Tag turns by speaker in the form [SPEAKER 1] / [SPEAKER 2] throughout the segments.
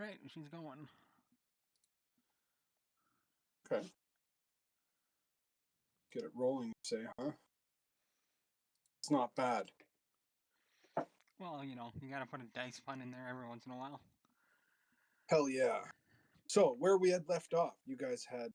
[SPEAKER 1] Alright, she's going.
[SPEAKER 2] Okay. Get it rolling, you say, huh? It's not bad.
[SPEAKER 1] Well, you gotta put a dice pun in there every once in a while.
[SPEAKER 2] Hell yeah. So, where we had left off, you guys had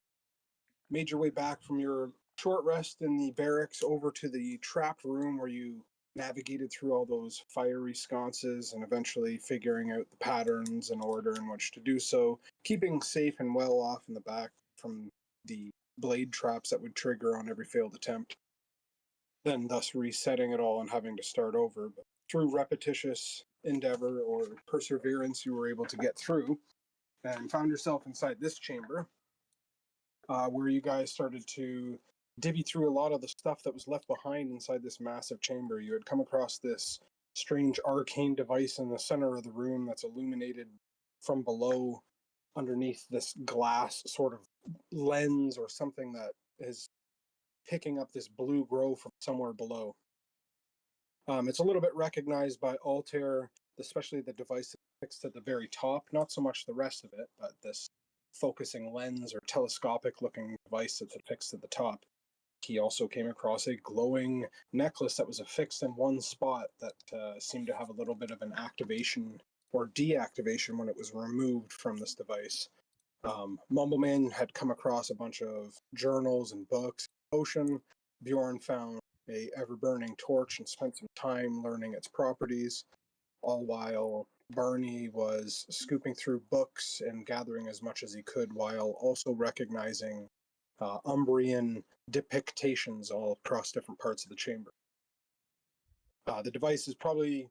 [SPEAKER 2] made your way back from your short rest in the barracks over to the trapped room where you navigated through all those fiery sconces and eventually figuring out the patterns and order in which to do so, keeping safe and well off in the back from the blade traps that would trigger on every failed attempt, then thus resetting it all and having to start over. But through repetitious endeavor or perseverance, you were able to get through and found yourself inside this chamber, where you guys started to divvy through a lot of the stuff that was left behind inside this massive chamber. You had come across this strange arcane device in the center of the room that's illuminated from below underneath this glass sort of lens or something that is picking up this blue glow from somewhere below. It's a little bit recognized by Altair, especially the device fixed at the very top, not so much the rest of it, but this focusing lens or telescopic looking device that's affixed at the top. He also came across a glowing necklace that was affixed in one spot that seemed to have a little bit of an activation or deactivation when it was removed from this device. Mumbleman had come across a bunch of journals and books. Potion, Bjorn found a ever-burning torch and spent some time learning its properties, all while Barney was scooping through books and gathering as much as he could while also recognizing Umbrian depictations all across different parts of the chamber. The device is probably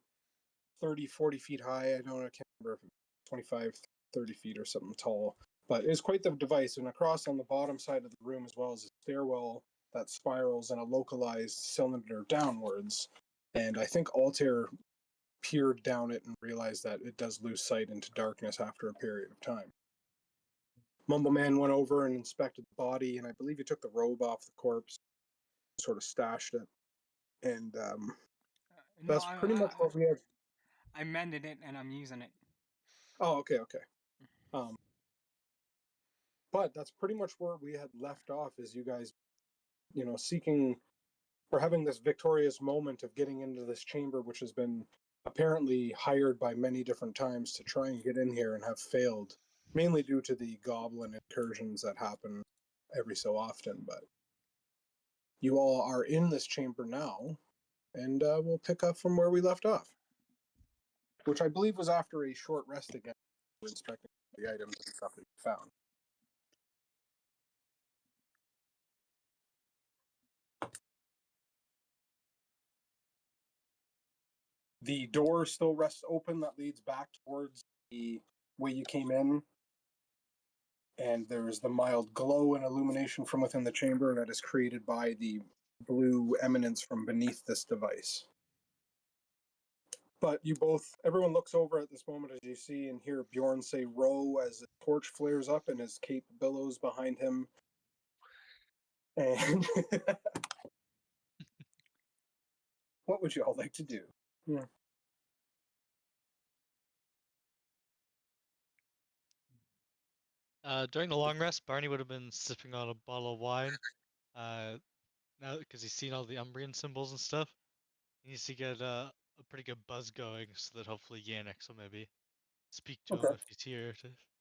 [SPEAKER 2] 30, 40 feet high. I can't remember if it's 25, 30 feet or something tall. But it's quite the device, and across on the bottom side of the room, as well as a stairwell that spirals in a localized cylinder downwards. And I think Altair peered down it and realized that it does lose sight into darkness after a period of time. Mumbleman went over and inspected the body, and I believe he took the robe off the corpse, sort of stashed it. And that's pretty much what we had.
[SPEAKER 1] I mended it and I'm using it.
[SPEAKER 2] Oh, okay. But that's pretty much where we had left off, is you guys, seeking or having this victorious moment of getting into this chamber, which has been apparently hired by many different times to try and get in here and have failed, mainly due to the goblin incursions that happen every so often. But you all are in this chamber now, and we'll pick up from where we left off, which I believe was after a short rest again, inspecting the items and stuff that you found. The door still rests open that leads back towards the way you came in, and there's the mild glow and illumination from within the chamber that is created by the blue eminence from beneath this device. But everyone looks over at this moment as you see and hear Bjorn say row as a torch flares up and his cape billows behind him. And what would you all like to do? Yeah.
[SPEAKER 3] During the long rest, Barney would have been sipping on a bottle of wine. Now, because he's seen all the Umbrian symbols and stuff, he needs to get a pretty good buzz going, so that hopefully Yannick will maybe speak to him if he's here,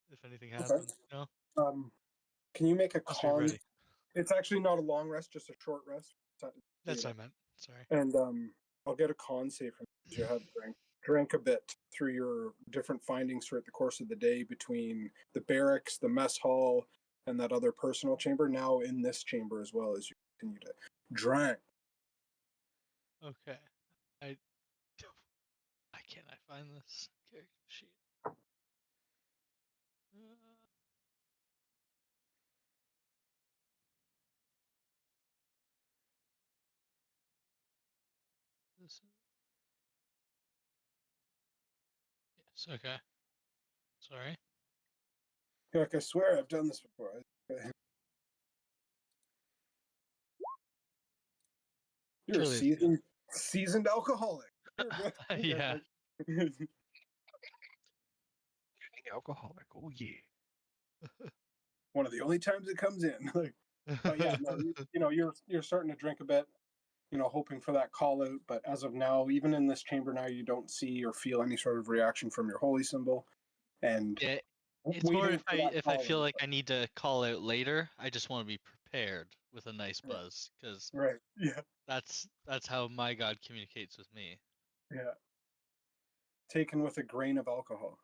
[SPEAKER 3] if anything happens.
[SPEAKER 2] Can you make a
[SPEAKER 3] Must be
[SPEAKER 2] con?
[SPEAKER 3] ready.
[SPEAKER 2] It's actually not a long rest, just a short rest.
[SPEAKER 3] That's what I meant. Sorry.
[SPEAKER 2] And I'll get a con save from you. You have drank a bit through your different findings throughout the course of the day between the barracks, the mess hall, and that other personal chamber. Now in this chamber as well as you continue to drink.
[SPEAKER 3] Okay. I can't. I find this character sheet. This. Yes. Okay. Sorry.
[SPEAKER 2] Like, I swear I've done this before. You're
[SPEAKER 3] Surely
[SPEAKER 2] a seasoned alcoholic.
[SPEAKER 3] yeah.
[SPEAKER 4] alcoholic. Oh yeah.
[SPEAKER 2] One of the only times it comes in. But yeah, no, you're starting to drink a bit, hoping for that call out. But as of now, even in this chamber now, you don't see or feel any sort of reaction from your holy symbol, and
[SPEAKER 3] Yeah, it's more
[SPEAKER 2] waiting
[SPEAKER 3] if
[SPEAKER 2] for
[SPEAKER 3] I
[SPEAKER 2] that
[SPEAKER 3] if I
[SPEAKER 2] call
[SPEAKER 3] feel
[SPEAKER 2] out.
[SPEAKER 3] like I need to call out later, I just want to be prepared with a nice
[SPEAKER 2] Right.
[SPEAKER 3] buzz, because
[SPEAKER 2] Right. Yeah.
[SPEAKER 3] that's how my God communicates with me.
[SPEAKER 2] Yeah. Taken with a grain of alcohol.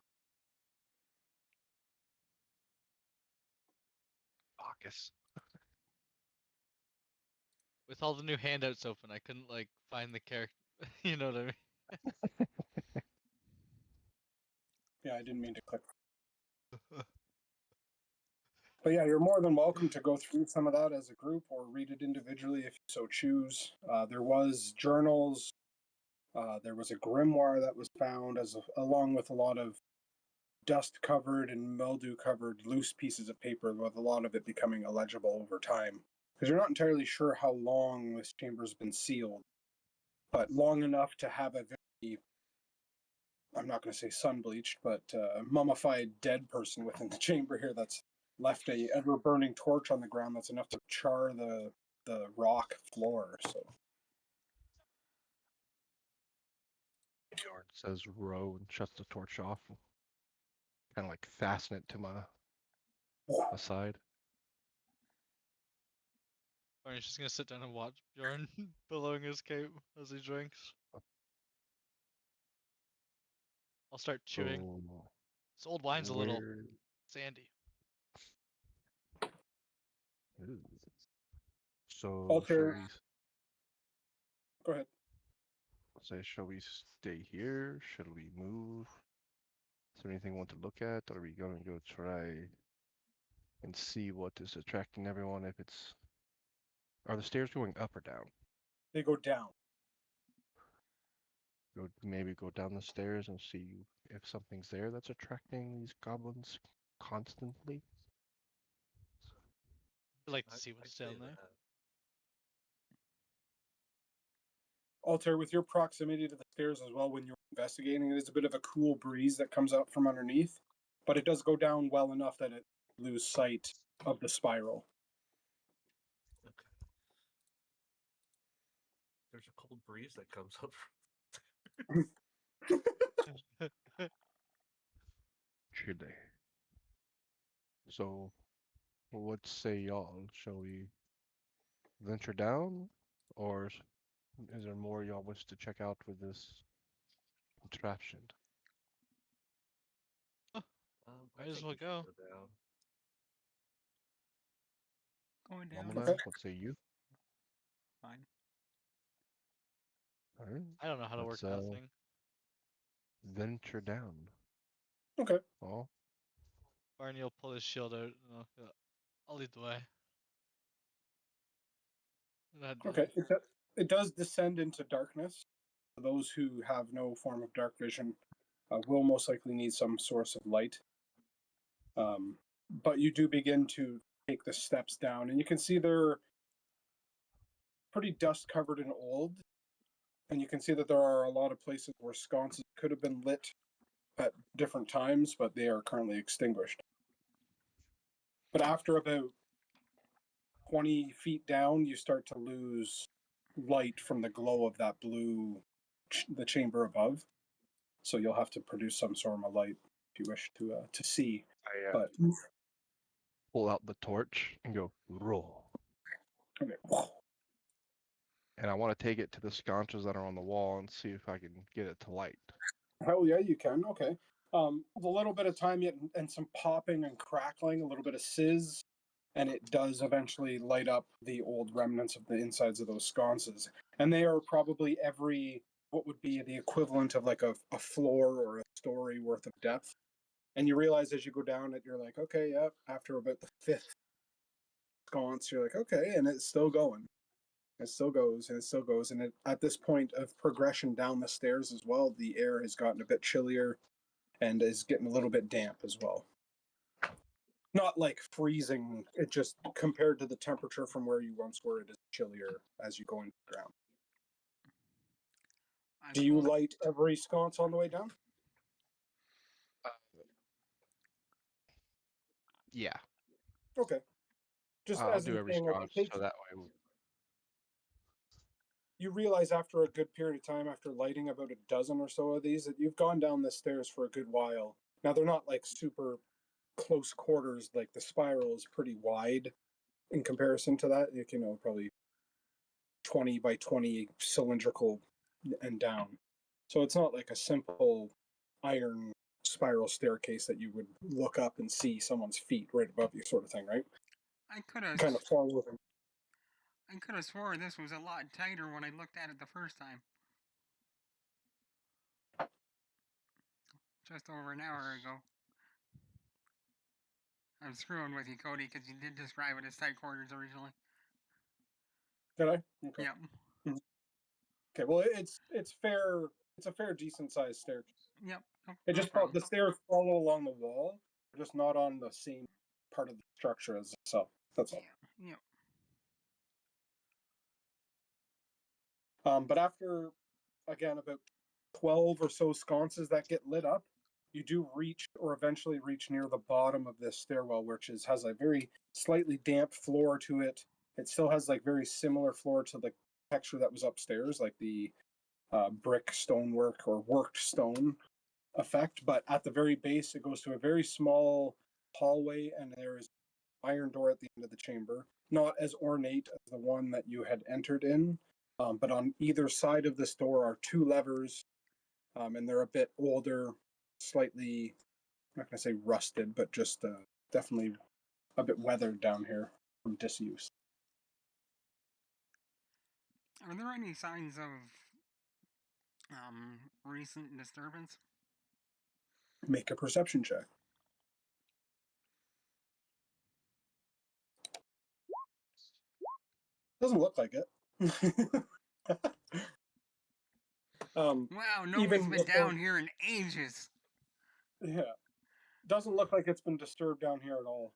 [SPEAKER 4] Bacchus.
[SPEAKER 3] With all the new handouts open, I couldn't like find the character. You know what I mean?
[SPEAKER 2] Yeah, I didn't mean to click. But yeah, you're more than welcome to go through some of that as a group or read it individually if you so choose. There was journals. There was a grimoire that was found along with a lot of dust-covered and mildew-covered loose pieces of paper, with a lot of it becoming illegible over time. Because you're not entirely sure how long this chamber's been sealed, but long enough to have a very, I'm not going to say sun-bleached, but mummified dead person within the chamber here that's left a ever-burning torch on the ground that's enough to char the rock floor. So
[SPEAKER 4] Bjorn says row and shuts the torch off. Kind of like fasten it to my side.
[SPEAKER 3] Or he's just gonna sit down and watch Bjorn billowing his cape as he drinks. I'll start chewing.
[SPEAKER 4] So
[SPEAKER 3] This old wine's a little
[SPEAKER 4] where?
[SPEAKER 3] sandy.
[SPEAKER 4] Ooh. So
[SPEAKER 2] Alter, go ahead.
[SPEAKER 4] shall we stay here? Should we move? Is there anything we want to look at? Are we gonna go try and see what is attracting everyone? If it's, are the stairs going up or down?
[SPEAKER 2] They go down.
[SPEAKER 4] Maybe go down the stairs and see if something's there that's attracting these goblins constantly.
[SPEAKER 3] I'd like to see what's down there.
[SPEAKER 2] Alter, with your proximity to the stairs as well, when you're investigating, it is a bit of a cool breeze that comes up from underneath, but it does go down well enough that it lose sight of the spiral.
[SPEAKER 5] Okay. There's a cold breeze that comes up.
[SPEAKER 4] Chile. So, what say y'all? Shall we venture down, or is there more y'all wish to check out with this contraption?
[SPEAKER 3] Might as well go.
[SPEAKER 5] Down.
[SPEAKER 1] Going down.
[SPEAKER 4] Lamala,
[SPEAKER 2] Okay.
[SPEAKER 4] what say you?
[SPEAKER 1] Fine.
[SPEAKER 4] All right,
[SPEAKER 3] I don't know how to work
[SPEAKER 4] let's
[SPEAKER 3] that thing.
[SPEAKER 4] venture down.
[SPEAKER 2] Okay.
[SPEAKER 4] Oh,
[SPEAKER 3] Barney will pull his shield out. And I'll lead the way.
[SPEAKER 2] Okay. It does descend into darkness. Those who have no form of dark vision will most likely need some source of light. But you do begin to take the steps down, and you can see they're pretty dust covered and old. And you can see that there are a lot of places where sconces could have been lit at different times, but they are currently extinguished. But after about 20 feet down, you start to lose light from the glow of that the chamber above. So you'll have to produce some sort of light if you wish to see.
[SPEAKER 4] I
[SPEAKER 2] But
[SPEAKER 4] pull out the torch and go roll.
[SPEAKER 2] okay.
[SPEAKER 4] And I want to take it to the sconces that are on the wall and see if I can get it to light.
[SPEAKER 2] Hell yeah, you can. Okay. With a little bit of time yet and some popping and crackling, a little bit of sizz, and it does eventually light up the old remnants of the insides of those sconces. And they are probably what would be the equivalent of like a floor or a story worth of depth. And you realize as you go down it, you're like, okay, yeah, after about the fifth sconce, you're like, okay, and it's still going. It still goes and it still goes. And at this point of progression down the stairs as well, the air has gotten a bit chillier and is getting a little bit damp as well. Not like freezing, it just compared to the temperature from where you once were, it is chillier as you go into the ground. Do you light every sconce on the way down?
[SPEAKER 4] Yeah,
[SPEAKER 2] Okay. Just
[SPEAKER 4] I'll
[SPEAKER 2] as
[SPEAKER 4] do
[SPEAKER 2] in
[SPEAKER 4] every
[SPEAKER 2] saying, like,
[SPEAKER 4] sconce
[SPEAKER 2] it takes,
[SPEAKER 4] so that way.
[SPEAKER 2] you realize after a good period of time, after lighting about a dozen or so of these, that you've gone down the stairs for a good while. Now they're not like super close quarters. Like the spiral is pretty wide in comparison to that. Like, probably 20 by 20 cylindrical and down. So it's not like a simple iron spiral staircase that you would look up and see someone's feet right above you, sort of thing, right?
[SPEAKER 1] I could have
[SPEAKER 2] Kind of follow them.
[SPEAKER 1] I could have swore this was a lot tighter when I looked at it the first time. Just over an hour ago. I'm screwing with you, Cody, because you did describe it as tight quarters originally.
[SPEAKER 2] Did I? Okay.
[SPEAKER 1] Yep.
[SPEAKER 2] Okay. Well, it's fair. It's a fair, decent sized staircase.
[SPEAKER 1] Yep. No,
[SPEAKER 2] It
[SPEAKER 1] no
[SPEAKER 2] just
[SPEAKER 1] problem.
[SPEAKER 2] the stairs follow along the wall, just not on the same part of the structure as itself. That's all.
[SPEAKER 1] Yeah. Yep.
[SPEAKER 2] But after, again, about 12 or so sconces that get lit up, you do reach or eventually reach near the bottom of this stairwell, which has a very slightly damp floor to it. It still has like very similar floor to the texture that was upstairs, like the brick stonework or worked stone effect. But at the very base, it goes to a very small hallway, and there is iron door at the end of the chamber, not as ornate as the one that you had entered in. But on either side of this door are two levers, and they're a bit older, slightly, I'm not going to say rusted, but just definitely a bit weathered down here from disuse.
[SPEAKER 1] Are there any signs of recent disturbance?
[SPEAKER 2] Make a perception check. Doesn't look like it.
[SPEAKER 1] Wow, nobody's
[SPEAKER 2] Even
[SPEAKER 1] been
[SPEAKER 2] with
[SPEAKER 1] down here in ages.
[SPEAKER 2] yeah, doesn't look like it's been disturbed down here at all.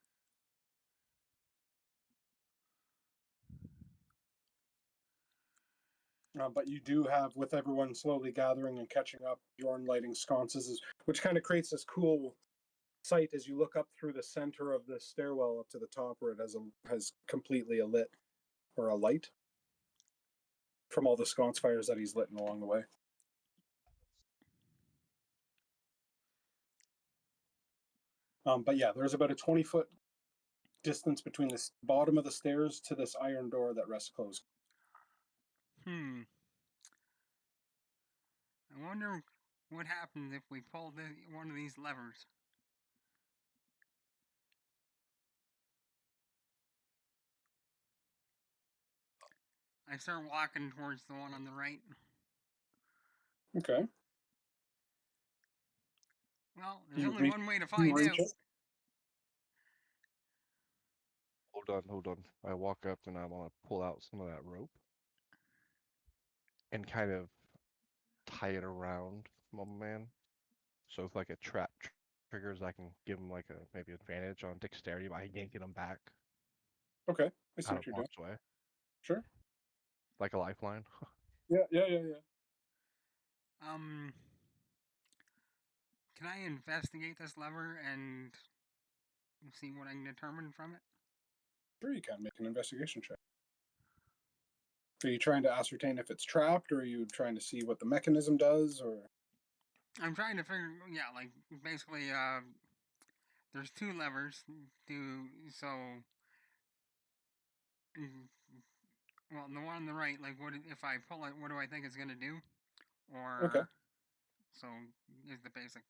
[SPEAKER 2] But you do have, with everyone slowly gathering and catching up, Bjorn lighting sconces, which kind of creates this cool sight as you look up through the center of the stairwell up to the top, where it has completely a lit or a light from all the sconce fires that he's lit along the way. But yeah, there's about a 20-foot distance between the bottom of the stairs to this iron door that rests closed.
[SPEAKER 1] I wonder what happens if we pull one of these levers. I start walking towards the one on the right.
[SPEAKER 2] Okay.
[SPEAKER 1] Well, there's
[SPEAKER 2] You
[SPEAKER 1] only
[SPEAKER 2] reach,
[SPEAKER 1] one way to
[SPEAKER 2] you
[SPEAKER 1] find
[SPEAKER 2] reach
[SPEAKER 1] out.
[SPEAKER 2] it.
[SPEAKER 4] Hold on. I walk up and I want to pull out some of that rope and kind of tie it around my man. So if like a trap triggers, I can give him like a maybe advantage on dexterity by yanking him back
[SPEAKER 2] Okay, I see
[SPEAKER 4] out
[SPEAKER 2] what
[SPEAKER 4] of
[SPEAKER 2] you're doing.
[SPEAKER 4] harm's way,
[SPEAKER 2] Sure.
[SPEAKER 4] like a lifeline.
[SPEAKER 2] Yeah.
[SPEAKER 1] Can I investigate this lever and see what I can determine from it?
[SPEAKER 2] Sure, you can make an investigation check. Are you trying to ascertain if it's trapped, or are you trying to see what the mechanism does, or?
[SPEAKER 1] I'm trying to figure, yeah, like basically, there's two levers. So, well, the one on the right, like, what if I pull it? What do I think it's gonna do?
[SPEAKER 2] Okay.
[SPEAKER 1] Or so is the basic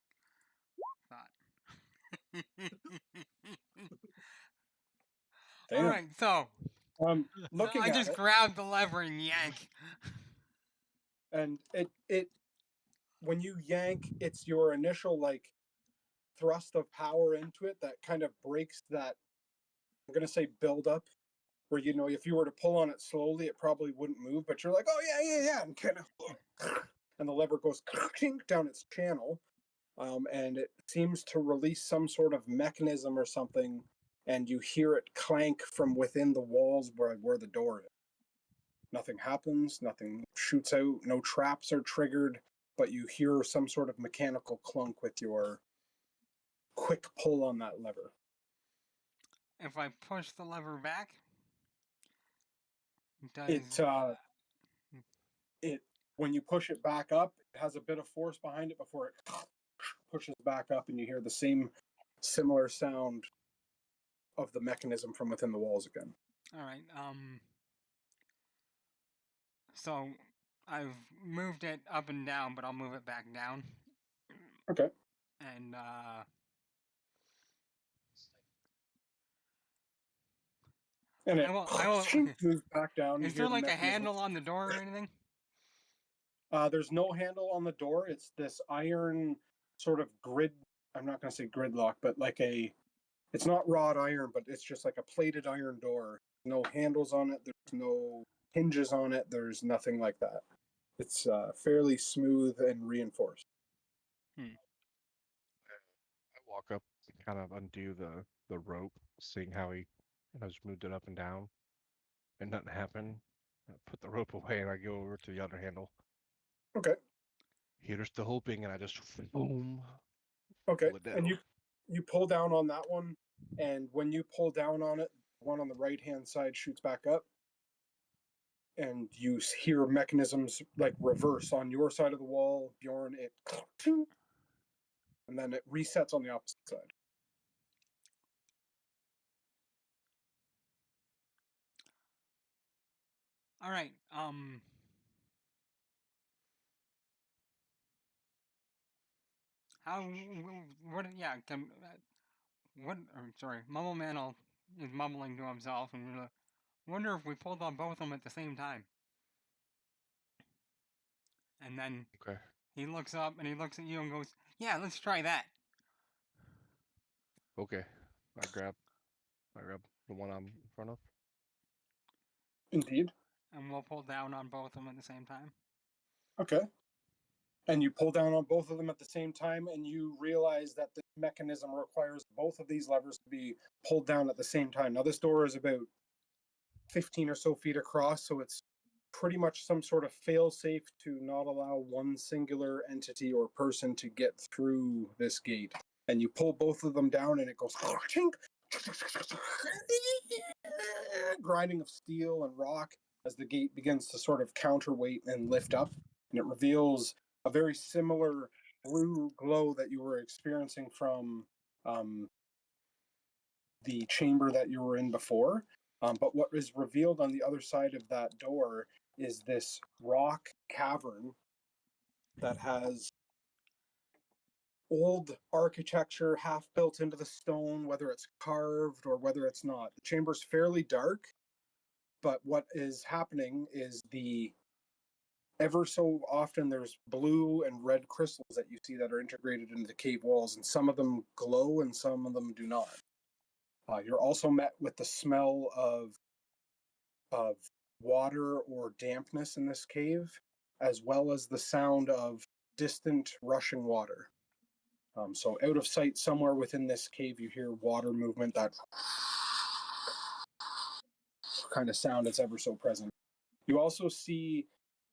[SPEAKER 1] thought.
[SPEAKER 2] Damn.
[SPEAKER 1] All right, so
[SPEAKER 2] Looking
[SPEAKER 1] I
[SPEAKER 2] at
[SPEAKER 1] just
[SPEAKER 2] it,
[SPEAKER 1] grab the lever and yank.
[SPEAKER 2] and it when you yank, it's your initial like thrust of power into it that kind of breaks that. I'm gonna say build up, where if you were to pull on it slowly, it probably wouldn't move, but you're like, oh yeah, and kind of, and the lever goes down its channel, and it seems to release some sort of mechanism or something, and you hear it clank from within the walls where the door is. Nothing happens, nothing shoots out, no traps are triggered, but you hear some sort of mechanical clunk with your quick pull on that lever.
[SPEAKER 1] if I push the lever back, does
[SPEAKER 2] It when you push it back up, it has a bit of force behind it before it pushes back up, and you hear the same similar sound of the mechanism from within the walls again.
[SPEAKER 1] all right? So I've moved it up and down, but I'll move it back down.
[SPEAKER 2] Okay.
[SPEAKER 1] And
[SPEAKER 2] And it
[SPEAKER 1] I will.
[SPEAKER 2] moves back down.
[SPEAKER 1] Is there like a handle on the door or anything?
[SPEAKER 2] There's no handle on the door. It's this iron sort of grid. I'm not going to say gridlock, but like it's not wrought iron, but it's just like a plated iron door. No handles on it. There's no hinges on it. There's nothing like that. It's fairly smooth and reinforced.
[SPEAKER 4] I walk up and kind of undo the rope, seeing how he has moved it up and down, and nothing happened. I put the rope away and I go over to the other handle.
[SPEAKER 2] Okay.
[SPEAKER 4] Here's the hoping, and I just boom.
[SPEAKER 2] Okay.
[SPEAKER 4] Pull it
[SPEAKER 2] And
[SPEAKER 4] down.
[SPEAKER 2] you pull down on that one, and when you pull down on it, one on the right hand side shoots back up, and you hear mechanisms like reverse on your side of the wall. Bjorn, it, and then it resets on the opposite side.
[SPEAKER 1] All right. How? What? Yeah. What? Sorry. Mumble Mantle is mumbling to himself, and wonder if we pulled on both of them at the same time. And then
[SPEAKER 4] Okay.
[SPEAKER 1] he looks up and he looks at you and goes, "Yeah, let's try that."
[SPEAKER 4] Okay. I grab the one I'm in front of.
[SPEAKER 2] Indeed.
[SPEAKER 1] And we'll pull down on both of them at the same time.
[SPEAKER 2] Okay. And you pull down on both of them at the same time, and you realize that the mechanism requires both of these levers to be pulled down at the same time. Now, this door is about 15 or so feet across, so it's pretty much some sort of fail-safe to not allow one singular entity or person to get through this gate. And you pull both of them down, and it goes grinding of steel and rock as the gate begins to sort of counterweight and lift up, and it reveals a very similar blue glow that you were experiencing from the chamber that you were in before. But what is revealed on the other side of that door is this rock cavern that has old architecture half built into the stone, whether it's carved or whether it's not. The chamber's fairly dark, but what is happening is ever so often there's blue and red crystals that you see that are integrated into the cave walls, and some of them glow and some of them do not. You're also met with the smell of water or dampness in this cave, as well as the sound of distant rushing water. So out of sight, somewhere within this cave, you hear water movement, that kind of sound that's ever so present. You also see,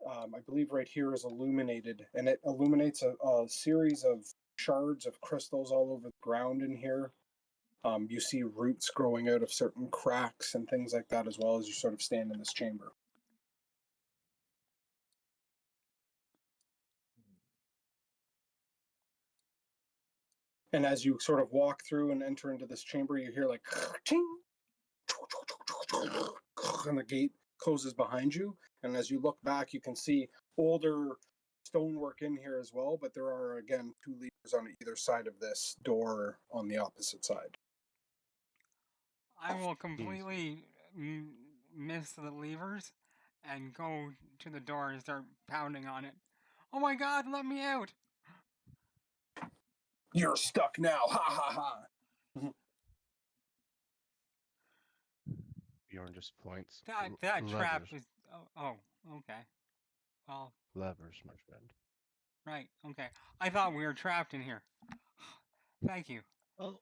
[SPEAKER 2] I believe right here is illuminated, and it illuminates a series of shards of crystals all over the ground in here. You see roots growing out of certain cracks and things like that, as well as you sort of stand in this chamber. And as you sort of walk through and enter into this chamber, you hear like ting, and the gate closes behind you. And as you look back, you can see older stonework in here as well, but there are, again, 2 levers on either side of this door on the opposite side.
[SPEAKER 1] I will completely miss the levers and go to the door and start pounding on it. Oh my god, let me out!
[SPEAKER 2] You're stuck now, ha ha ha.
[SPEAKER 4] Bjorn just points.
[SPEAKER 1] That trap
[SPEAKER 4] Levers.
[SPEAKER 1] is. Oh, okay. Well,
[SPEAKER 4] Levers, my friend.
[SPEAKER 1] right, okay. I thought we were trapped in here. Thank you.
[SPEAKER 3] Well,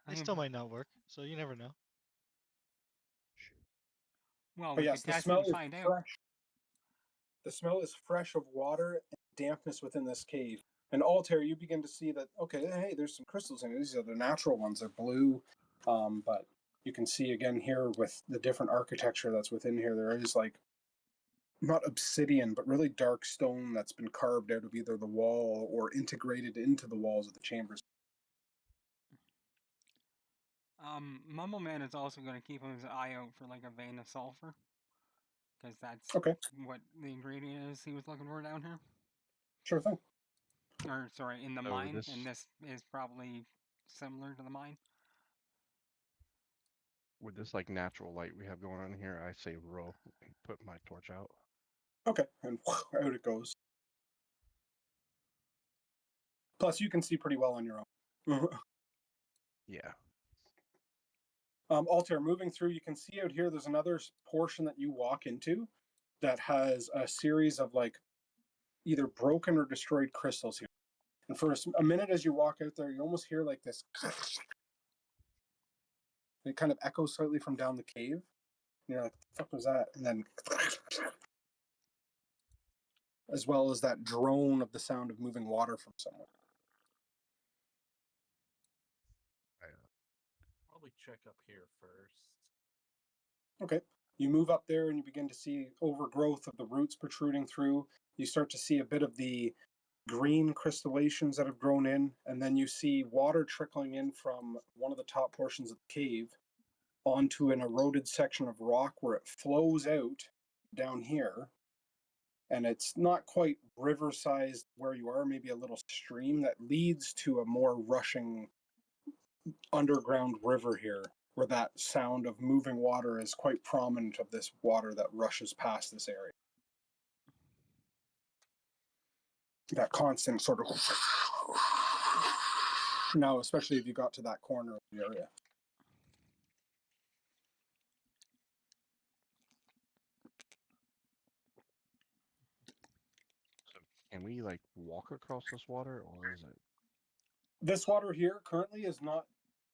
[SPEAKER 3] they still might not work, so you never know.
[SPEAKER 1] Well,
[SPEAKER 2] But
[SPEAKER 1] we
[SPEAKER 2] yes,
[SPEAKER 1] could
[SPEAKER 2] the
[SPEAKER 1] test
[SPEAKER 2] smell
[SPEAKER 1] and
[SPEAKER 2] is
[SPEAKER 1] find out.
[SPEAKER 2] fresh. The smell is fresh of water and dampness within this cave. And Altair, you begin to see that, okay, hey, there's some crystals in it. These are the natural ones. They're blue. But You can see again here with the different architecture that's within here, there is like not obsidian, but really dark stone that's been carved out of either the wall or integrated into the walls of the chambers.
[SPEAKER 1] Mumble Man is also going to keep his eye out for like a vein of sulfur, because that's
[SPEAKER 2] Okay,
[SPEAKER 1] what the ingredient is he was looking for down here.
[SPEAKER 2] sure thing.
[SPEAKER 1] Or sorry, in the
[SPEAKER 4] So
[SPEAKER 1] mine,
[SPEAKER 4] this-
[SPEAKER 1] and this is probably similar to the mine.
[SPEAKER 4] With this like natural light we have going on here, I say row and put my torch out.
[SPEAKER 2] Okay, and out it goes. Plus, you can see pretty well on your own.
[SPEAKER 4] Yeah.
[SPEAKER 2] Altair, moving through, you can see out here there's another portion that you walk into that has a series of like either broken or destroyed crystals here. And for a minute as you walk out there, you almost hear like this. It kind of echoes slightly from down the cave. And you're like, the fuck was that? And then as well as that drone of the sound of moving water from somewhere.
[SPEAKER 5] Probably check up here first.
[SPEAKER 2] Okay. You move up there and you begin to see overgrowth of the roots protruding through. You start to see a bit of the green crystallizations that have grown in, and then you see water trickling in from one of the top portions of the cave onto an eroded section of rock where it flows out down here. And it's not quite river sized where you are, maybe a little stream that leads to a more rushing underground river here, where that sound of moving water is quite prominent of this water that rushes past this area. That constant sort of now, especially if you got to that corner of the area.
[SPEAKER 4] So can we like walk across this water, or is it?
[SPEAKER 2] This water here currently is not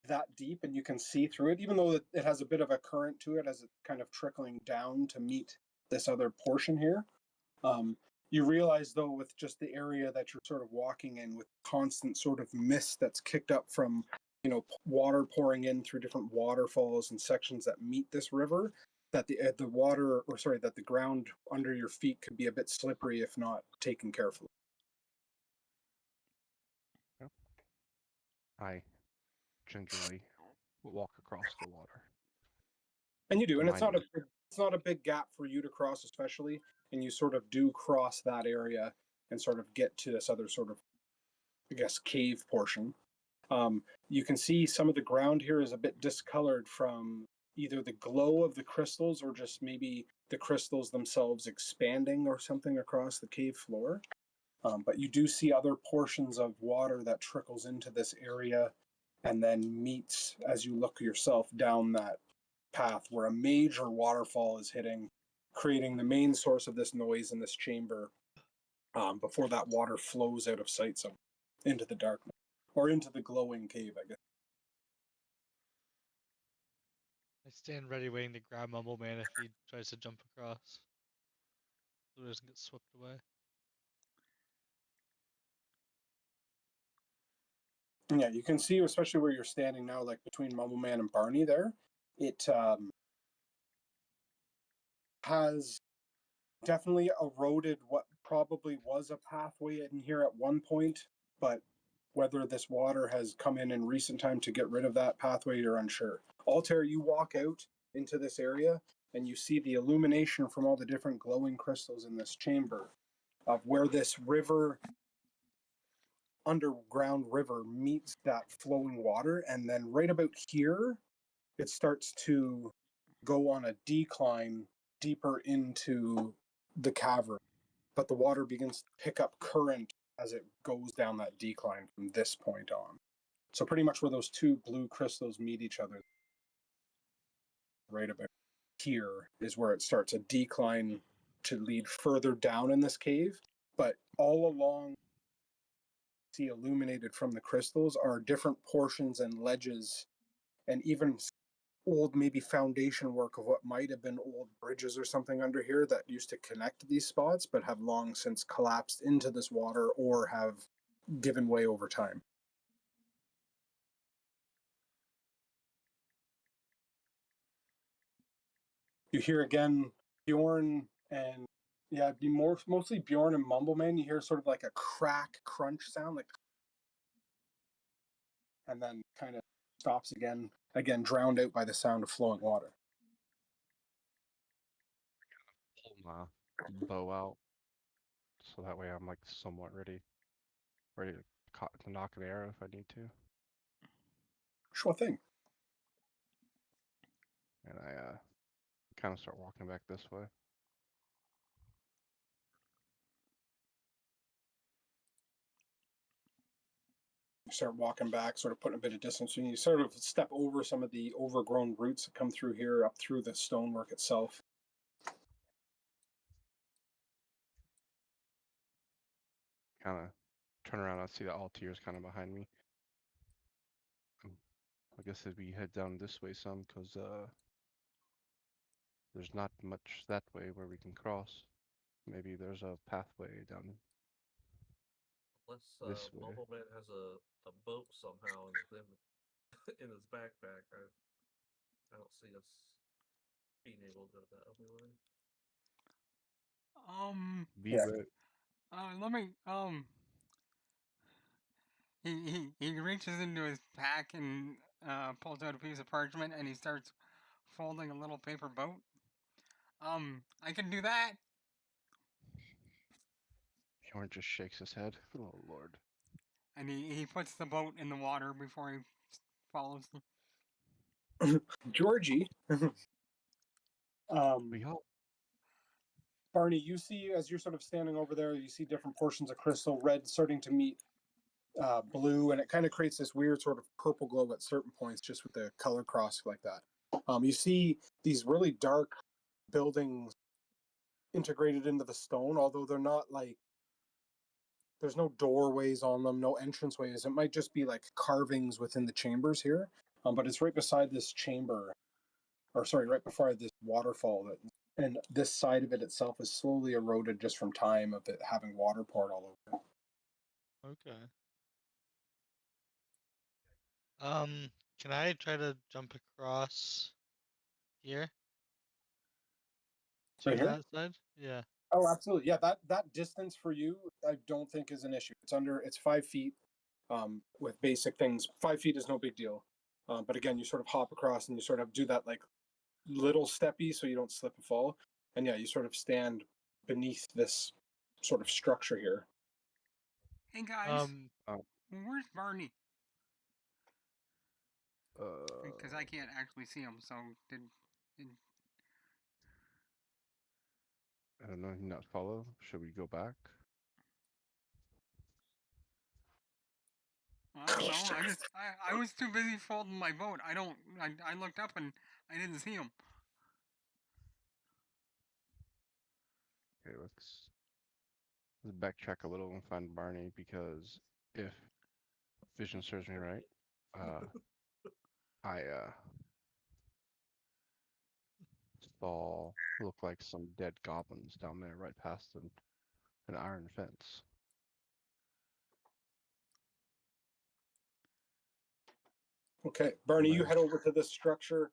[SPEAKER 2] that deep, and you can see through it, even though it has a bit of a current to it as it's kind of trickling down to meet this other portion here. You realize, though, with just the area that you're sort of walking in, with constant sort of mist that's kicked up from, water pouring in through different waterfalls and sections that meet this river, that the water, or sorry, that the ground under your feet could be a bit slippery if not taken carefully.
[SPEAKER 4] I gingerly walk across the water.
[SPEAKER 2] And you do, and it's not
[SPEAKER 4] Minding.
[SPEAKER 2] it's not a big gap for you to cross, especially, and you sort of do cross that area and sort of get to this other sort of, I guess, cave portion. You can see some of the ground here is a bit discolored from either the glow of the crystals or just maybe the crystals themselves expanding or something across the cave floor. But you do see other portions of water that trickles into this area and then meets as you look yourself down that path where a major waterfall is hitting, creating the main source of this noise in this chamber, before that water flows out of sight somewhere into the darkness or into the glowing cave, I guess.
[SPEAKER 3] I stand ready waiting to grab Mumble Man if he tries to jump across. So he doesn't get swept away.
[SPEAKER 2] And yeah, you can see, especially where you're standing now, like between Mumble Man and Barney there, it has definitely eroded what probably was a pathway in here at one point, but whether this water has come in recent time to get rid of that pathway, you're unsure. Altair, you walk out into this area and you see the illumination from all the different glowing crystals in this chamber of where this river, underground river, meets that flowing water. And then right about here, it starts to go on a decline deeper into the cavern, but the water begins to pick up current as it goes down that decline from this point on. So pretty much where those two blue crystals meet each other, right about here, is where it starts a decline to lead further down in this cave. But all along, see illuminated from the crystals are different portions and ledges and even old maybe foundation work of what might have been old bridges or something under here that used to connect these spots but have long since collapsed into this water or have given way over time. You hear again Bjorn and it'd be mostly Bjorn and Mumbleman. You hear sort of like a crack crunch sound, like, and then kind of stops again, drowned out by the sound of flowing water.
[SPEAKER 4] Pull my bow out, so that way I'm like somewhat ready to knock an arrow if I need to.
[SPEAKER 2] Sure thing.
[SPEAKER 4] And I kind of start walking back this way.
[SPEAKER 2] You start walking back, sort of putting a bit of distance, and you sort of step over some of the overgrown roots that come through here, up through the stonework itself.
[SPEAKER 4] Kind of turn around and see that Altier's kind of behind me. I guess if we head down this way some, because there's not much that way where we can cross. Maybe there's a pathway down
[SPEAKER 5] Unless
[SPEAKER 4] this way.
[SPEAKER 5] Mumbleman has a boat somehow in his backpack. I don't see us being able to go that other way.
[SPEAKER 1] Let me, he reaches into his pack and pulls out a piece of parchment and he starts folding a little paper boat. I can do that.
[SPEAKER 4] Bjorn just shakes his head. Oh lord.
[SPEAKER 1] And he puts the boat in the water before he follows them.
[SPEAKER 2] Georgie,
[SPEAKER 4] We all
[SPEAKER 2] Barney, you see as you're sort of standing over there, you see different portions of crystal, red starting to meet blue, and it kind of creates this weird sort of purple glow at certain points, just with the color cross like that. You see these really dark buildings integrated into the stone, although they're not like, there's no doorways on them, no entranceways. It might just be like carvings within the chambers here. But it's right beside this chamber, or sorry, right before this waterfall, and this side of it itself is slowly eroded just from time of it having water poured all over it.
[SPEAKER 3] Okay. Can I try to jump across here? To
[SPEAKER 2] Right here?
[SPEAKER 3] that side? Yeah.
[SPEAKER 2] Oh, absolutely. Yeah, that distance for you, I don't think is an issue. It's 5 feet. With basic things, 5 feet is no big deal. But again, you sort of hop across and you sort of do that like little steppy so you don't slip and fall. And yeah, you sort of stand beneath this sort of structure here.
[SPEAKER 1] Hey guys,
[SPEAKER 4] Oh.
[SPEAKER 1] where's Barney?
[SPEAKER 4] uh
[SPEAKER 1] Because I can't actually see him. So
[SPEAKER 4] I don't know, not follow. Should we go back?
[SPEAKER 1] I don't know. I was too busy folding my boat. I looked up and I didn't see him.
[SPEAKER 4] Okay, let's backtrack a little and find Barney, because if vision serves me right, I saw look like some dead goblins down there right past an iron fence.
[SPEAKER 2] Okay, Barney, you head over to this structure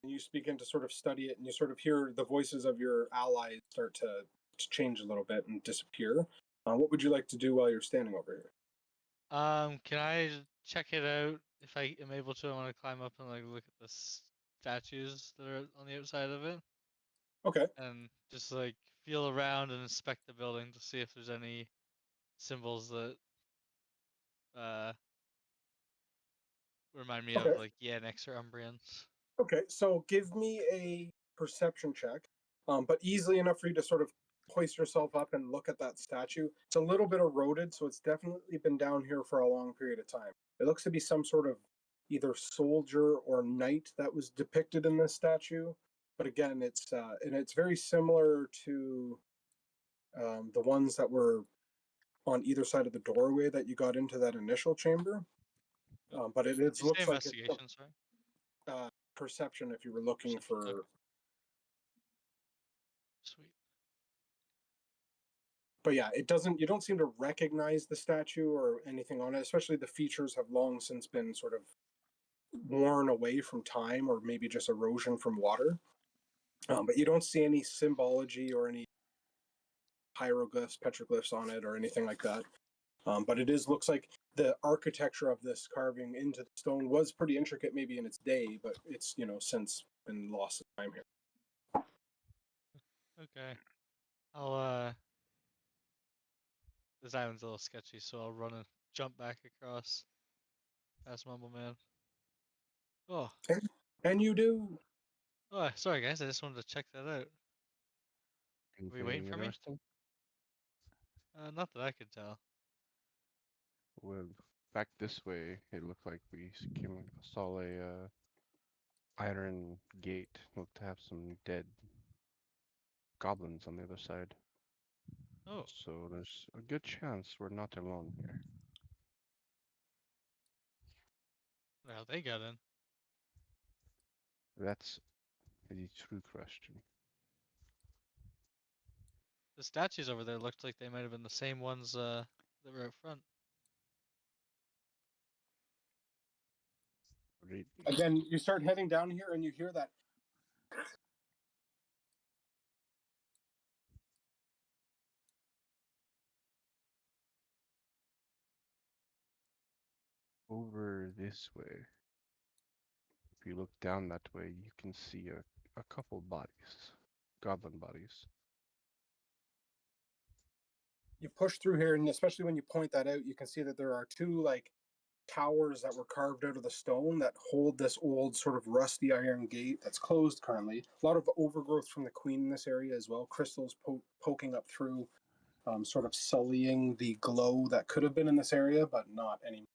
[SPEAKER 2] and you begin to sort of study it, and you sort of hear the voices of your allies start to change a little bit and disappear. What would you like to do while you're standing over here?
[SPEAKER 3] Can I check it out if I am able to? I want to climb up and like look at the statues that are on the outside of it.
[SPEAKER 2] Okay.
[SPEAKER 3] And just like feel around and inspect the building to see if there's any symbols that remind me of like Yanix or Umbrians.
[SPEAKER 2] Okay, so give me a perception check, but easily enough for you to sort of hoist yourself up and look at that statue. It's a little bit eroded, so it's definitely been down here for a long period of time. It looks to be some sort of either soldier or knight that was depicted in this statue. But again, it's very similar to the ones that were on either side of the doorway that you got into that initial chamber. But it looks like
[SPEAKER 3] investigation,
[SPEAKER 2] sorry. Perception if you were looking for.
[SPEAKER 3] Sweet.
[SPEAKER 2] But yeah, you don't seem to recognize the statue or anything on it, especially the features have long since been sort of worn away from time or maybe just erosion from water. But you don't see any symbology or any hieroglyphs, petroglyphs on it, or anything like that. But it looks like the architecture of this carving into the stone was pretty intricate, maybe in its day, but it's since been lost of time here.
[SPEAKER 3] Okay. This island's a little sketchy, so I'll run and jump back across past Mumble Man. Oh,
[SPEAKER 2] And you do.
[SPEAKER 3] oh, sorry guys, I just wanted to check that out. Were you waiting
[SPEAKER 4] Anything
[SPEAKER 3] for me?
[SPEAKER 4] interesting?
[SPEAKER 3] Not that I could tell.
[SPEAKER 4] Well, back this way, it looked like saw a iron gate. Looked to have some dead goblins on the other side.
[SPEAKER 3] Oh,
[SPEAKER 4] So there's a good chance we're not alone here.
[SPEAKER 3] well, they got in.
[SPEAKER 4] That's the true question.
[SPEAKER 3] The statues over there looked like they might have been the same ones that were out front.
[SPEAKER 4] Read.
[SPEAKER 2] Again, you start heading down here, and you hear that.
[SPEAKER 4] Over this way. If you look down that way, you can see a couple bodies. Goblin bodies.
[SPEAKER 2] You push through here, and especially when you point that out, you can see that there are two towers that were carved out of the stone that hold this old sort of rusty iron gate that's closed currently. A lot of overgrowth from the queen in this area as well. Crystals poking up through, sort of sullying the glow that could have been in this area, but not anymore.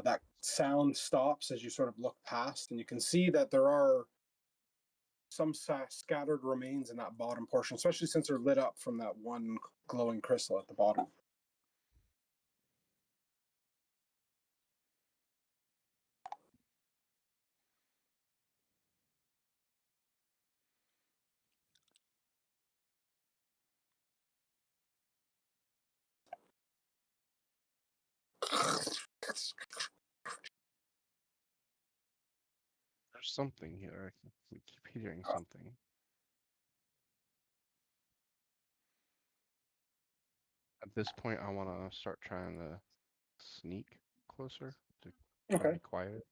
[SPEAKER 2] That sound stops as you sort of look past, and you can see that there are some scattered remains in that bottom portion, especially since they're lit up from that one glowing crystal at the bottom.
[SPEAKER 4] There's something here. We keep hearing something. At this point, I want to start trying to sneak closer to try to
[SPEAKER 2] Okay,
[SPEAKER 4] be quiet.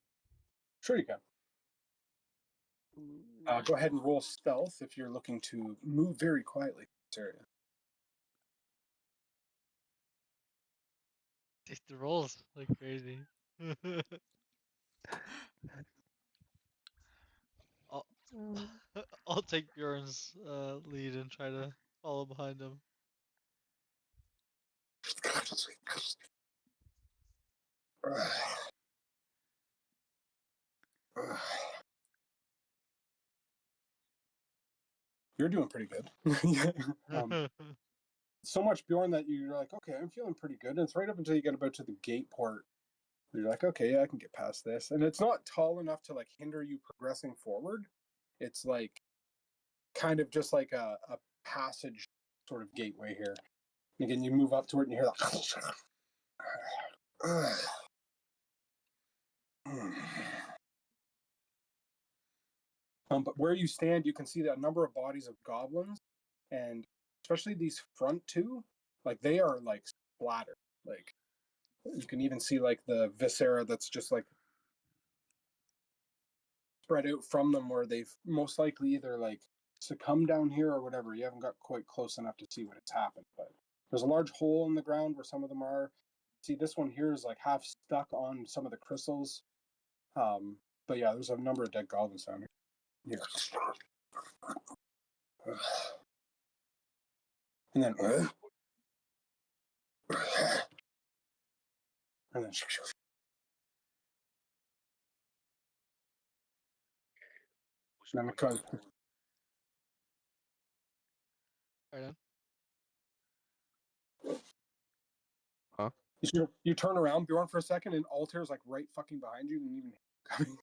[SPEAKER 2] sure you can. Go ahead and roll stealth if you're looking to move very quietly in this area.
[SPEAKER 3] The rolls like crazy. I'll, I'll take Bjorn's lead and try to follow behind him.
[SPEAKER 2] You're doing pretty good. So much Bjorn that you're like, okay, I'm feeling pretty good. And it's right up until you get about to the gate port. You're like, okay, yeah, I can get past this. And it's not tall enough to hinder you progressing forward. It's kind of just like a passage sort of gateway here. And again, you move up to it and you hear that. But where you stand, you can see a number of bodies of goblins, and especially these front two, they are splattered. You can even see the viscera that's just spread out from them, where they've most likely either succumbed down here or whatever. You haven't got quite close enough to see what has happened, but there's a large hole in the ground where some of them are. See, this one here is half stuck on some of the crystals. But yeah, there's a number of dead goblins down here. Yeah. And then and then and then it goes.
[SPEAKER 3] Right on.
[SPEAKER 4] Huh?
[SPEAKER 2] You turn around, Bjorn, for a second, and Altair's right fucking behind you, and even coming.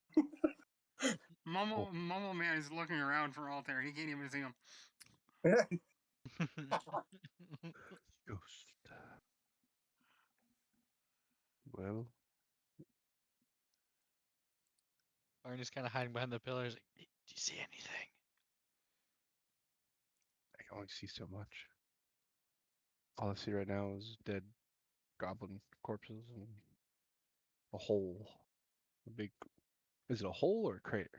[SPEAKER 1] Mumble Man is looking around for Altair. He can't even see him.
[SPEAKER 4] Ghost. Well,
[SPEAKER 3] Barney's kind of hiding behind the pillars. Like, do you see anything?
[SPEAKER 4] can only see so much. All I see right now is dead goblin corpses and a hole. A big. Is it a hole or a crater?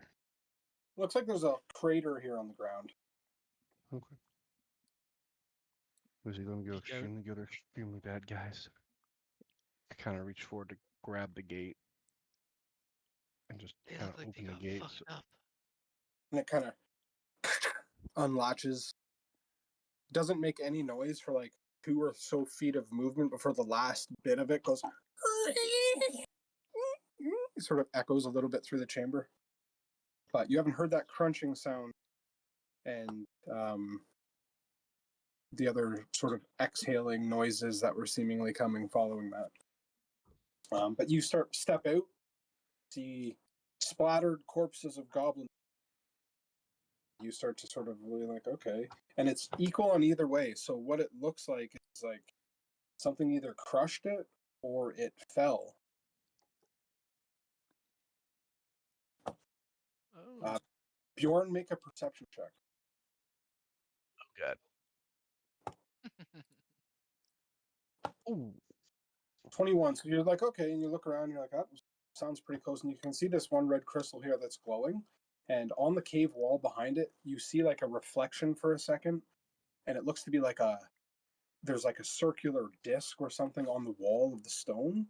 [SPEAKER 2] Looks like there's a crater here on the ground.
[SPEAKER 4] Okay. Was he going to go
[SPEAKER 3] Peek out.
[SPEAKER 4] extremely good or extremely bad, guys? I kind of reach forward to grab the gate and just
[SPEAKER 3] They
[SPEAKER 4] kind
[SPEAKER 3] look
[SPEAKER 4] of
[SPEAKER 3] like they
[SPEAKER 4] open the
[SPEAKER 3] got
[SPEAKER 4] gate.
[SPEAKER 3] fucked up.
[SPEAKER 2] And it kind of unlatches. Doesn't make any noise for like 2 or so feet of movement before the last bit of it goes. It sort of echoes a little bit through the chamber. But you haven't heard that crunching sound and the other sort of exhaling noises that were seemingly coming following that. But you step out, see splattered corpses of goblins. You start to sort of really like, okay. And it's equal on either way. So what it looks like is like something either crushed it or it fell.
[SPEAKER 3] Oh.
[SPEAKER 2] Bjorn, make a perception check.
[SPEAKER 4] Oh god. Ooh.
[SPEAKER 2] 21. So you're like, okay, and you look around, you're like, that sounds pretty close. And you can see this one red crystal here that's glowing. And on the cave wall behind it, you see like a reflection for a second. And it looks to be like there's like a circular disc or something on the wall of the stone.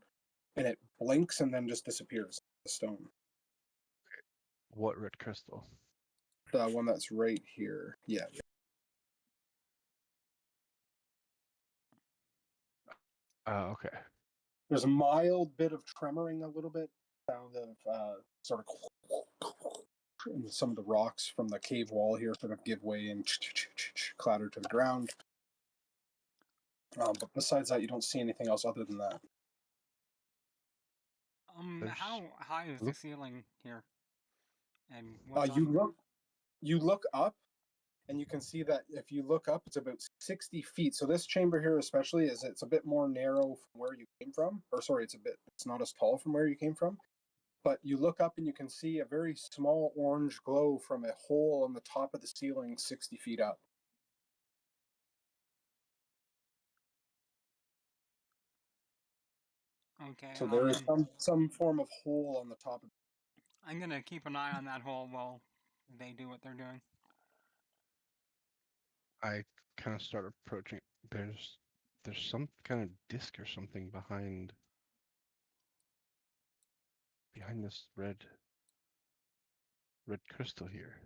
[SPEAKER 2] And it blinks and then just disappears, the stone.
[SPEAKER 4] What red crystal?
[SPEAKER 2] The one that's right here. Yeah.
[SPEAKER 4] Okay.
[SPEAKER 2] There's a mild bit of tremoring, a little bit. Sound of sort of. And some of the rocks from the cave wall here sort of give way and clatter to the ground. But besides that, you don't see anything else other than that.
[SPEAKER 1] How high is the
[SPEAKER 4] Look.
[SPEAKER 1] ceiling here? And what's
[SPEAKER 2] You
[SPEAKER 1] on?
[SPEAKER 2] look up, and you can see that if you look up, it's about 60 feet. So this chamber here, especially, it's a bit more narrow from where you came from. Or sorry, it's not as tall from where you came from. But you look up and you can see a very small orange glow from a hole on the top of the ceiling 60 feet up.
[SPEAKER 1] Okay.
[SPEAKER 2] So there is some form of hole on the top of.
[SPEAKER 1] I'm gonna keep an eye on that hole while they do what they're doing.
[SPEAKER 4] I kind of start approaching. There's some kind of disc or something behind this red crystal here.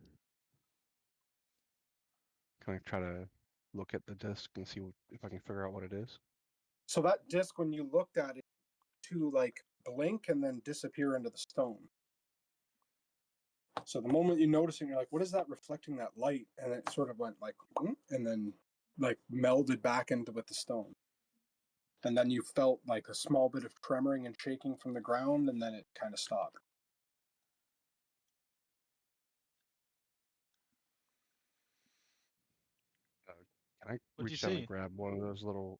[SPEAKER 4] Can I try to look at the disc and see if I can figure out what it is?
[SPEAKER 2] So that disc, when you looked at it, to like blink and then disappear into the stone. So the moment you notice it, you're like, what is that reflecting that light? And it sort of went like, and then like melded back into with the stone. And then you felt like a small bit of tremoring and shaking from the ground, and then it kind of stopped.
[SPEAKER 4] Can I
[SPEAKER 3] What'd you
[SPEAKER 4] reach down
[SPEAKER 3] see?
[SPEAKER 4] and grab one of those little?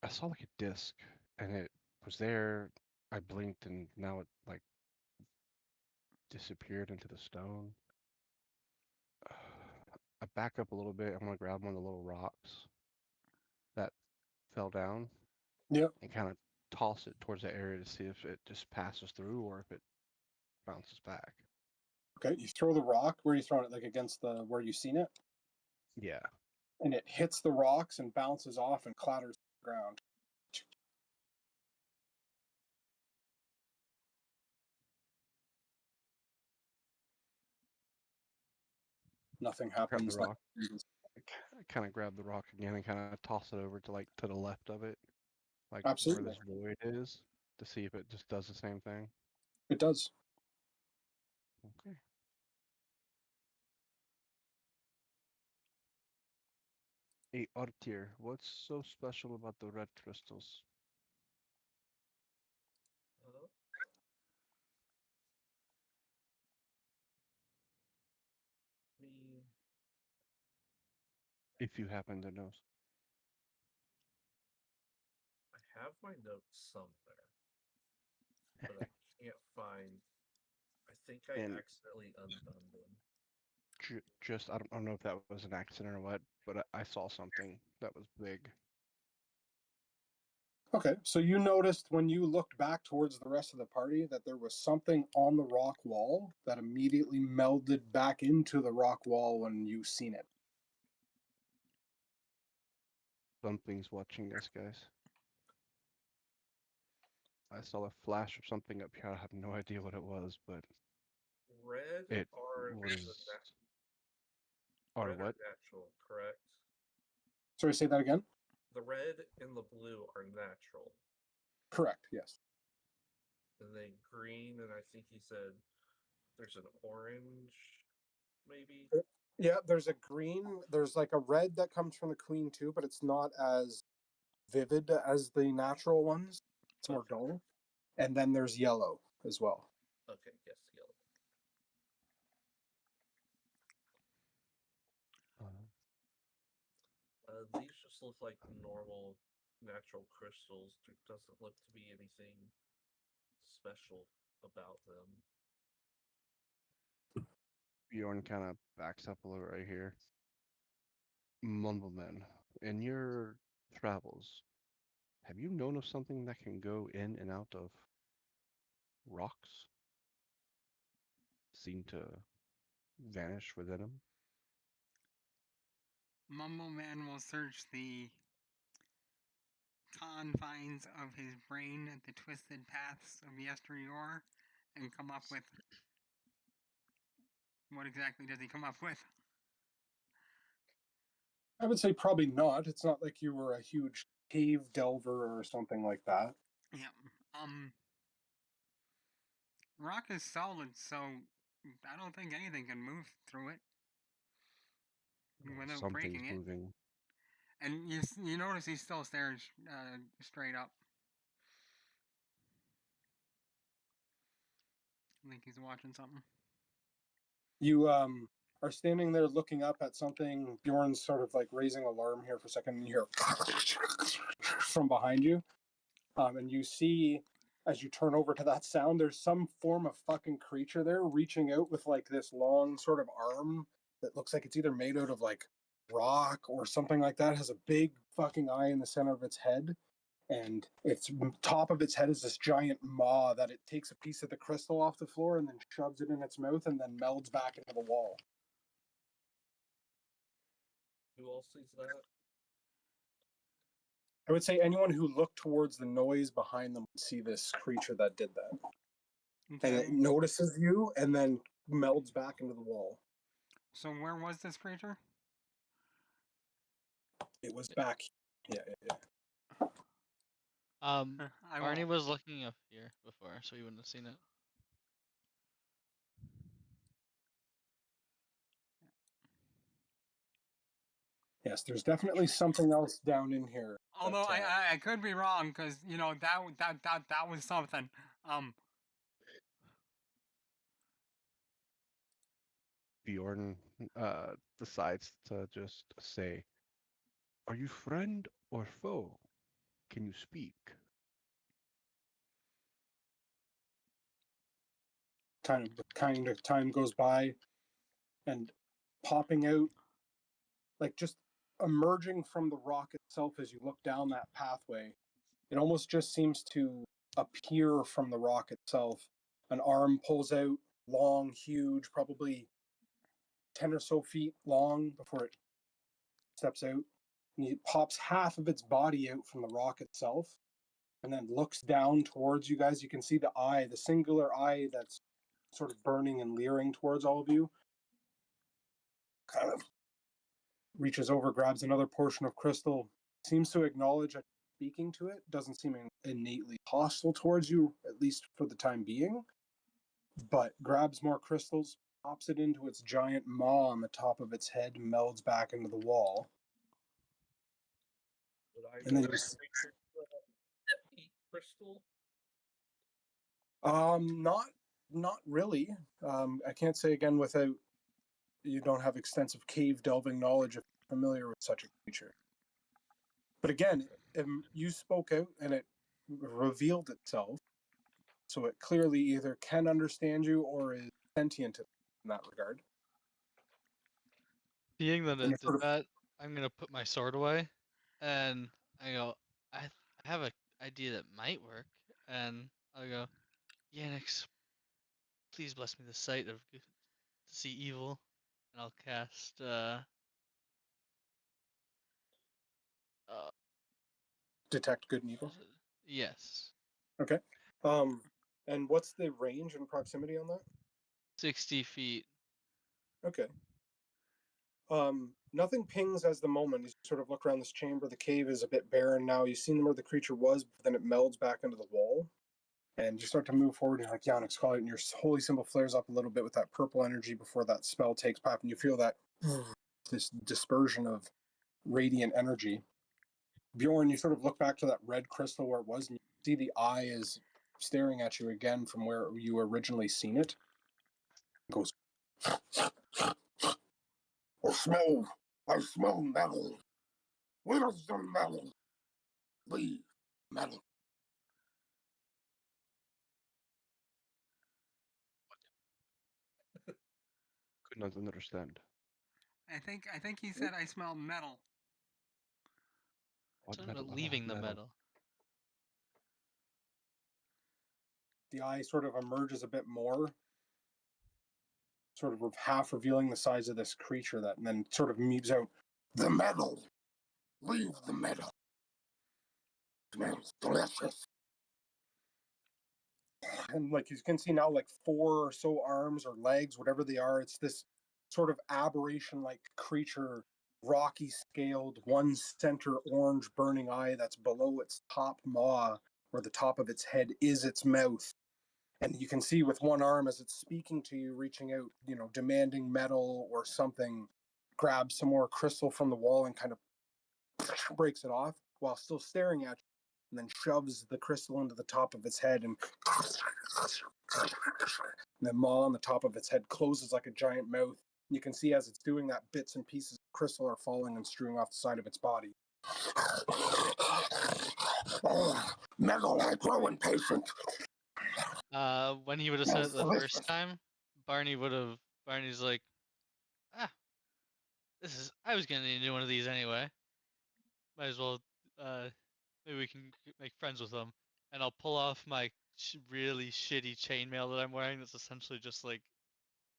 [SPEAKER 4] I saw like a disc, and it was there. I blinked, and now it like disappeared into the stone. I back up a little bit. I'm gonna grab one of the little rocks that fell down.
[SPEAKER 2] Yep.
[SPEAKER 4] And kind of toss it towards the area to see if it just passes through or if it bounces back.
[SPEAKER 2] Okay, you throw the rock. Where are you throwing it? Like against the where you seen it?
[SPEAKER 4] Yeah.
[SPEAKER 2] And it hits the rocks and bounces off and clatters to the ground. Nothing
[SPEAKER 4] Grab the
[SPEAKER 2] happens.
[SPEAKER 4] rock. I kind of grab the rock again and kind of toss it over to to the left of it, like
[SPEAKER 2] Absolutely.
[SPEAKER 4] where this void is, to see if it just does the same thing.
[SPEAKER 2] It does.
[SPEAKER 4] Okay. Hey, Artir, what's so special about the red crystals?
[SPEAKER 5] Me,
[SPEAKER 4] If you happen to know.
[SPEAKER 5] I have my notes somewhere, but I can't find. I think I
[SPEAKER 4] And-
[SPEAKER 5] accidentally undone them.
[SPEAKER 4] just I don't know if that was an accident or what, but I saw something that was big.
[SPEAKER 2] Okay, so you noticed when you looked back towards the rest of the party that there was something on the rock wall that immediately melded back into the rock wall when you seen it.
[SPEAKER 4] Something's watching us, guys. I saw a flash of something up here. I have no idea what it was, but
[SPEAKER 5] Red
[SPEAKER 4] it
[SPEAKER 5] are
[SPEAKER 4] was.
[SPEAKER 5] the
[SPEAKER 4] Or
[SPEAKER 5] red
[SPEAKER 4] what?
[SPEAKER 5] are natural, correct?
[SPEAKER 2] Sorry, say that again?
[SPEAKER 5] The red and the blue are natural.
[SPEAKER 2] Correct, yes.
[SPEAKER 5] And then green, and I think he said there's an orange, maybe?
[SPEAKER 2] Yeah, there's a green, there's like a red that comes from the queen too, but it's not as vivid as the natural ones. It's more
[SPEAKER 5] Okay.
[SPEAKER 2] dull. And then there's yellow as well.
[SPEAKER 5] Okay, yes, yellow. These just look like normal natural crystals. There doesn't look to be anything special about them.
[SPEAKER 4] Bjorn kind of backs up a little right here. Mumbleman, in your travels, have you known of something that can go in and out of rocks? Seem to vanish within them?
[SPEAKER 1] Mumble Man will search the confines of his brain at the twisted paths of yesterdayore and come up with. What exactly does he come up with?
[SPEAKER 2] I would say probably not. It's not like you were a huge cave delver or something like that.
[SPEAKER 1] Yeah. Rock is solid, so I don't think anything can move through it without
[SPEAKER 4] Something's
[SPEAKER 1] breaking it.
[SPEAKER 4] moving.
[SPEAKER 1] And you notice he's still staring straight up. I think he's watching something.
[SPEAKER 2] You are standing there looking up at something. Bjorn's sort of like raising alarm here for a second, and you hear from behind you. And you see as you turn over to that sound, there's some form of fucking creature there reaching out with like this long sort of arm that looks like it's either made out of like rock or something like that. It has a big fucking eye in the center of its head. And its top of its head is this giant maw that it takes a piece of the crystal off the floor and then shoves it in its mouth and then melds back into the wall.
[SPEAKER 5] Who else sees that?
[SPEAKER 2] I would say anyone who looked towards the noise behind them would see this creature that did that.
[SPEAKER 1] Okay.
[SPEAKER 2] And it notices you and then melds back into the wall.
[SPEAKER 1] So where was this creature?
[SPEAKER 2] It was back. Yeah.
[SPEAKER 3] Barney was looking up here before, so he wouldn't have seen it.
[SPEAKER 2] Yes, there's definitely something else down in here.
[SPEAKER 1] Although
[SPEAKER 2] that,
[SPEAKER 1] I could be wrong, because that was something.
[SPEAKER 4] Bjorn decides to just say, "Are you friend or foe? Can you speak?"
[SPEAKER 2] kind of time goes by, and popping out, like just emerging from the rock itself as you look down that pathway, it almost just seems to appear from the rock itself. An arm pulls out, long, huge, probably 10 or so feet long before it steps out. And it pops half of its body out from the rock itself and then looks down towards you guys. You can see the eye, the singular eye that's sort of burning and leering towards all of you. Kind of reaches over, grabs another portion of crystal, seems to acknowledge that speaking to it, doesn't seem innately hostile towards you, at least for the time being, but grabs more crystals, pops it into its giant maw on the top of its head, melds back into the wall.
[SPEAKER 5] Would I
[SPEAKER 2] And then
[SPEAKER 5] know if creatures eat crystal?
[SPEAKER 2] Not really. I can't say again without you don't have extensive cave delving knowledge if you're familiar with such a creature. But again, you spoke out and it revealed itself, so it clearly either can understand you or is sentient in that regard.
[SPEAKER 3] Being that
[SPEAKER 2] And
[SPEAKER 3] it
[SPEAKER 2] it
[SPEAKER 3] did
[SPEAKER 2] sort of
[SPEAKER 3] that, I'm gonna put my sword away, and I go, I have a idea that might work, and I go, Yanix, please bless me the sight of to see evil, and I'll cast uh
[SPEAKER 2] detect good and evil.
[SPEAKER 3] yes,
[SPEAKER 2] Okay. And what's the range and proximity on that?
[SPEAKER 3] 60 feet.
[SPEAKER 2] Okay. Nothing pings as the moment. You sort of look around this chamber. The cave is a bit barren now. You've seen where the creature was, but then it melds back into the wall. And you start to move forward. And you're like, Yonix, call it. And your holy symbol flares up a little bit with that purple energy before that spell takes pop. And you feel that this dispersion of radiant energy. Bjorn, you sort of look back to that red crystal where it was, and you see the eye is staring at you again from where you originally seen it. It goes, I smell metal. Where is the metal? Leave metal.
[SPEAKER 4] Could not understand.
[SPEAKER 1] I think he said I smell metal.
[SPEAKER 4] What
[SPEAKER 3] Something
[SPEAKER 4] metal?
[SPEAKER 3] about
[SPEAKER 4] I don't have
[SPEAKER 3] leaving the metal.
[SPEAKER 2] The eye sort of emerges a bit more, sort of half revealing the size of this creature that, and then sort of mews out, the metal. Leave the metal. Smells delicious. And like you can see now, like 4 or so arms or legs, whatever they are, it's this sort of aberration like creature, rocky scaled, one center orange burning eye that's below its top maw, where the top of its head is its mouth. And you can see with one arm as it's speaking to you, reaching out, demanding metal or something, grabs some more crystal from the wall and kind of breaks it off while still staring at you, and then shoves the crystal into the top of its head, and the maw on the top of its head closes like a giant mouth. You can see as it's doing that, bits and pieces of crystal are falling and strewing off the side of its body. Metal, I grow impatient.
[SPEAKER 3] When he would have said it the first time, Barney's like, I was gonna need one of these anyway. Might as well, maybe we can make friends with them. And I'll pull off my really shitty chainmail that I'm wearing. That's essentially just like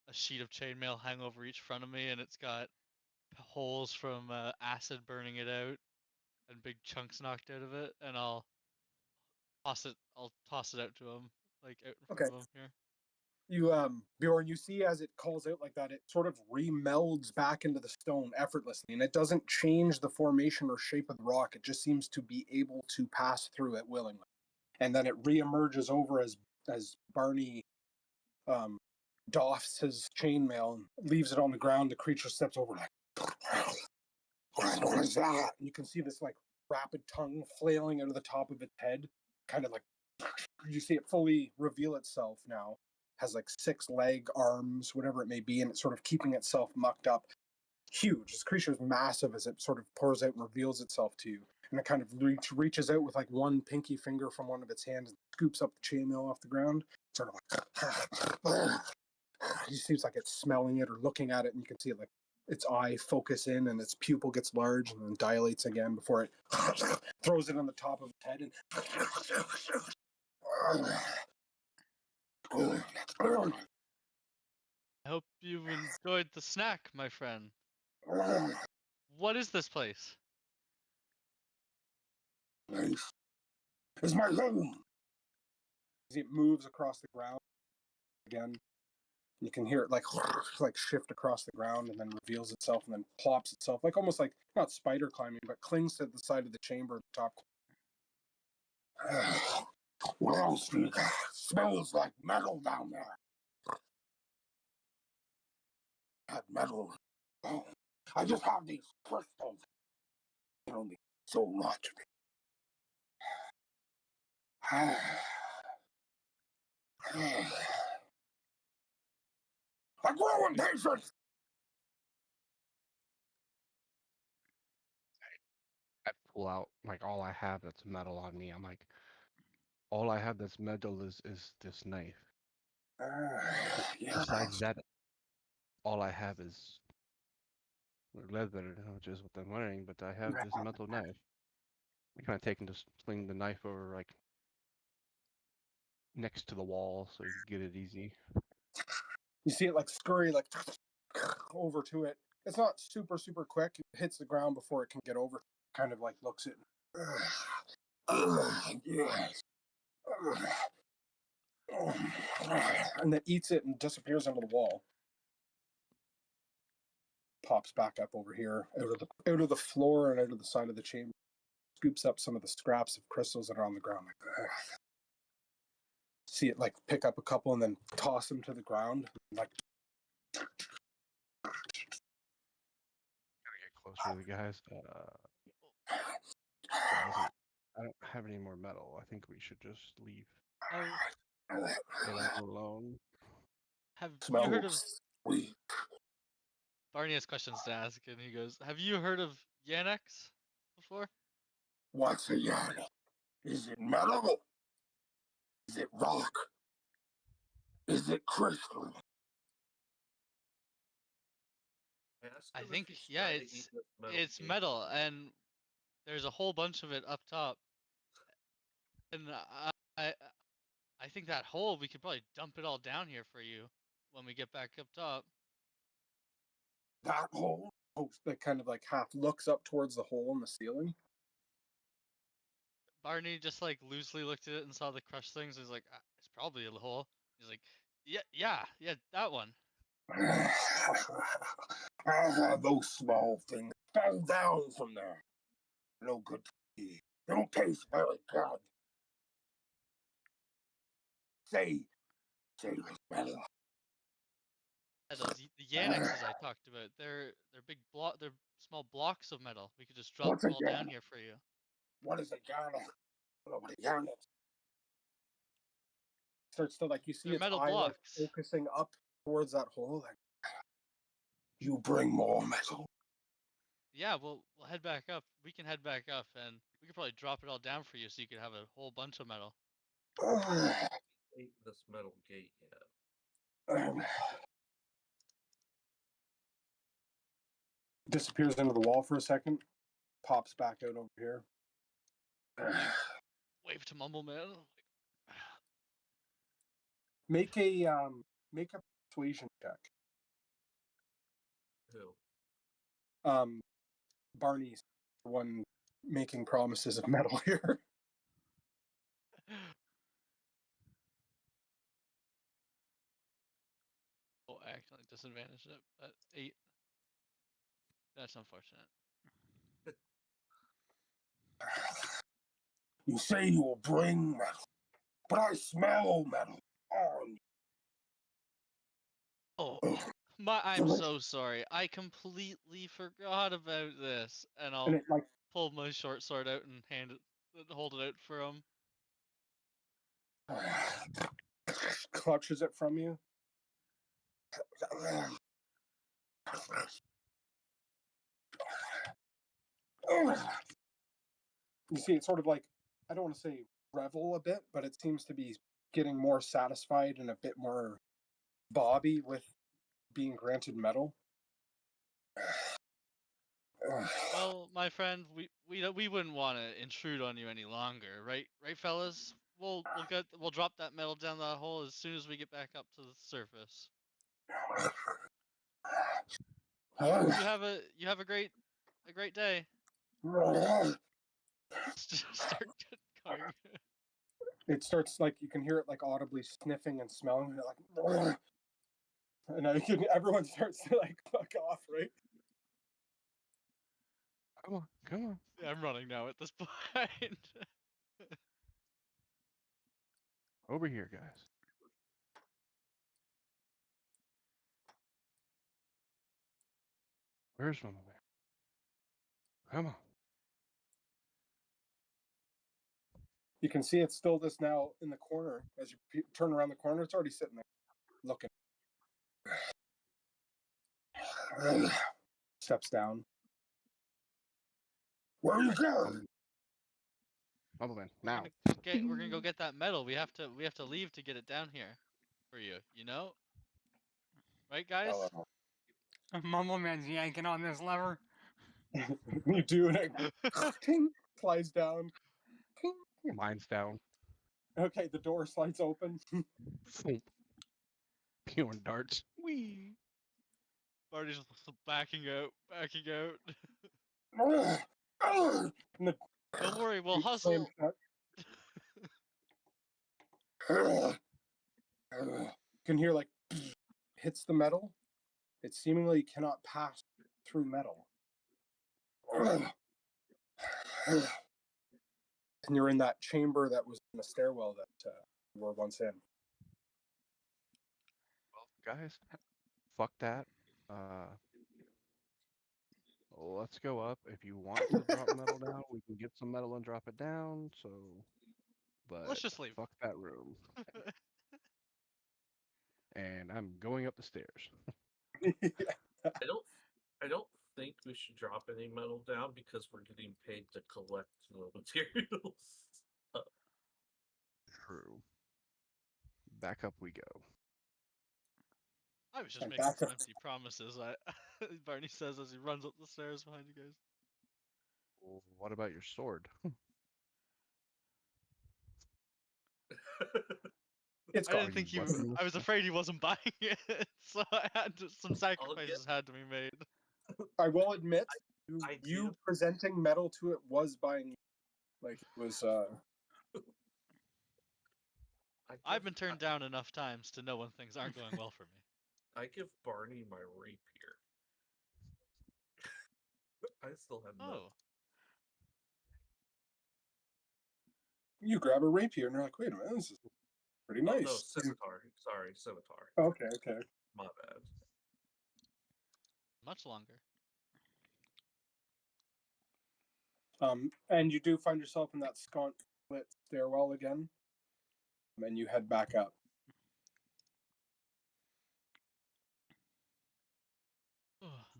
[SPEAKER 3] a sheet of chainmail hang over each front of me, and it's got holes from acid burning it out, and big chunks knocked out of it. And I'll toss it out to him, like out in front of him here.
[SPEAKER 2] Bjorn, you see as it calls out like that, it sort of remelds back into the stone effortlessly, and it doesn't change the formation or shape of the rock. It just seems to be able to pass through it willingly, and then it reemerges over as Barney doffs his chainmail and leaves it on the ground. The creature steps over, like, what is that? And you can see this like rapid tongue flailing out of the top of its head, kind of like you see it fully reveal itself now. Has like 6 arms, whatever it may be, and it's sort of keeping itself mucked up. Huge. This creature is massive as it sort of pours out and reveals itself to you. And it kind of reaches out with like one pinky finger from one of its hands and scoops up the chainmail off the ground. Sort of like, it seems like it's smelling it or looking at it, and you can see it like its eye focus in and its pupil gets large and then dilates again before it throws it on the top of its head and
[SPEAKER 3] I hope you've enjoyed the snack, my friend. What is this place?
[SPEAKER 2] This is my home. As it moves across the ground again, you can hear it like shift across the ground and then reveals itself and then plops itself, like almost like not spider climbing, but clings to the side of the chamber at the top. What else do you got? Smells like metal down there. That metal. Oh, I just have these crystals. They don't mean so much to me. I grow impatient.
[SPEAKER 4] I pull out like all I have that's metal on me. I'm like, all I have that's metal is this knife.
[SPEAKER 2] Yeah.
[SPEAKER 4] Besides that, all I have is or leather, which is what I'm wearing, but I have this metal knife. I kind of take and just swing the knife over like next to the wall so you can get it easy.
[SPEAKER 2] You see it like scurry like over to it. It's not super quick. It hits the ground before it can get over. Kind of like looks at. Yes. And then eats it and disappears under the wall. Pops back up over here out of the floor and out of the side of the chamber. Scoops up some of the scraps of crystals that are on the ground. Like, see it like pick up a couple and then toss them to the ground. Like,
[SPEAKER 4] Gotta get closer to the guys. Yeah, listen, I don't have any more metal. I think we should just leave. Get out alone.
[SPEAKER 3] Have you
[SPEAKER 2] smells
[SPEAKER 3] heard of
[SPEAKER 2] sweet.
[SPEAKER 3] Barney has questions to ask, and he goes, "Have you heard of Yannex before?"
[SPEAKER 2] What's a yarn? Is it metal? Is it rock? Is it crystal?
[SPEAKER 5] Ask
[SPEAKER 3] I
[SPEAKER 5] him if
[SPEAKER 3] think
[SPEAKER 5] he's
[SPEAKER 3] yeah,
[SPEAKER 5] trying to eat this metal
[SPEAKER 3] it's
[SPEAKER 5] cake.
[SPEAKER 3] metal, and there's a whole bunch of it up top. And I think that hole we could probably dump it all down here for you when we get back up top.
[SPEAKER 2] That hole? That kind of like half looks up towards the hole in the ceiling.
[SPEAKER 3] Barney just like loosely looked at it and saw the crushed things. He's like, it's probably a hole. He's like, yeah, that one.
[SPEAKER 2] Those small things fall down from there. No good to eat. Don't taste very good. Say metal.
[SPEAKER 3] Those the Yannexes I talked about. They're big they're small blocks of metal. We could just drop
[SPEAKER 2] What's
[SPEAKER 3] them
[SPEAKER 2] a
[SPEAKER 3] all down
[SPEAKER 2] yarn?
[SPEAKER 3] here for you.
[SPEAKER 2] What is a yarn? I don't know what a yarn is. Starts to like you see
[SPEAKER 3] They're
[SPEAKER 2] its
[SPEAKER 3] metal
[SPEAKER 2] eye like
[SPEAKER 3] blocks.
[SPEAKER 2] focusing up towards that hole. Like, you bring more metal.
[SPEAKER 3] Yeah, we'll head back up. We can head back up, and we could probably drop it all down for you, so you could have a whole bunch of metal.
[SPEAKER 5] Ate this metal gate yet?
[SPEAKER 2] Disappears into the wall for a second. Pops back out over here.
[SPEAKER 3] Wave to Mumble Man.
[SPEAKER 2] Make a persuasion check.
[SPEAKER 5] Who?
[SPEAKER 2] Barney's the one making promises of metal here.
[SPEAKER 3] Oh, I accidentally disadvantaged it, but 8. That's unfortunate.
[SPEAKER 2] You say you will bring metal, but I smell metal on
[SPEAKER 3] Oh,
[SPEAKER 2] you.
[SPEAKER 3] I'm so sorry. I completely forgot about this, and I'll
[SPEAKER 2] And it like
[SPEAKER 3] pull my short sword out and hold it out for him.
[SPEAKER 2] clutches it from you. You see it sort of like, I don't want to say revel a bit, but it seems to be getting more satisfied and a bit more bobby with being granted metal.
[SPEAKER 3] Well, my friend, we wouldn't want to intrude on you any longer, right? Right, fellas? We'll drop that metal down that hole as soon as we get back up to the surface. You have a great day. Start going.
[SPEAKER 2] It starts like you can hear it like audibly sniffing and smelling, and like, and everyone starts to like fuck off, right?
[SPEAKER 4] Come on.
[SPEAKER 3] Yeah, I'm running now at this point.
[SPEAKER 4] Over here, guys. Where's Mama Bear? Come on.
[SPEAKER 2] You can see it's still this now in the corner. As you turn around the corner, it's already sitting there looking. Steps down. Where are you going?
[SPEAKER 4] Mama Man, now.
[SPEAKER 3] We're gonna go get that metal. We have to leave to get it down here for you. You know, right, guys?
[SPEAKER 1] Mumbleman's yanking on this lever.
[SPEAKER 2] You do, and it ting, slides down. Ting.
[SPEAKER 4] Mine's down.
[SPEAKER 2] Okay, the door slides open.
[SPEAKER 4] Thump. Peeling darts. Wee.
[SPEAKER 3] Barney's backing out.
[SPEAKER 2] And the
[SPEAKER 3] Don't worry, we'll
[SPEAKER 2] gate slams
[SPEAKER 3] hustle.
[SPEAKER 2] shut. You can hear like hits the metal. It seemingly cannot pass through metal. And you're in that chamber that was in the stairwell that you were once in.
[SPEAKER 4] Well, guys, fuck that. Let's go up. If you want to drop metal down, we can get some metal and drop it down. So, but
[SPEAKER 3] Let's just leave.
[SPEAKER 4] fuck that room. And I'm going up the stairs.
[SPEAKER 5] I don't think we should drop any metal down because we're getting paid to collect the materials.
[SPEAKER 4] True. Back up we go.
[SPEAKER 3] I was just
[SPEAKER 2] And
[SPEAKER 3] making
[SPEAKER 2] back
[SPEAKER 3] some
[SPEAKER 2] up-
[SPEAKER 3] empty promises. Barney says as he runs up the stairs behind you guys.
[SPEAKER 4] Well, what about your sword?
[SPEAKER 2] It's
[SPEAKER 3] I
[SPEAKER 2] gone.
[SPEAKER 3] didn't think he.
[SPEAKER 4] weaponless?
[SPEAKER 3] I was afraid he wasn't buying it, so some sacrifices had to be made.
[SPEAKER 2] I will admit,
[SPEAKER 5] I
[SPEAKER 2] you
[SPEAKER 5] do.
[SPEAKER 2] presenting metal to it was buying. Like it was.
[SPEAKER 3] I've been turned down enough times to know when things aren't going well for me.
[SPEAKER 5] I give Barney my rapier. I still have none.
[SPEAKER 3] Oh,
[SPEAKER 2] You grab a rapier and you're like, wait a minute, this is pretty
[SPEAKER 5] Oh,
[SPEAKER 2] nice.
[SPEAKER 5] no, scimitar. Sorry, scimitar.
[SPEAKER 2] Okay, okay.
[SPEAKER 5] My bad.
[SPEAKER 3] much longer.
[SPEAKER 2] And you do find yourself in that sconce lit stairwell again, and you head back up.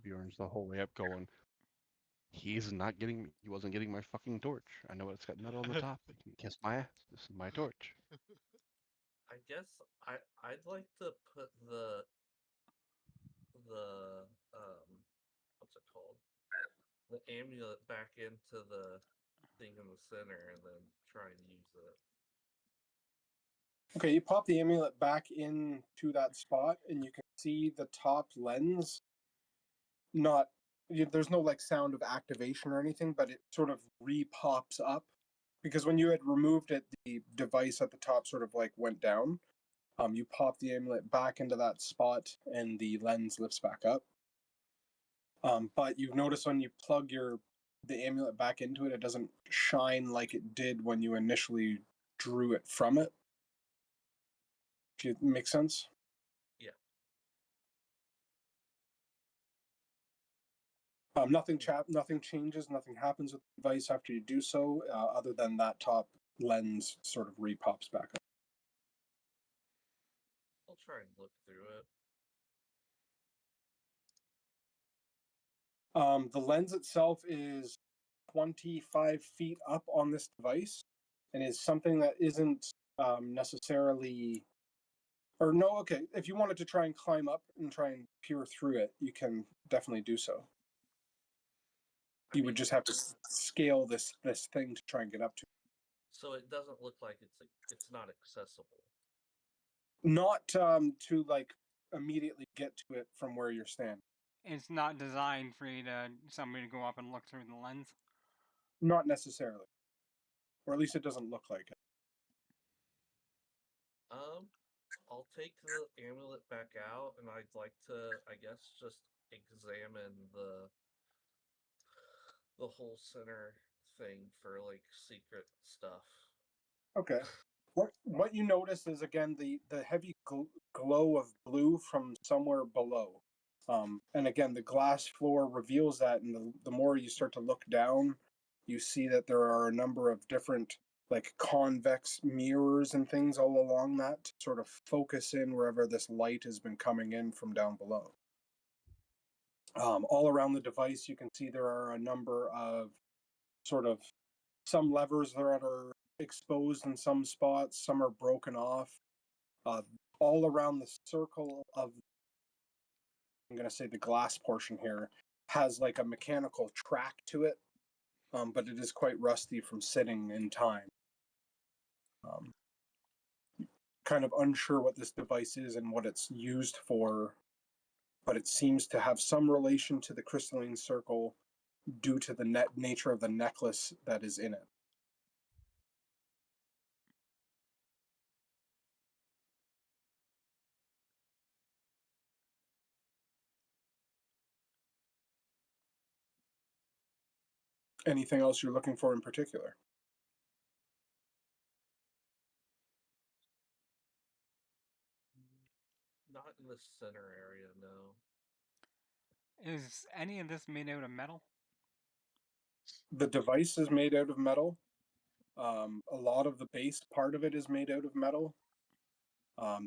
[SPEAKER 4] Bjorn's the whole way up going. He wasn't getting my fucking torch. I know it's got metal on the top. But you can kiss my ass. This is my torch.
[SPEAKER 5] I guess I'd like to put the what's it called? The amulet back into the thing in the center and then try and use it.
[SPEAKER 2] Okay, you pop the amulet back into that spot, and you can see the top lens. There's no like sound of activation or anything, but it sort of re-pops up because when you had removed it, the device at the top sort of like went down. You pop the amulet back into that spot, and the lens lifts back up. But you've noticed when you plug the amulet back into it, it doesn't shine like it did when you initially drew it from it. If it makes sense.
[SPEAKER 5] Yeah.
[SPEAKER 2] Nothing changes. Nothing happens with the device after you do so, other than that top lens sort of re-pops back up.
[SPEAKER 5] I'll try and look through it.
[SPEAKER 2] The lens itself is 25 feet up on this device, and is something that isn't necessarily. Or no, okay. If you wanted to try and climb up and try and peer through it, you can definitely do so. You would just have to scale this thing to try and get up to.
[SPEAKER 5] So it doesn't look like it's not accessible.
[SPEAKER 2] Not to like immediately get to it from where you're standing.
[SPEAKER 1] It's not designed for somebody to go up and look through the lens.
[SPEAKER 2] Not necessarily, or at least it doesn't look like it.
[SPEAKER 5] I'll take the amulet back out, and I'd like to, I guess, just examine the whole center thing for like secret stuff.
[SPEAKER 2] Okay. What you notice is again the heavy glow of blue from somewhere below, and again the glass floor reveals that, and the more you start to look down, you see that there are a number of different like convex mirrors and things all along that to sort of focus in wherever this light has been coming in from down below. All around the device, you can see there are a number of sort of some levers that are exposed in some spots, some are broken off. All around the circle of I'm going to say the glass portion here, has like a mechanical track to it, but it is quite rusty from sitting in time. Kind of unsure what this device is and what it's used for, but it seems to have some relation to the crystalline circle due to the nature of the necklace that is in it. Anything else you're looking for in particular?
[SPEAKER 5] Not in the center area, no.
[SPEAKER 1] Is any of this made out of metal?
[SPEAKER 2] The device is made out of metal. A lot of the base part of it is made out of metal.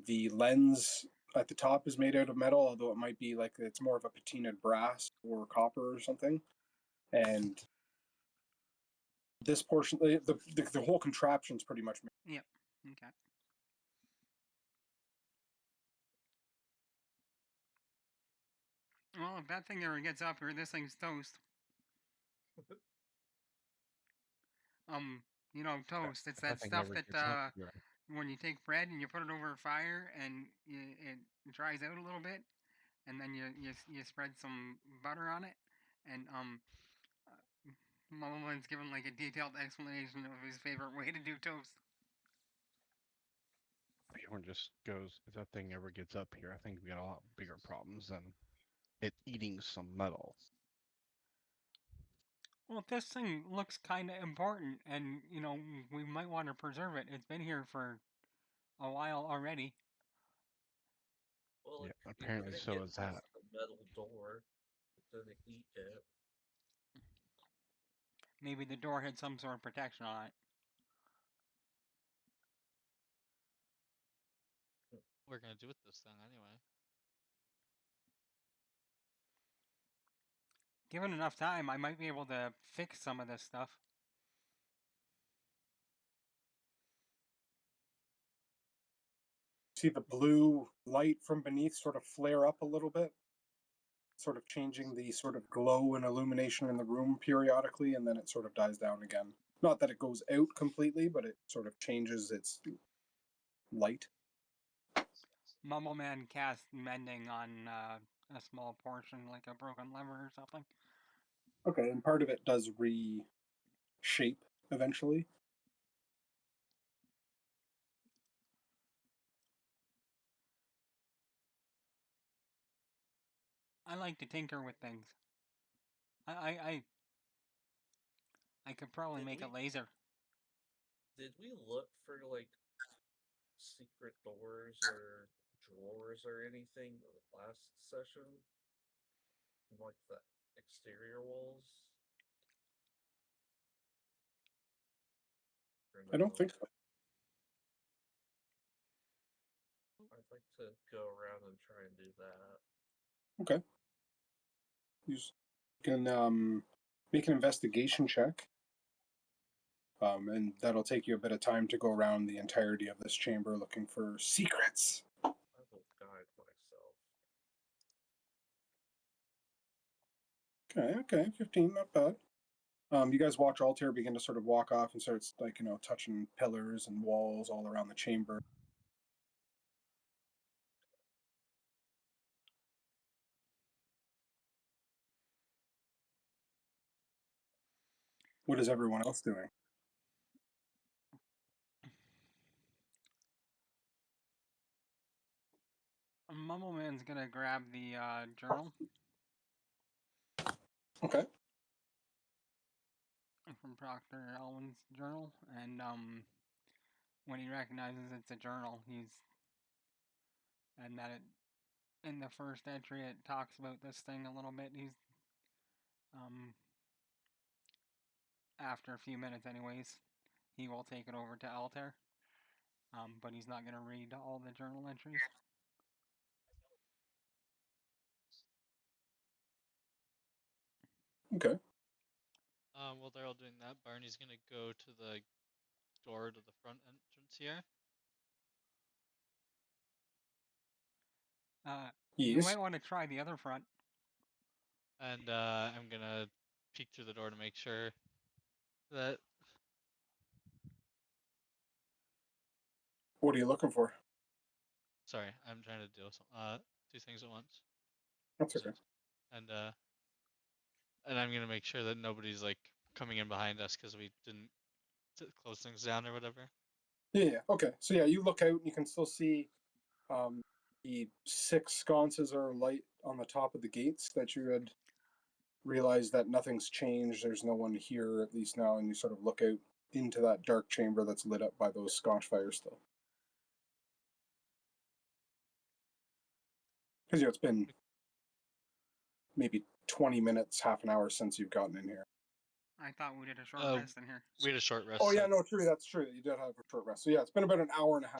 [SPEAKER 2] The lens at the top is made out of metal, although it might be like it's more of a patinaed brass or copper or something. And this portion, the whole contraption is pretty much made.
[SPEAKER 1] Yep. Okay. Well, if that thing ever gets up here, this thing's toast. You know, toast. It's that
[SPEAKER 4] thing
[SPEAKER 1] stuff
[SPEAKER 4] never
[SPEAKER 1] that
[SPEAKER 4] gets up here.
[SPEAKER 1] when you take bread and you put it over a fire and it dries out a little bit, and then you spread some butter on it, and Mullen's given like a detailed explanation of his favorite way to do toast.
[SPEAKER 4] Bjorn just goes, if that thing ever gets up here, I think we got a lot bigger problems than it eating some metal.
[SPEAKER 1] Well, this thing looks kind of important, and you know we might want to preserve it. It's been here for a while already.
[SPEAKER 5] Well,
[SPEAKER 4] Yeah,
[SPEAKER 5] if you
[SPEAKER 4] apparently
[SPEAKER 5] couldn't
[SPEAKER 4] so
[SPEAKER 5] get
[SPEAKER 4] is
[SPEAKER 5] past
[SPEAKER 4] that.
[SPEAKER 5] the metal door, it didn't eat it.
[SPEAKER 1] Maybe the door had some sort of protection on it.
[SPEAKER 3] What we're gonna do with this thing anyway?
[SPEAKER 1] Given enough time, I might be able to fix some of this stuff.
[SPEAKER 2] See the blue light from beneath sort of flare up a little bit, sort of changing the sort of glow and illumination in the room periodically, and then it sort of dies down again. Not that it goes out completely, but it sort of changes its light.
[SPEAKER 1] Mumbleman cast mending on a small portion, like a broken lever or something.
[SPEAKER 2] Okay, and part of it does reshape eventually.
[SPEAKER 1] I like to tinker with things. I could probably
[SPEAKER 5] Did
[SPEAKER 1] make a
[SPEAKER 5] we-
[SPEAKER 1] laser.
[SPEAKER 5] Did we look for like secret doors or drawers or anything in the last session? Like the exterior walls? Or
[SPEAKER 2] I don't
[SPEAKER 5] no?
[SPEAKER 2] think so.
[SPEAKER 5] I'd like to go around and try and do that.
[SPEAKER 2] Okay. You can make an investigation check. And that'll take you a bit of time to go around the entirety of this chamber looking for secrets.
[SPEAKER 5] I will guide myself.
[SPEAKER 2] Okay, 15, not bad. You guys watch Altair begin to sort of walk off and starts like, touching pillars and walls all around the chamber. What is everyone else doing?
[SPEAKER 1] Mumbleman's gonna grab the journal
[SPEAKER 2] Okay.
[SPEAKER 1] from Proctor Elwin's journal, and when he recognizes it's a journal, and that it, in the first entry it talks about this thing a little bit. He's after a few minutes, anyways, he will take it over to Altair. But he's not gonna read all the journal entries.
[SPEAKER 2] Okay.
[SPEAKER 3] While they're all doing that, Barney's gonna go to the door to the front entrance here.
[SPEAKER 1] You
[SPEAKER 2] Yes.
[SPEAKER 1] might want to try the other front.
[SPEAKER 3] And I'm gonna peek through the door to make sure that
[SPEAKER 2] What are you looking for?
[SPEAKER 3] sorry, I'm trying to do some two things at once.
[SPEAKER 2] That's okay.
[SPEAKER 3] And I'm gonna make sure that nobody's like coming in behind us because we didn't close things down or whatever.
[SPEAKER 2] Yeah. Okay. So yeah, you look out and you can still see the 6 sconces are light on the top of the gates that you had realized that nothing's changed. There's no one here at least now, and you sort of look out into that dark chamber that's lit up by those sconce fires still. Because it's been maybe 20 minutes, half an hour since you've gotten in here.
[SPEAKER 1] I thought we did a short
[SPEAKER 3] Uh,
[SPEAKER 1] rest in here.
[SPEAKER 3] We had a short rest.
[SPEAKER 2] Oh yeah,
[SPEAKER 3] so-
[SPEAKER 2] no, true. That's true. You did have a short rest. So yeah, it's been about an hour and a half.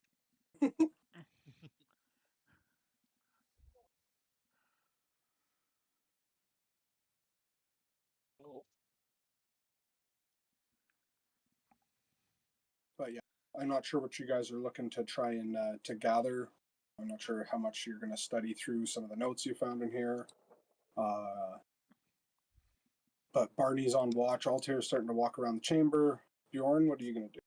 [SPEAKER 2] But yeah, I'm not sure what you guys are looking to try and to gather. I'm not sure how much you're going to study through some of the notes you found in here. But Barney's on watch. Altair's starting to walk around the chamber. Bjorn, what are you going to do?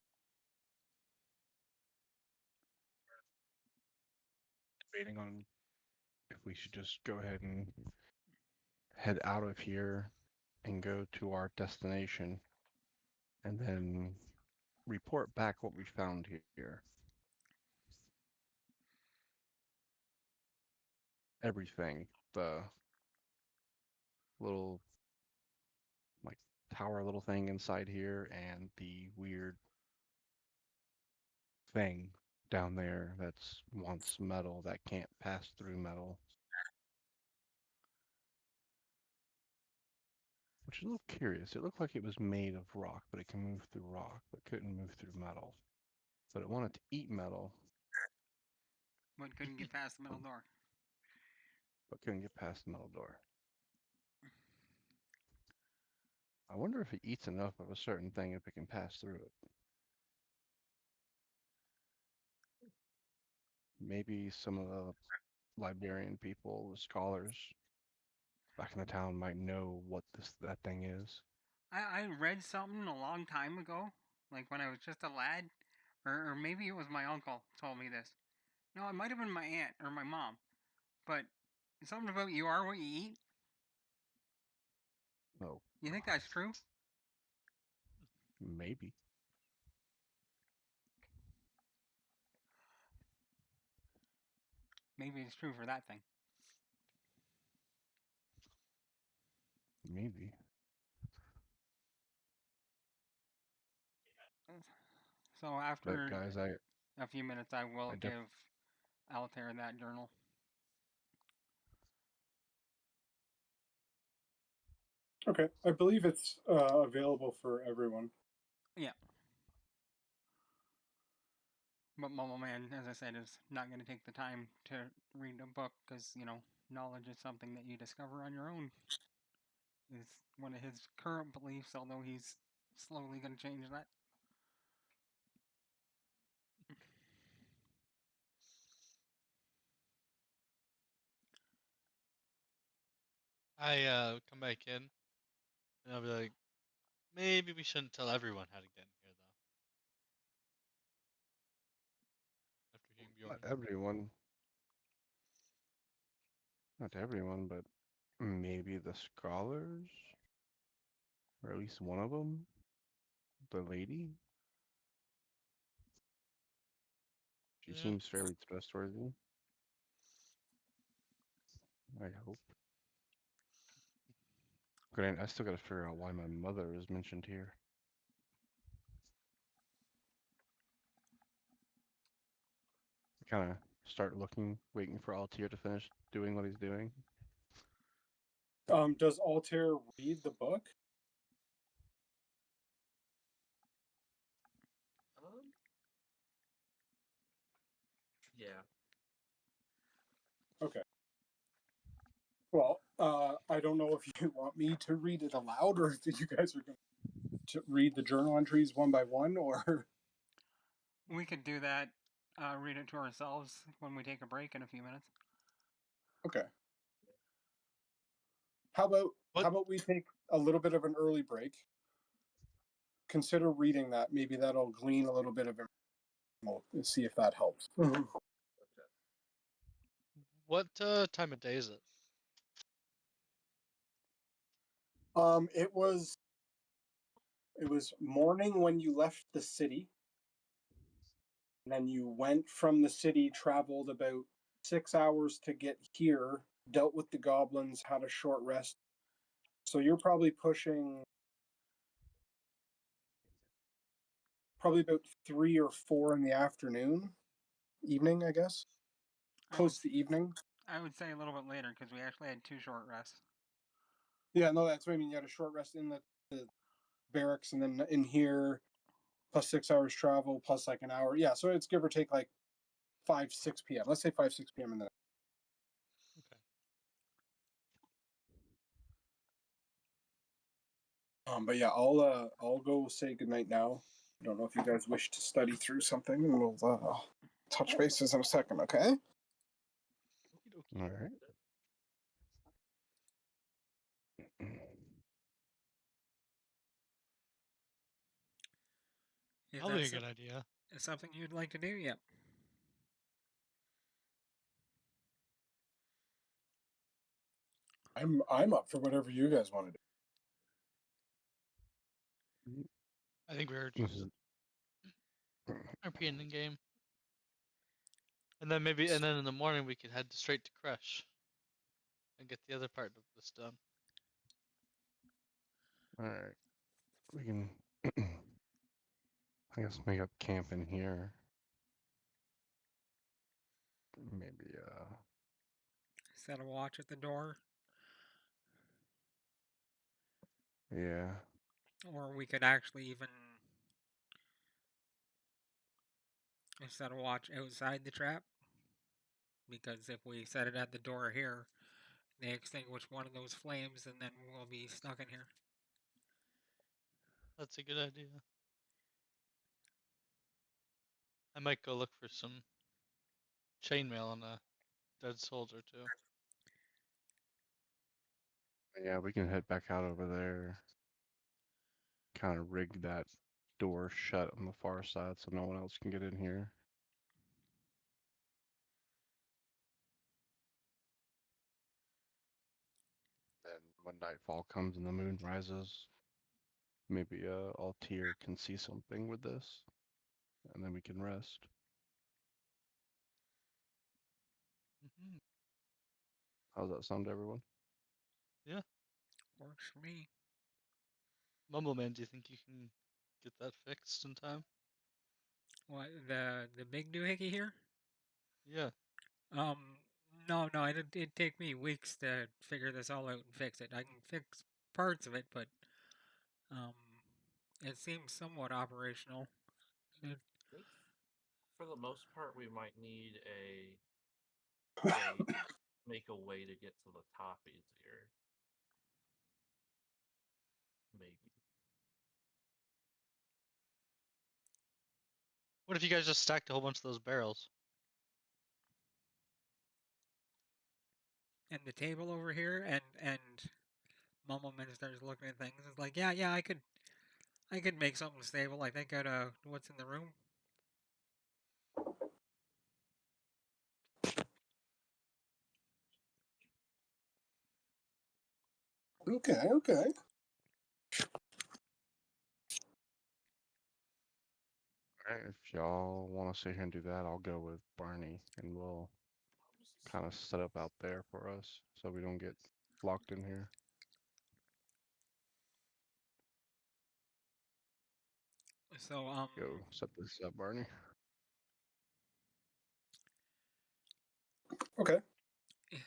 [SPEAKER 4] Debating on if we should just go ahead and head out of here and go to our destination and then report back what we found here. Everything. The little like tower little thing inside here and the weird thing down there that's wants metal that can't pass through metal. Which is a little curious. It looked like it was made of rock, but it can move through rock, but couldn't move through metal. But it wanted to eat metal,
[SPEAKER 1] But couldn't get past the middle door.
[SPEAKER 4] but couldn't get past the metal door. I wonder if it eats enough of a certain thing if it can pass through it. Maybe some of the librarian people, the scholars back in the town might know what that thing is.
[SPEAKER 1] I read something a long time ago, like when I was just a lad, or maybe it was my uncle told me this. No, it might have been my aunt or my mom, but something about you are what you eat.
[SPEAKER 4] Oh,
[SPEAKER 1] You think that's true?
[SPEAKER 4] maybe.
[SPEAKER 1] Maybe it's true for that thing.
[SPEAKER 4] Maybe.
[SPEAKER 1] So
[SPEAKER 4] But
[SPEAKER 1] after
[SPEAKER 4] guys,
[SPEAKER 1] a few minutes, I will
[SPEAKER 4] I def-
[SPEAKER 1] give Altair that journal.
[SPEAKER 2] Okay, I believe it's available for everyone.
[SPEAKER 1] Yeah. But Momo Man, as I said, is not going to take the time to read a book because, knowledge is something that you discover on your own. Is one of his current beliefs, although he's slowly going to change that.
[SPEAKER 3] I come back in, and I'll be like, maybe we shouldn't tell everyone how to get in here, though. After hearing Bjorn.
[SPEAKER 4] not everyone, but maybe the scholars, or at least one of them, the lady. She
[SPEAKER 3] Yeah.
[SPEAKER 4] seems fairly trustworthy. I hope. Granted, I still gotta figure out why my mother is mentioned here. Kind of start looking, waiting for Altair to finish doing what he's doing.
[SPEAKER 2] Does Altair read the book?
[SPEAKER 5] Yeah.
[SPEAKER 2] Okay. Well, I don't know if you want me to read it aloud or if you guys are going to read the journal entries one by one, or
[SPEAKER 1] We could do that, read it to ourselves when we take a break in a few minutes.
[SPEAKER 2] Okay. How about
[SPEAKER 3] What-
[SPEAKER 2] we take a little bit of an early break? Consider reading that. Maybe that'll glean a little bit of information. We'll see if that helps.
[SPEAKER 5] Okay.
[SPEAKER 3] What time of day is it?
[SPEAKER 2] It was morning when you left the city. And then you went from the city, traveled about 6 hours to get here, dealt with the goblins, had a short rest. So you're probably pushing about 3 or 4 in the afternoon, evening, I guess.
[SPEAKER 1] I
[SPEAKER 2] Close
[SPEAKER 1] would,
[SPEAKER 2] to evening.
[SPEAKER 1] I would say a little bit later because we actually had 2 short rests.
[SPEAKER 2] Yeah, no, that's what I mean. You had a short rest in the barracks and then in here, plus 6 hours travel, plus like an hour. Yeah, so it's give or take like 5, 6 p.m. Let's say 5, 6 p.m. in the night.
[SPEAKER 3] Okay.
[SPEAKER 2] But yeah, I'll go say goodnight now. I don't know if you guys wish to study through something, and we'll touch bases in a second, okay?
[SPEAKER 3] Okey-dokey.
[SPEAKER 4] All right.
[SPEAKER 1] Is
[SPEAKER 3] Probably
[SPEAKER 1] that
[SPEAKER 3] a good idea.
[SPEAKER 1] something you'd like to do? Yep.
[SPEAKER 2] I'm up for whatever you guys want to do.
[SPEAKER 3] I think we were
[SPEAKER 4] This
[SPEAKER 3] just
[SPEAKER 4] is
[SPEAKER 3] RP in game. And then in the morning we could head straight to Crush and get the other part of this done.
[SPEAKER 4] all right. We can, I guess, make up camp in here. Maybe
[SPEAKER 1] Set a watch at the door,
[SPEAKER 4] yeah.
[SPEAKER 1] or we could actually even set a watch outside the trap. Because if we set it at the door here, they extinguish one of those flames, and then we'll be stuck in here.
[SPEAKER 3] That's a good idea. I might go look for some chainmail on a dead soldier too.
[SPEAKER 4] Yeah, we can head back out over there. Kind of rig that door shut on the far side so no one else can get in here. Then when nightfall comes and the moon rises, maybe Altair can see something with this, and then we can rest.
[SPEAKER 3] Mm-hmm.
[SPEAKER 4] How's that sound to everyone?
[SPEAKER 3] Yeah.
[SPEAKER 1] Works for me.
[SPEAKER 3] Mumbleman, do you think you can get that fixed in time?
[SPEAKER 1] What, the big doohickey here?
[SPEAKER 3] Yeah.
[SPEAKER 1] Um, no, it'd take me weeks to figure this all out and fix it. I can fix parts of it, but um, it seems somewhat operational.
[SPEAKER 5] I think for the most part, we might need a make a way to get to the top easier. Maybe.
[SPEAKER 3] What if you guys just stacked a whole bunch of those barrels?
[SPEAKER 1] And the table over here, and Mumbleman starts looking at things. It's like, yeah, I could make something stable. I think out of what's in the room.
[SPEAKER 2] Okay.
[SPEAKER 4] Alright, if y'all want to sit here and do that, I'll go with Barney, and we'll kind of set up out there for us so we don't get locked in here.
[SPEAKER 1] So
[SPEAKER 4] Go set this up, Barney.
[SPEAKER 2] Okay.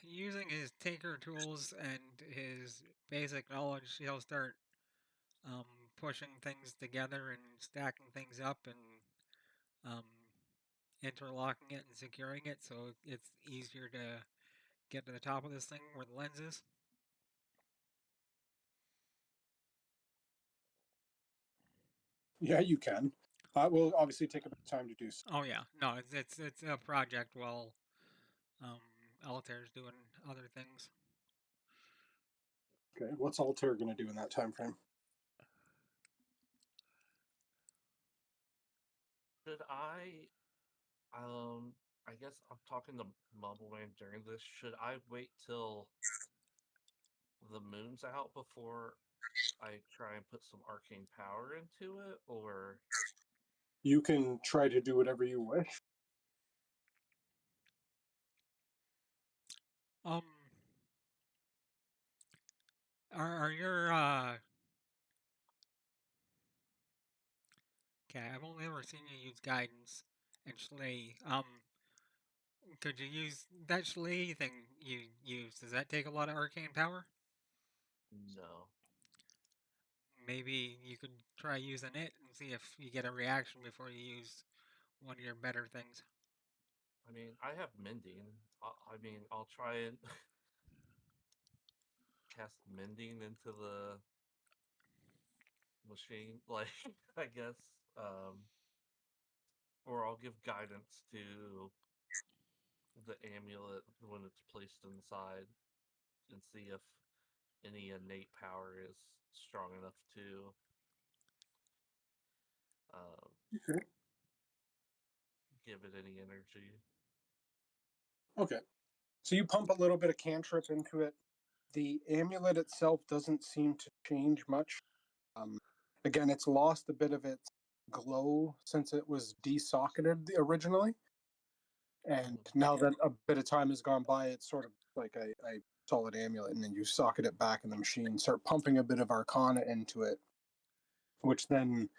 [SPEAKER 1] using his tinker tools and his basic knowledge, he'll start um, pushing things together and stacking things up and interlocking it and securing it so it's easier to get to the top of this thing where the lens is.
[SPEAKER 2] Yeah, you can. We'll obviously take a bit of time to do so.
[SPEAKER 1] Oh yeah, no, it's a project. Well, um, Altair's doing other things.
[SPEAKER 2] Okay, what's Altair going to do in that time frame?
[SPEAKER 5] Should I guess I'm talking to Mumbleman during this. Should I wait till the moon's out before I try and put some arcane power into it, or
[SPEAKER 2] You can try to do whatever you wish.
[SPEAKER 1] Um, are your okay? I've only ever seen you use guidance and Schley. Could you use that Schley thing you use? Does that take a lot of arcane power?
[SPEAKER 5] no?
[SPEAKER 1] Maybe you could try using it and see if you get a reaction before you use one of your better things.
[SPEAKER 5] I mean, I have mending. I'll try and cast mending into the machine, like I guess, or I'll give guidance to the amulet when it's placed inside and see if any innate power is strong enough to
[SPEAKER 2] Okay.
[SPEAKER 5] give it any energy.
[SPEAKER 2] Okay. So you pump a little bit of cantrip into it. The amulet itself doesn't seem to change much. Again, it's lost a bit of its glow since it was desocketed originally. And now that a bit of time has gone by, it's sort of like a solid amulet, and then you socket it back in the machine, start pumping a bit of arcana into it, which then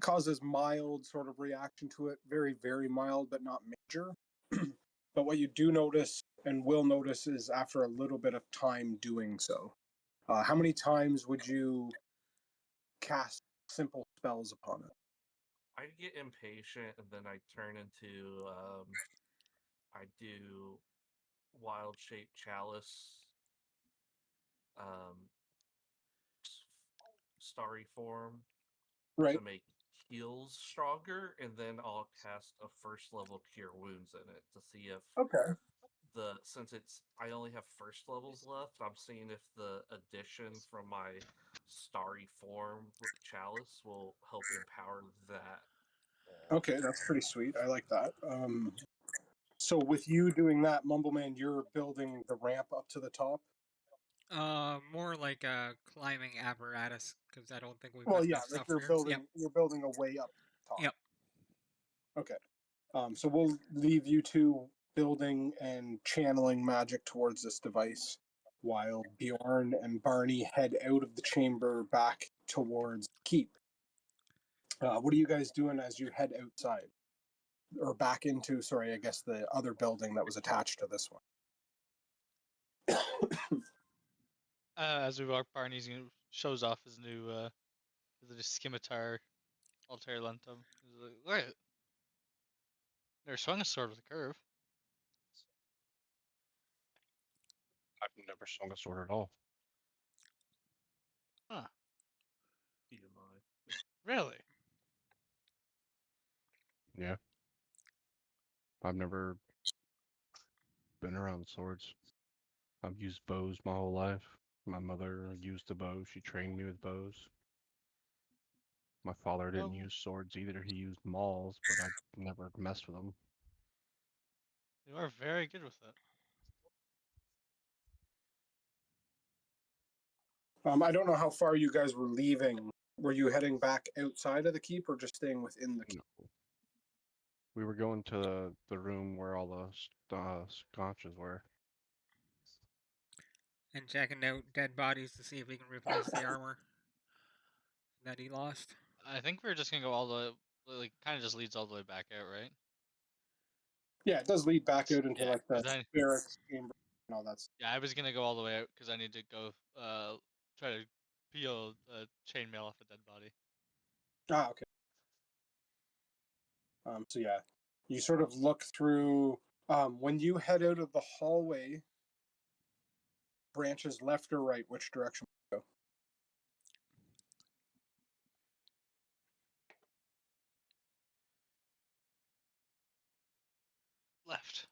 [SPEAKER 2] causes mild sort of reaction to it, very, very mild, but not major. But what you do notice and will notice is after a little bit of time doing so. How many times would you cast simple spells upon it?
[SPEAKER 5] I get impatient and then I turn into I do wild shape chalice, um, starry form
[SPEAKER 2] Right.
[SPEAKER 5] to make heals stronger, and then I'll cast a first level cure wounds in it to see if
[SPEAKER 2] Okay.
[SPEAKER 5] since it's I only have first levels left, I'm seeing if the addition from my starry form chalice will help empower that.
[SPEAKER 2] Okay, that's pretty sweet. I like that. So with you doing that, Mumbleman, you're building the ramp up to the top.
[SPEAKER 1] More like a climbing apparatus because I don't think we've
[SPEAKER 2] Well,
[SPEAKER 1] got
[SPEAKER 2] yeah,
[SPEAKER 1] enough
[SPEAKER 2] like
[SPEAKER 1] stuff for yours. Yep.
[SPEAKER 2] you're building a way up top.
[SPEAKER 1] Yep.
[SPEAKER 2] Okay. So we'll leave you two building and channeling magic towards this device while Bjorn and Barney head out of the chamber back towards Keep. What are you guys doing as you head outside? Or back into, sorry, I guess the other building that was attached to this one.
[SPEAKER 3] As we walk, Barney's shows off his new scimitar, Altair Lentum. He's like, look at it. Never swung a sword with a curve.
[SPEAKER 4] I've never swung a sword at all.
[SPEAKER 3] Huh?
[SPEAKER 5] TMI.
[SPEAKER 3] Really?
[SPEAKER 4] Yeah. I've never been around swords. I've used bows my whole life. My mother used a bow. She trained me with bows. My father didn't
[SPEAKER 3] Well,
[SPEAKER 4] use swords either. He used mauls, but I never messed with them.
[SPEAKER 3] you are very good with it.
[SPEAKER 2] I don't know how far you guys were leaving. Were you heading back outside of the keep or just staying within the keep?
[SPEAKER 4] No. We were going to the room where all the scotches were.
[SPEAKER 1] And checking out dead bodies to see if we can replace the armor that he lost.
[SPEAKER 3] I think we're just gonna go all the like kind of just leads all the way back out, right?
[SPEAKER 2] Yeah, it does lead back out into
[SPEAKER 3] Yeah,
[SPEAKER 2] like the
[SPEAKER 3] 'cause I
[SPEAKER 2] barracks chamber and all that stuff.
[SPEAKER 3] yeah I was gonna go all the way out because I need to go try to peel chainmail off a dead body.
[SPEAKER 2] Ah, okay. So yeah, you sort of look through. When you head out of the hallway, branches left or right, which direction would you go?
[SPEAKER 3] Left.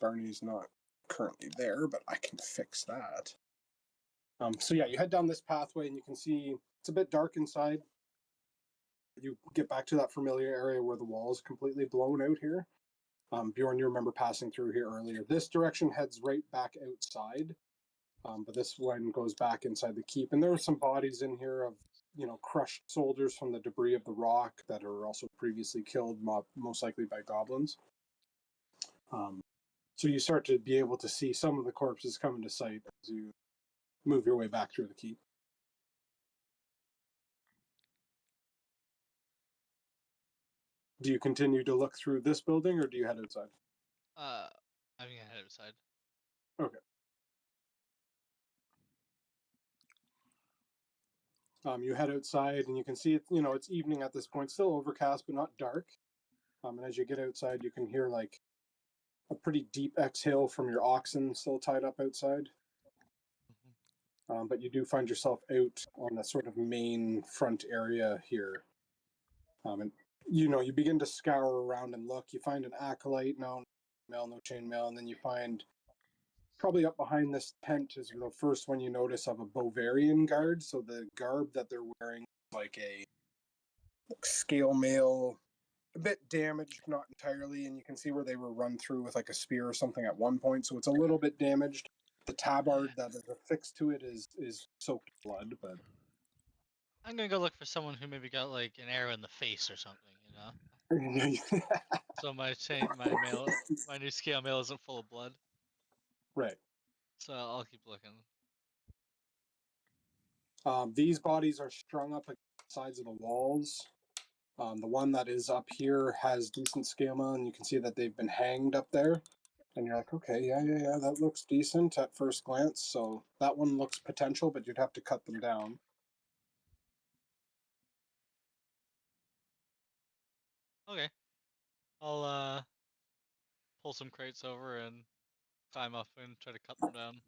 [SPEAKER 2] Barney's not currently there, but I can fix that. So yeah, you head down this pathway and you can see it's a bit dark inside. You get back to that familiar area where the wall is completely blown out here. Bjorn, you remember passing through here earlier. This direction heads right back outside, but this one goes back inside the keep. And there are some bodies in here of, crushed soldiers from the debris of the rock that are also previously killed, most likely by goblins. So you start to be able to see some of the corpses come into sight as you move your way back through the keep. Do you continue to look through this building, or do you head outside?
[SPEAKER 3] I think I head outside.
[SPEAKER 2] Okay. You head outside, and you can see it. It's evening at this point, still overcast, but not dark. And as you get outside, you can hear like a pretty deep exhale from your oxen still tied up outside. But you do find yourself out on the sort of main front area here. And you begin to scour around and look. You find an acolyte, no chainmail, and then you find probably up behind this tent is the first one you notice of a Bovarian guard. So the garb that they're wearing is like a scale mail, a bit damaged, not entirely, and you can see where they were run through with like a spear or something at one point, so it's a little bit damaged. The tabard that is affixed to it is soaked in blood, but
[SPEAKER 3] I'm gonna go look for someone who maybe got like an arrow in the face or something, So my new scale mail isn't full of blood.
[SPEAKER 2] Right.
[SPEAKER 3] So I'll keep looking.
[SPEAKER 2] These bodies are strung up against the sides of the walls. The one that is up here has decent scale mail, and you can see that they've been hanged up there. And you're like, okay, yeah, that looks decent at first glance. So that one looks potential, but you'd have to cut them down.
[SPEAKER 3] Okay. I'll pull some crates over and climb up and try to cut them down.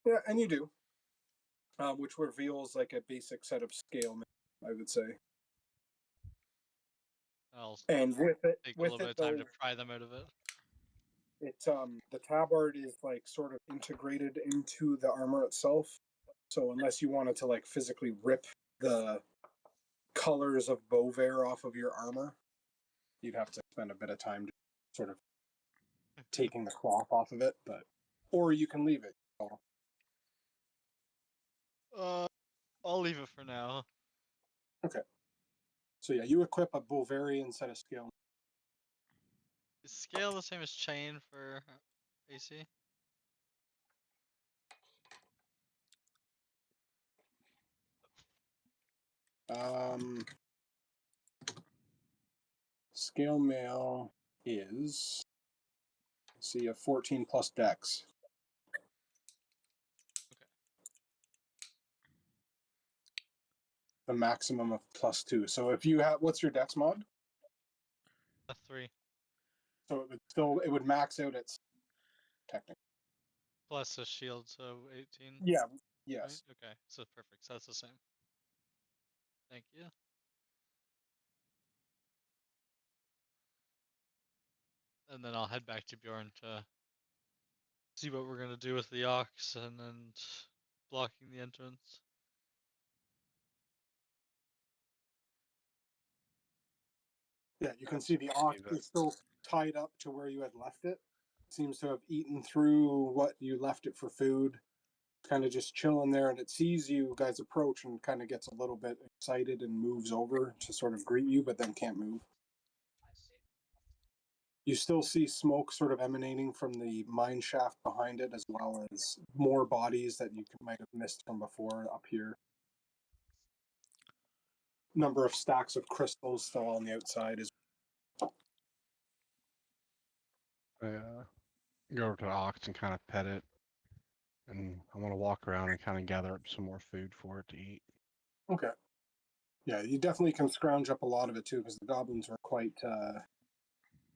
[SPEAKER 2] Yeah, and you do. Which reveals like a basic set of scale, I would say.
[SPEAKER 3] I'll
[SPEAKER 2] And
[SPEAKER 3] take a little bit of time to
[SPEAKER 2] though,
[SPEAKER 3] pry them out of it.
[SPEAKER 2] the tabard is like sort of integrated into the armor itself. So unless you wanted to like physically rip the colors of Beauvais off of your armor, you'd have to spend a bit of time sort of taking the cloth off of it. Or you can leave it.
[SPEAKER 3] I'll leave it for now.
[SPEAKER 2] Okay. So yeah, you equip a Bovarian set of scale.
[SPEAKER 3] Is scale the same as chain for AC?
[SPEAKER 2] Scale mail is, see, a 14 plus dex.
[SPEAKER 3] Okay.
[SPEAKER 2] The maximum of +2. So if you have, what's your dex mod?
[SPEAKER 3] A 3.
[SPEAKER 2] So it would max out at technically.
[SPEAKER 3] Plus a shield, so 18.
[SPEAKER 2] Yeah.
[SPEAKER 3] Right?
[SPEAKER 2] Yes.
[SPEAKER 3] Okay, so perfect. So that's the same. Thank you. And then I'll head back to Bjorn to see what we're gonna do with the ox and blocking the entrance.
[SPEAKER 2] Yeah, you can see the ox is still tied up to where you had left it. Seems to have eaten through what you left it for food. Kind of just chilling there, and it sees you guys approach and kind of gets a little bit excited and moves over to sort of greet you, but then can't move. You still see smoke sort of emanating from the mine shaft behind it, as well as more bodies that you might have missed from before up here. Number of stacks of crystals still on the outside is.
[SPEAKER 4] I go over to the ox and kind of pet it, and I want to walk around and kind of gather up some more food for it to eat.
[SPEAKER 2] Okay. Yeah, you definitely can scrounge up a lot of it too, because the goblins were quite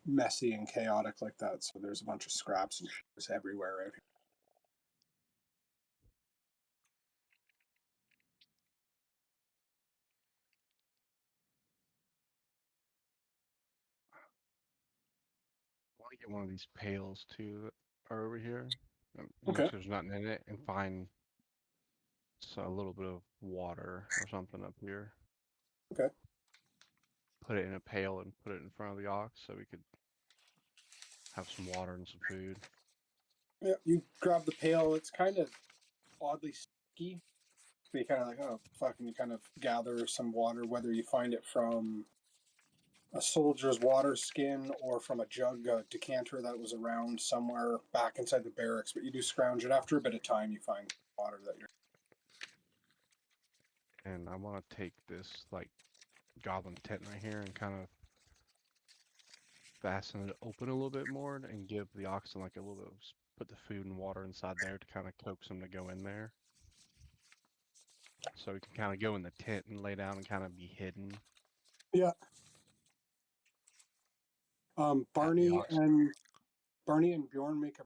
[SPEAKER 2] messy and chaotic like that. So there's a bunch of scraps and shit everywhere out here.
[SPEAKER 4] want to get one of these pails too that are over here.
[SPEAKER 2] Okay.
[SPEAKER 4] Make sure there's nothing in it, and find a little bit of water or something up here.
[SPEAKER 2] Okay.
[SPEAKER 4] Put it in a pail and put it in front of the ox so we could have some water and some food.
[SPEAKER 2] Yeah, you grab the pail. It's kind of oddly sticky. So you kind of like, oh, fuck, and you kind of gather some water, whether you find it from a soldier's water skin or from a jug, a decanter that was around somewhere back inside the barracks. But you do scrounge it. After a bit of time, you find water that you're.
[SPEAKER 4] And I want to take this like goblin tent right here and kind of fasten it open a little bit more and give the oxen like a little bit of put the food and water inside there to kind of coax them to go in there. So we can kind of go in the tent and lay down and kind of be hidden.
[SPEAKER 2] Yeah. Barney
[SPEAKER 4] oxen.
[SPEAKER 2] and Bjorn make a.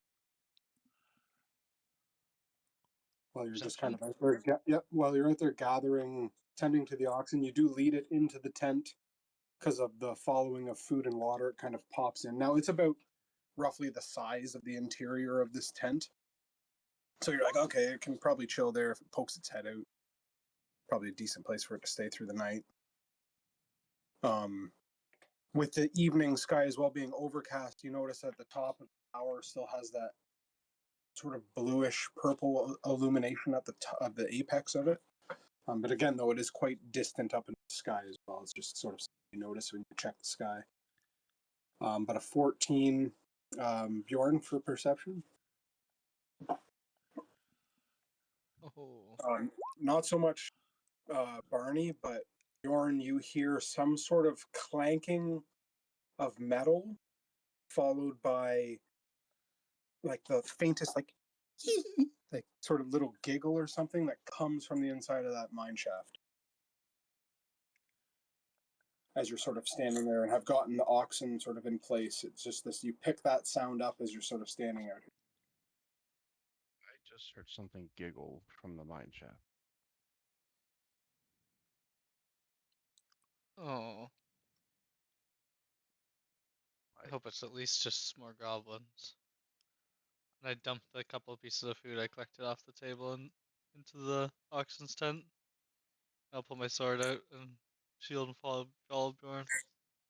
[SPEAKER 2] While you're just kind of out there, while you're out there gathering, tending to the oxen, you do lead it into the tent because of the following of food and water. It kind of pops in. Now it's about roughly the size of the interior of this tent. So you're like, okay, it can probably chill there if it pokes its head out. Probably a decent place for it to stay through the night. With the evening sky as well being overcast, you notice at the top of the tower still has that sort of bluish purple illumination at the of the apex of it. But again, though, it is quite distant up in the sky as well. It's just sort of you notice when you check the sky. But a 14, Bjorn for perception.
[SPEAKER 3] Oh.
[SPEAKER 2] Not so much Barney, but Bjorn, you hear some sort of clanking of metal, followed by like the faintest like like sort of little giggle or something that comes from the inside of that mine shaft. As you're sort of standing there and have gotten the oxen sort of in place, it's just this, you pick that sound up as you're sort of standing out here.
[SPEAKER 4] I just heard something giggle from the mine shaft.
[SPEAKER 3] Oh. I hope it's at least just more goblins. And I dumped a couple of pieces of food I collected off the table and into the oxen's tent. I'll pull my sword out and shield and follow Bjorn.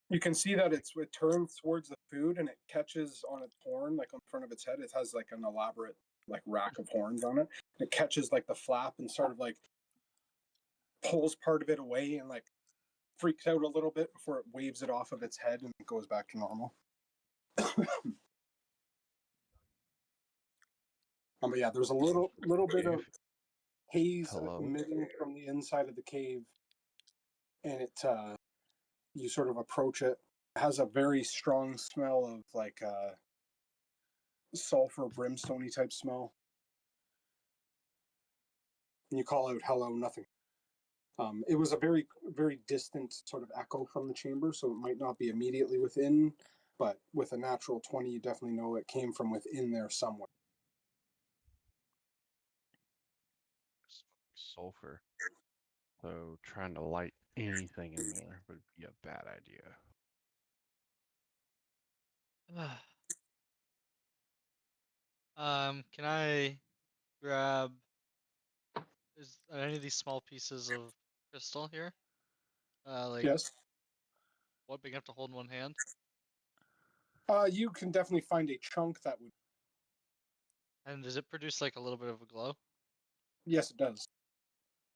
[SPEAKER 2] You can see that it turns towards the food and it catches on its horn, like on the front of its head. It has like an elaborate like rack of horns on it. It catches like the flap and sort of like pulls part of it away and like freaks out a little bit before it waves it off of its head and it goes back to normal. But yeah, there's a little bit of haze emitting from the inside of the cave, and it you sort of approach it. It has a very strong smell of like sulfur, brimstone-y type smell. And you call out, "Hello, nothing." It was a very, very distant sort of echo from the chamber, so it might not be immediately within, but with a natural 20, you definitely know it came from within there somewhere.
[SPEAKER 4] Sulfur. So trying to light anything in there would be a bad idea.
[SPEAKER 3] Can I grab are any of these small pieces of crystal here? Like
[SPEAKER 2] Yes.
[SPEAKER 3] what big enough to hold in one hand?
[SPEAKER 2] You can definitely find a chunk that would.
[SPEAKER 3] And does it produce like a little bit of a glow?
[SPEAKER 2] Yes, it does.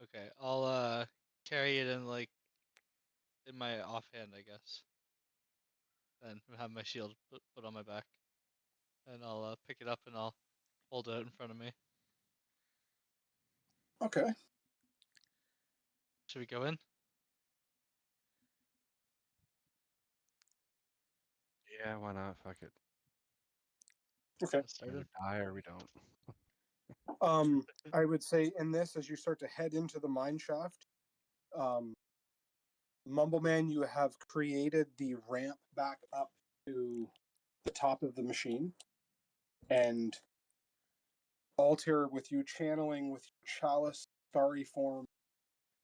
[SPEAKER 3] Okay, I'll carry it in like in my offhand, I guess. And have my shield put on my back. And I'll pick it up and I'll hold it out in front of me.
[SPEAKER 2] Okay.
[SPEAKER 3] Should we go in?
[SPEAKER 4] Yeah, why not? Fuck it.
[SPEAKER 2] Okay.
[SPEAKER 4] Either die or we don't.
[SPEAKER 2] I would say in this, as you start to head into the mine shaft, Mumbleman, you have created the ramp back up to the top of the machine, and Altair, with you channeling with your chalice starry form,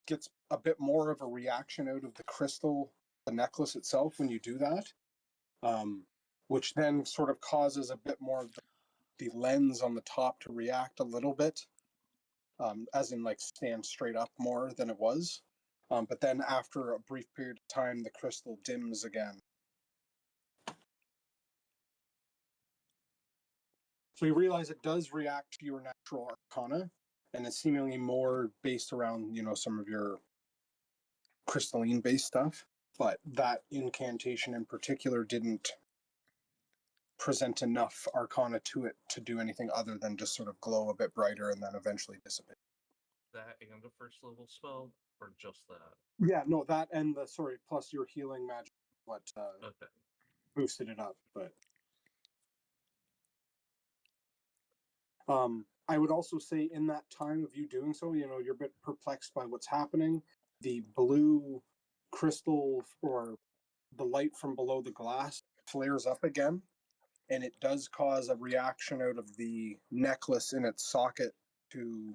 [SPEAKER 2] gets a bit more of a reaction out of the crystal, the necklace itself when you do that. which then sort of causes a bit more of the lens on the top to react a little bit, as in like stand straight up more than it was. But then after a brief period of time, the crystal dims again. So you realize it does react to your natural arcana, and it's seemingly more based around, some of your crystalline based stuff. But that incantation in particular didn't present enough arcana to it to do anything other than just sort of glow a bit brighter and then eventually dissipate.
[SPEAKER 5] That and a first level spell, or just that?
[SPEAKER 2] Yeah, no, that and plus your healing magic, what
[SPEAKER 5] Okay.
[SPEAKER 2] boosted it up. But I would also say in that time of you doing so, you're a bit perplexed by what's happening. The blue crystal or the light from below the glass flares up again, and it does cause a reaction out of the necklace in its socket to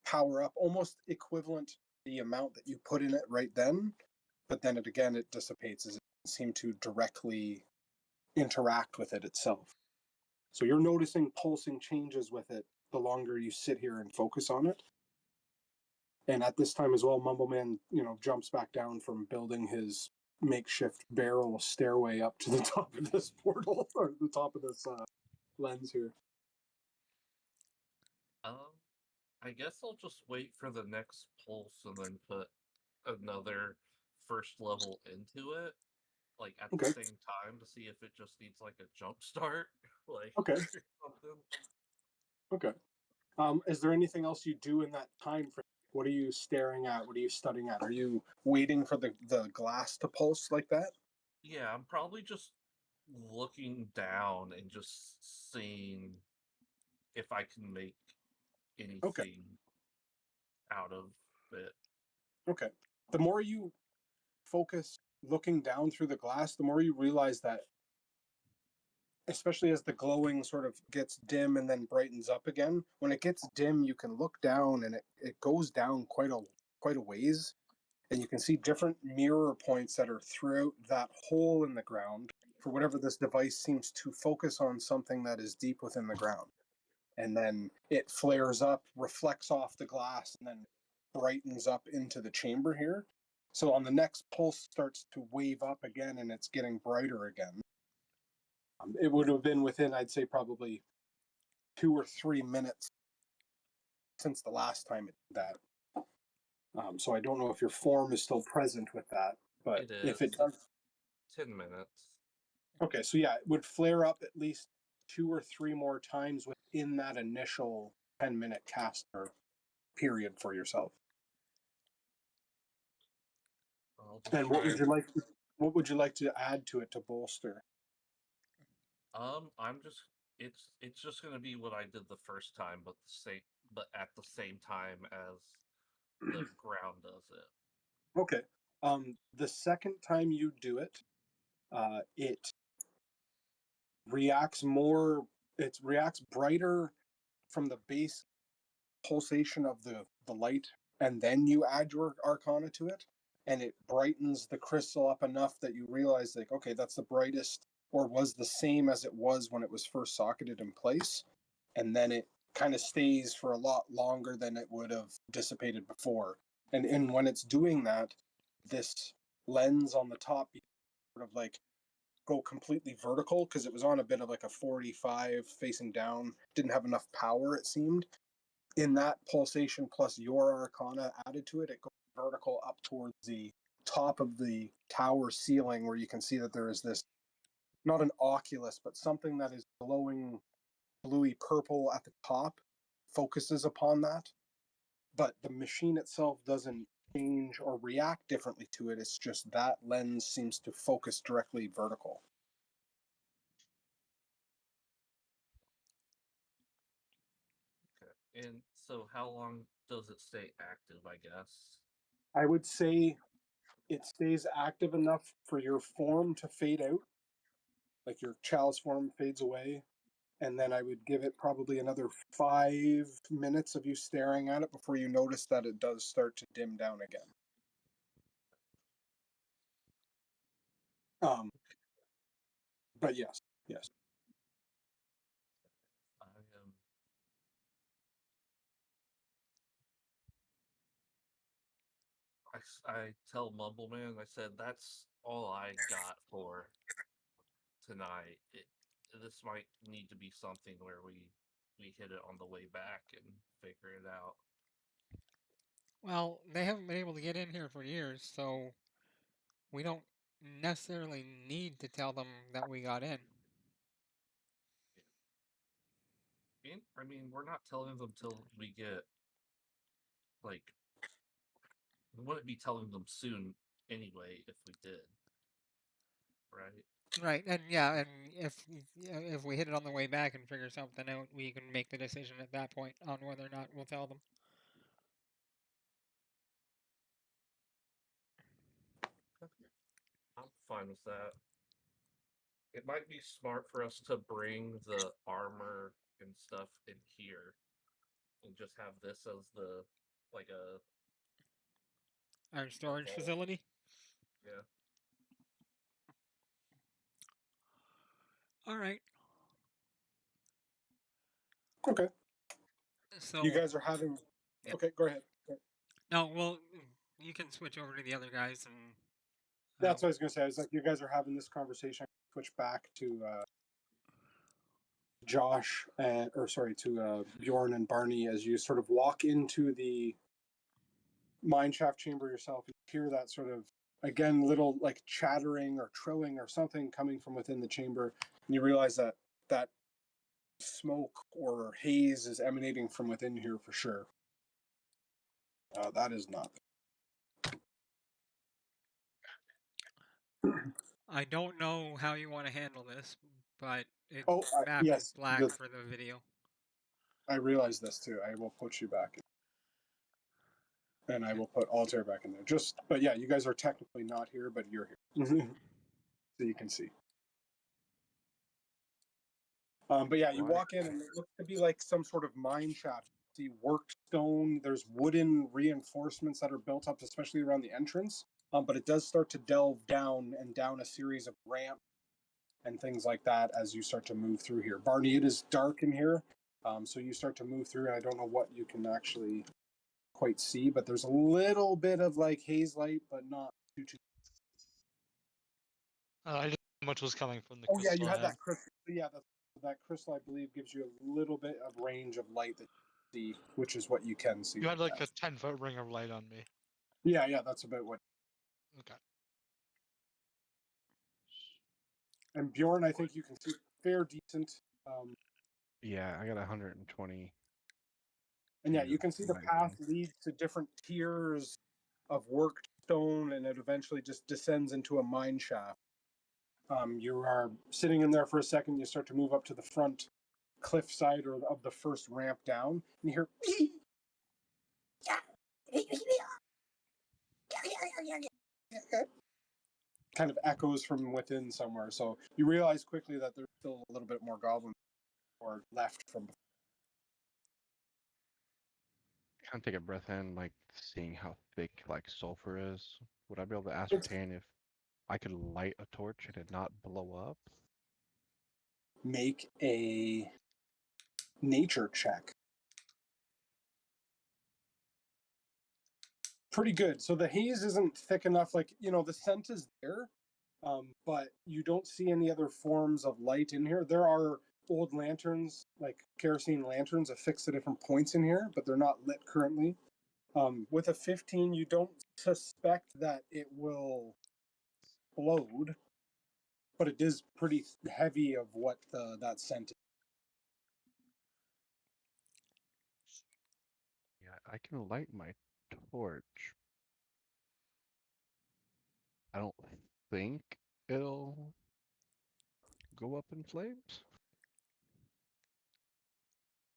[SPEAKER 2] power up, almost equivalent to the amount that you put in it right then. But then it dissipates as it doesn't seem to directly interact with it itself. So you're noticing pulsing changes with it the longer you sit here and focus on it. And at this time as well, Mumbleman, jumps back down from building his makeshift barrel stairway up to the top of this portal, or the top of this lens here.
[SPEAKER 5] I guess I'll just wait for the next pulse and then put another first level into it, like at
[SPEAKER 2] Okay.
[SPEAKER 5] the same time, to see if it just needs like a jump start, like
[SPEAKER 2] Okay.
[SPEAKER 5] something.
[SPEAKER 2] Okay. Is there anything else you do in that time frame? What are you staring at? What are you studying at? Are you waiting for the glass to pulse like that?
[SPEAKER 5] Yeah, I'm probably just looking down and just seeing if I can make anything out of it.
[SPEAKER 2] Okay. The more you focus looking down through the glass, the more you realize that, especially as the glowing sort of gets dim and then brightens up again, when it gets dim, you can look down and it goes down quite a ways. And you can see different mirror points that are throughout that hole in the ground for whatever this device seems to focus on something that is deep within the ground. And then it flares up, reflects off the glass, and then brightens up into the chamber here. So on the next pulse starts to wave up again and it's getting brighter again. It would have been within, I'd say, probably 2 or 3 minutes since the last time it did that. So I don't know if your form is still present with that, but
[SPEAKER 5] It
[SPEAKER 2] if
[SPEAKER 5] is.
[SPEAKER 2] it does,
[SPEAKER 5] 10 minutes.
[SPEAKER 2] okay, so yeah, it would flare up at least 2 or 3 more times within that initial 10-minute caster period for yourself.
[SPEAKER 5] I'll just
[SPEAKER 2] And
[SPEAKER 5] try.
[SPEAKER 2] what would you like to add to it to bolster?
[SPEAKER 5] I'm just. It's just gonna be what I did the first time, but at the same time as the ground does it.
[SPEAKER 2] Okay. The second time you do it, it reacts more. It reacts brighter from the base pulsation of the light, and then you add your arcana to it, and it brightens the crystal up enough that you realize, like, okay, that's the brightest, or was the same as it was when it was first socketed in place, and then it kind of stays for a lot longer than it would have dissipated before. And when it's doing that, this lens on the top sort of like go completely vertical because it was on a bit of like a 45 facing down, didn't have enough power, it seemed. In that pulsation plus your arcana added to it, it goes vertical up towards the top of the tower ceiling, where you can see that there is this, not an oculus, but something that is glowing bluey purple at the top, focuses upon that. But the machine itself doesn't change or react differently to it. It's just that lens seems to focus directly vertical.
[SPEAKER 5] Okay. And so, how long does it stay active? I guess.
[SPEAKER 2] I would say it stays active enough for your form to fade out, like your chalice form fades away, and then I would give it probably another 5 minutes of you staring at it before you notice that it does start to dim down again. But yes, Yes.
[SPEAKER 5] I am. I tell Mumbleman, I said, that's all I got for tonight. This might need to be something where we hit it on the way back and figure it out.
[SPEAKER 1] Well, they haven't been able to get in here for years, so we don't necessarily need to tell them that we got in.
[SPEAKER 5] I mean, we're not telling them till we get, like, we wouldn't be telling them soon anyway if we did, right?
[SPEAKER 1] Right, and yeah, and if we hit it on the way back and figure something out, we can make the decision at that point on whether or not we'll tell them.
[SPEAKER 5] I'm fine with that. It might be smart for us to bring the armor and stuff in here and just have this as the, like,
[SPEAKER 1] Our storage
[SPEAKER 5] vault.
[SPEAKER 1] facility.
[SPEAKER 5] Yeah.
[SPEAKER 1] All right.
[SPEAKER 2] Okay.
[SPEAKER 1] So
[SPEAKER 2] You guys are having.
[SPEAKER 1] Yep.
[SPEAKER 2] Okay, go ahead. Okay.
[SPEAKER 1] no, well, you can switch over to the other guys and.
[SPEAKER 2] That's what I was gonna say. I was like, you guys are having this conversation. Switch back to Josh and, or sorry, to Bjorn and Barney as you sort of walk into the mineshaft chamber yourself. You hear that sort of again little like chattering or trilling or something coming from within the chamber, and you realize that that smoke or haze is emanating from within here for sure. That is not.
[SPEAKER 1] I don't know how you want to handle this, but it's
[SPEAKER 2] Oh,
[SPEAKER 1] map
[SPEAKER 2] yes,
[SPEAKER 1] is black for the video.
[SPEAKER 2] I realize this too. I will put you back, and I will put Altair back in there. Just, but yeah, you guys are technically not here, but you're here, so you can see. But yeah, you walk in, and it looks to be like some sort of mine shaft. See worked stone. There's wooden reinforcements that are built up, especially around the entrance. But it does start to delve down and down a series of ramps and things like that as you start to move through here. Barney, it is dark in here, so you start to move through. And I don't know what you can actually quite see, but there's a little bit of like haze light, but not too.
[SPEAKER 3] I didn't know how much was coming from the
[SPEAKER 2] Oh yeah,
[SPEAKER 3] crystal
[SPEAKER 2] you had
[SPEAKER 3] head.
[SPEAKER 2] that crystal. Yeah, that crystal, I believe, gives you a little bit of range of light that you see, which is what you can see.
[SPEAKER 3] You had like
[SPEAKER 2] that.
[SPEAKER 3] a 10-foot ring of light on me.
[SPEAKER 2] Yeah, that's about what.
[SPEAKER 3] Okay.
[SPEAKER 2] And Bjorn, I think you can see fair decent.
[SPEAKER 4] Yeah, I got 120.
[SPEAKER 2] And yeah,
[SPEAKER 4] to
[SPEAKER 2] you can see the
[SPEAKER 4] my
[SPEAKER 2] path
[SPEAKER 4] thing.
[SPEAKER 2] leads to different tiers of worked stone, and it eventually just descends into a mine shaft. You are sitting in there for a second. You start to move up to the front cliff side or of the first ramp down, and you hear kind of echoes from within somewhere. So you realize quickly that there's still a little bit more goblins or left from.
[SPEAKER 4] Kind of take a breath in, like seeing how thick like sulfur is. Would I be able to ascertain if I could light a torch and it not blow up?
[SPEAKER 2] Make a nature check. Pretty good. So the haze isn't thick enough. Like, the scent is there, but you don't see any other forms of light in here. There are old lanterns, like kerosene lanterns, affixed to different points in here, but they're not lit currently. With a 15, you don't suspect that it will explode, but it is pretty heavy of what that scent is.
[SPEAKER 4] Yeah, I can light my torch. I don't think it'll go up in flames.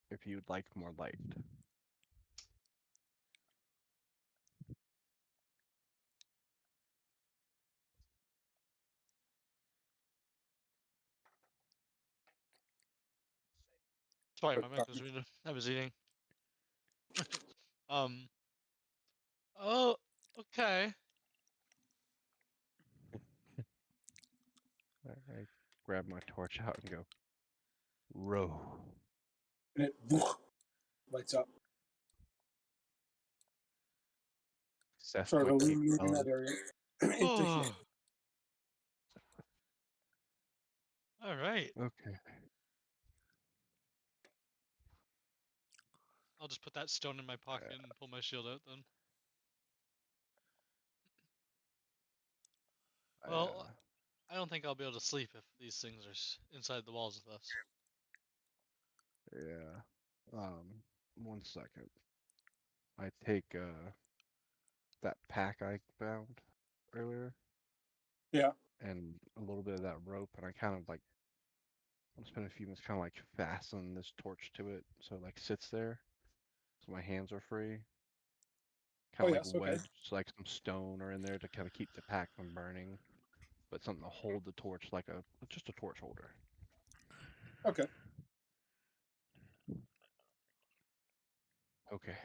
[SPEAKER 4] If you'd like more light.
[SPEAKER 3] Sorry, my mic was muted. I was eating. Oh, okay.
[SPEAKER 4] Alright. grab my torch out and go, row.
[SPEAKER 2] And it lights up, sort of
[SPEAKER 4] Sasquatch
[SPEAKER 2] illuminating that area. Into here.
[SPEAKER 3] Oh. All right.
[SPEAKER 4] Okay.
[SPEAKER 3] I'll just put that stone in my pocket and pull my shield out then. Well, I don't think I'll be able to sleep if these things are inside the walls with us.
[SPEAKER 4] Yeah. 1 second. I take that pack I found earlier.
[SPEAKER 2] Yeah.
[SPEAKER 4] And a little bit of that rope, and I kind of like I'll spend a few minutes kind of like fasten this torch to it so it like sits there, so my hands are free. Kind of like
[SPEAKER 2] yes, okay.
[SPEAKER 4] wedge like some stone or in there to kind of keep the pack from burning, but something to hold the torch like just a torch holder.
[SPEAKER 2] Okay.
[SPEAKER 4] Okay.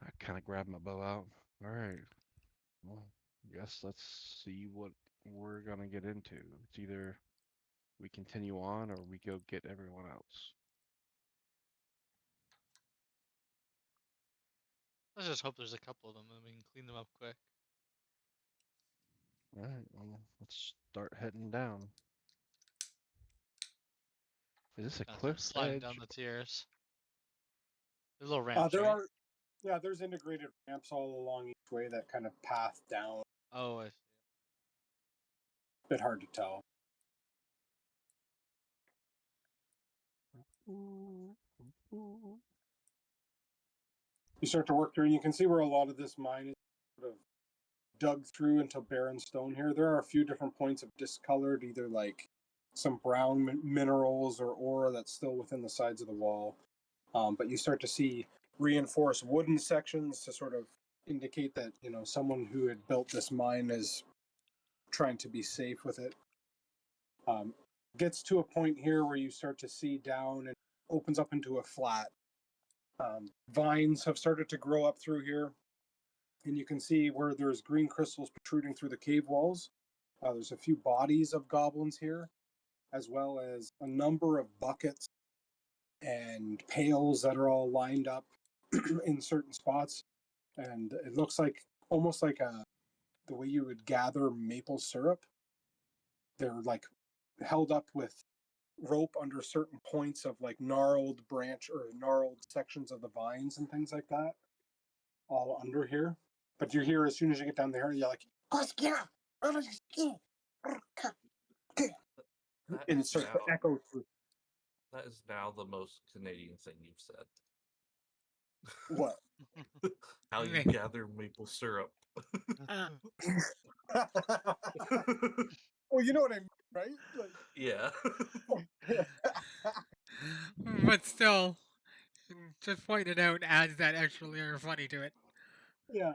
[SPEAKER 4] I kind of grab my bow out. All right. Well, guess let's see what we're gonna get into. It's either we continue on or we go get everyone else.
[SPEAKER 3] Let's just hope there's a couple of them and we can clean them up quick.
[SPEAKER 4] All right. Well, let's start heading down. Is this a
[SPEAKER 3] Now
[SPEAKER 4] cliff
[SPEAKER 3] start sliding
[SPEAKER 4] edge?
[SPEAKER 3] down the tiers. There's little ramps,
[SPEAKER 2] There
[SPEAKER 3] right?
[SPEAKER 2] there's integrated ramps all along each way that kind of path down.
[SPEAKER 3] Oh, I see.
[SPEAKER 2] Bit hard to tell. You start to work through, and you can see where a lot of this mine is sort of dug through into barren stone here. There are a few different points of discolored, either like some brown minerals or ore that's still within the sides of the wall. But you start to see reinforced wooden sections to sort of indicate that, you know, someone who had built this mine is trying to be safe with it. Gets to a point here where you start to see down and opens up into a flat. Vines have started to grow up through here, and you can see where there's green crystals protruding through the cave walls. There's a few bodies of goblins here, as well as a number of buckets and pails that are all lined up in certain spots. And it looks like almost like the way you would gather maple syrup. They're like held up with rope under certain points of like gnarled branch or gnarled sections of the vines and things like that, all under here. But you hear as soon as you get down there, you're like,
[SPEAKER 5] That
[SPEAKER 2] and it
[SPEAKER 5] is
[SPEAKER 2] starts to
[SPEAKER 5] now
[SPEAKER 2] echo through.
[SPEAKER 5] that is now the most Canadian thing you've said.
[SPEAKER 2] What?
[SPEAKER 5] How you gather maple syrup.
[SPEAKER 2] Well, you know what I mean, right? Like,
[SPEAKER 5] Yeah.
[SPEAKER 1] But still, just pointing it out adds that extra layer of funny to it.
[SPEAKER 2] yeah.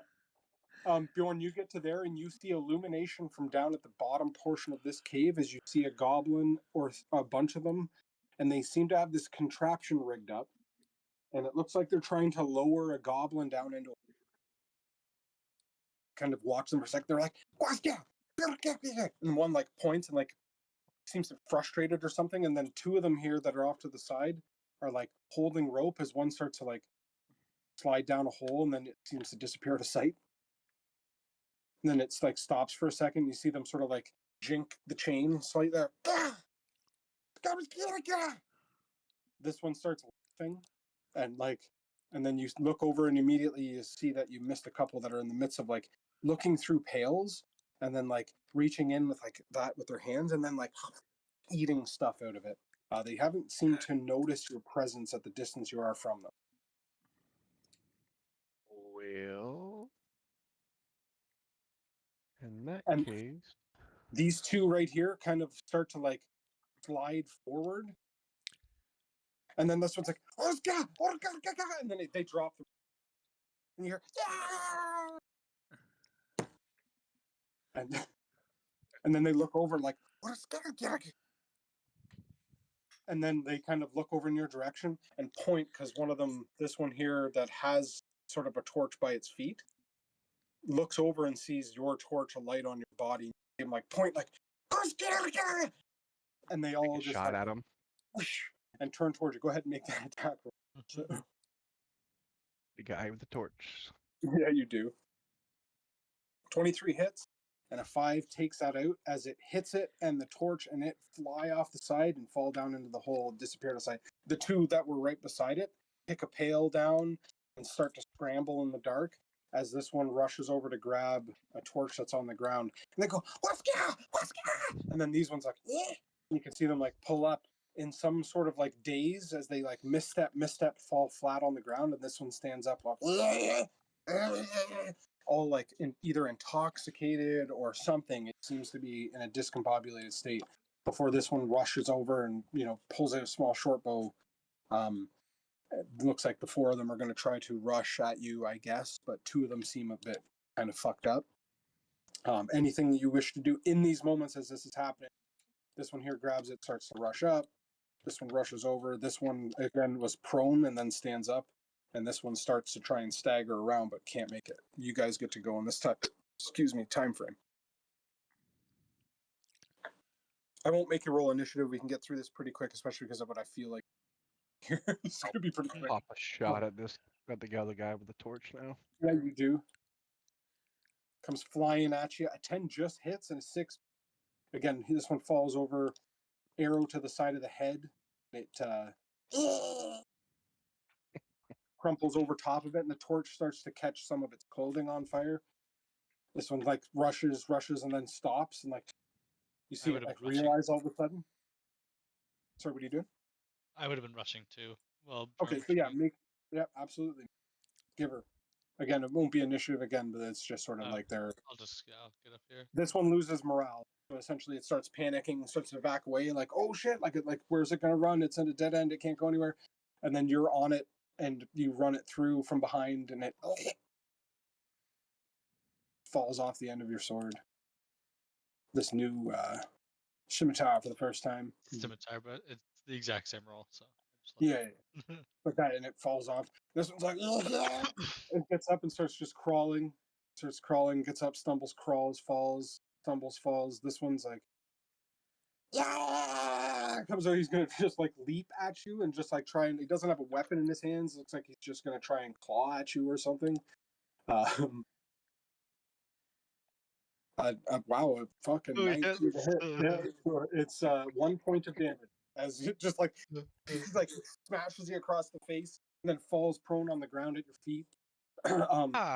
[SPEAKER 2] Bjorn, you get to there and you see illumination from down at the bottom portion of this cave as you see a goblin or a bunch of them, and they seem to have this contraption rigged up, and it looks like they're trying to lower a goblin down into. Kind of watch them for a second. They're like, and one like points and like seems frustrated or something, and then two of them here that are off to the side are like holding rope as one starts to like slide down a hole, and then it seems to disappear out of sight. And then it's like stops for a second. You see them sort of like jink the chain slightly. This one starts laughing, and like, and then you look over and immediately you see that you missed a couple that are in the midst of like looking through pails and then like reaching in with like that with their hands and then like eating stuff out of it. They haven't seemed to notice your presence at the distance you are from them.
[SPEAKER 4] Well, in that
[SPEAKER 2] And
[SPEAKER 4] case,
[SPEAKER 2] these two right here kind of start to like slide forward. And then this one's like, and then they drop them. And you hear, and then they look over like, and then they kind of look over in your direction and point because one of them, this one here that has sort of a torch by its feet, looks over and sees your torch alight on your body and like point like, and they
[SPEAKER 4] Take
[SPEAKER 2] all
[SPEAKER 4] a
[SPEAKER 2] just
[SPEAKER 4] shot
[SPEAKER 2] like,
[SPEAKER 4] at him.
[SPEAKER 2] whoosh, and turn towards you. Go ahead and make that attack roll. So,
[SPEAKER 4] The guy with the torch.
[SPEAKER 2] yeah, you do. 23 hits, and a 5 takes that out as it hits it, and the torch and it fly off the side and fall down into the hole, disappear aside. The two that were right beside it pick a pail down and start to scramble in the dark as this one rushes over to grab a torch that's on the ground. And they go, "Waska! Waska!" And then these ones like, "Yeah." And you can see them like pull up in some sort of like daze as they like misstep, fall flat on the ground, and this one stands up like, all like either intoxicated or something. It seems to be in a discombobulated state before this one rushes over and pulls out a small short bow. It looks like the 4 of them are going to try to rush at you, I guess, but 2 of them seem a bit kind of fucked up. Anything you wish to do in these moments as this is happening? This one here grabs it, starts to rush up. This one rushes over. This one again was prone and then stands up. And this one starts to try and stagger around but can't make it. You guys get to go on this time frame. I won't make you roll initiative. We can get through this pretty quick, especially because of what I feel like. It's going to be pretty quick.
[SPEAKER 4] Pop a shot at this. Got the other guy with the torch now.
[SPEAKER 2] Yeah, you do. Comes flying at you. A 10 just hits and a 6. Again, this one falls over. Arrow to the side of the head. It crumples over top of it, and the torch starts to catch some of its clothing on fire. This one like rushes, and then stops, and like you see it like realize all of a sudden. Sorry, what are you doing?
[SPEAKER 3] I would have been rushing too. Well,
[SPEAKER 2] Okay, so yeah, absolutely. Give her. Again, it won't be initiative again, but it's just sort of like they're.
[SPEAKER 3] I'll get up here.
[SPEAKER 2] This one loses morale. So essentially, it starts panicking, starts to back away, like, oh shit, like where's it gonna run? It's in a dead end. It can't go anywhere. And then you're on it, and you run it through from behind, and it falls off the end of your sword. This new scimitar for the first time.
[SPEAKER 3] Scimitar, but it's the exact same roll. So
[SPEAKER 2] yeah. Like that, and it falls off. This one's like, it gets up and starts just crawling. Gets up, stumbles, crawls, falls, stumbles, falls. This one's like, comes out. He's gonna just like leap at you and just like try and. He doesn't have a weapon in his hands. Looks like he's just gonna try and claw at you or something. Wow, a fucking 19 to hit. Yeah, it's 1 point of damage as it just like smashes you across the face and then falls prone on the ground at your feet.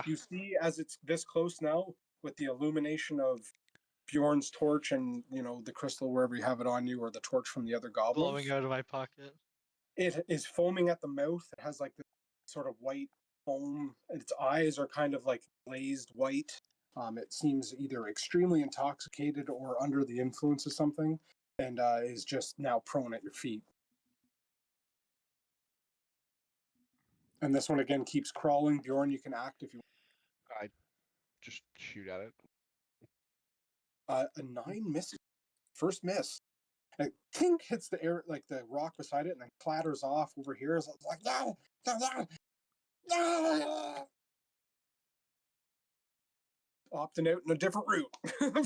[SPEAKER 2] You see as it's this close now with the illumination of Bjorn's torch and the crystal wherever you have it on you, or the torch from the other goblins
[SPEAKER 3] blowing out of my pocket.
[SPEAKER 2] It is foaming at the mouth. It has like this sort of white foam. Its eyes are kind of like glazed white. It seems either extremely intoxicated or under the influence of something, and is just now prone at your feet. And this one again keeps crawling. Bjorn, you can act if you
[SPEAKER 4] I just shoot at it.
[SPEAKER 2] A 9 misses. First miss. And it tink hits the air, like the rock beside it, and then clatters off over here. It's like, no, no, no, no. Opting out in a different route.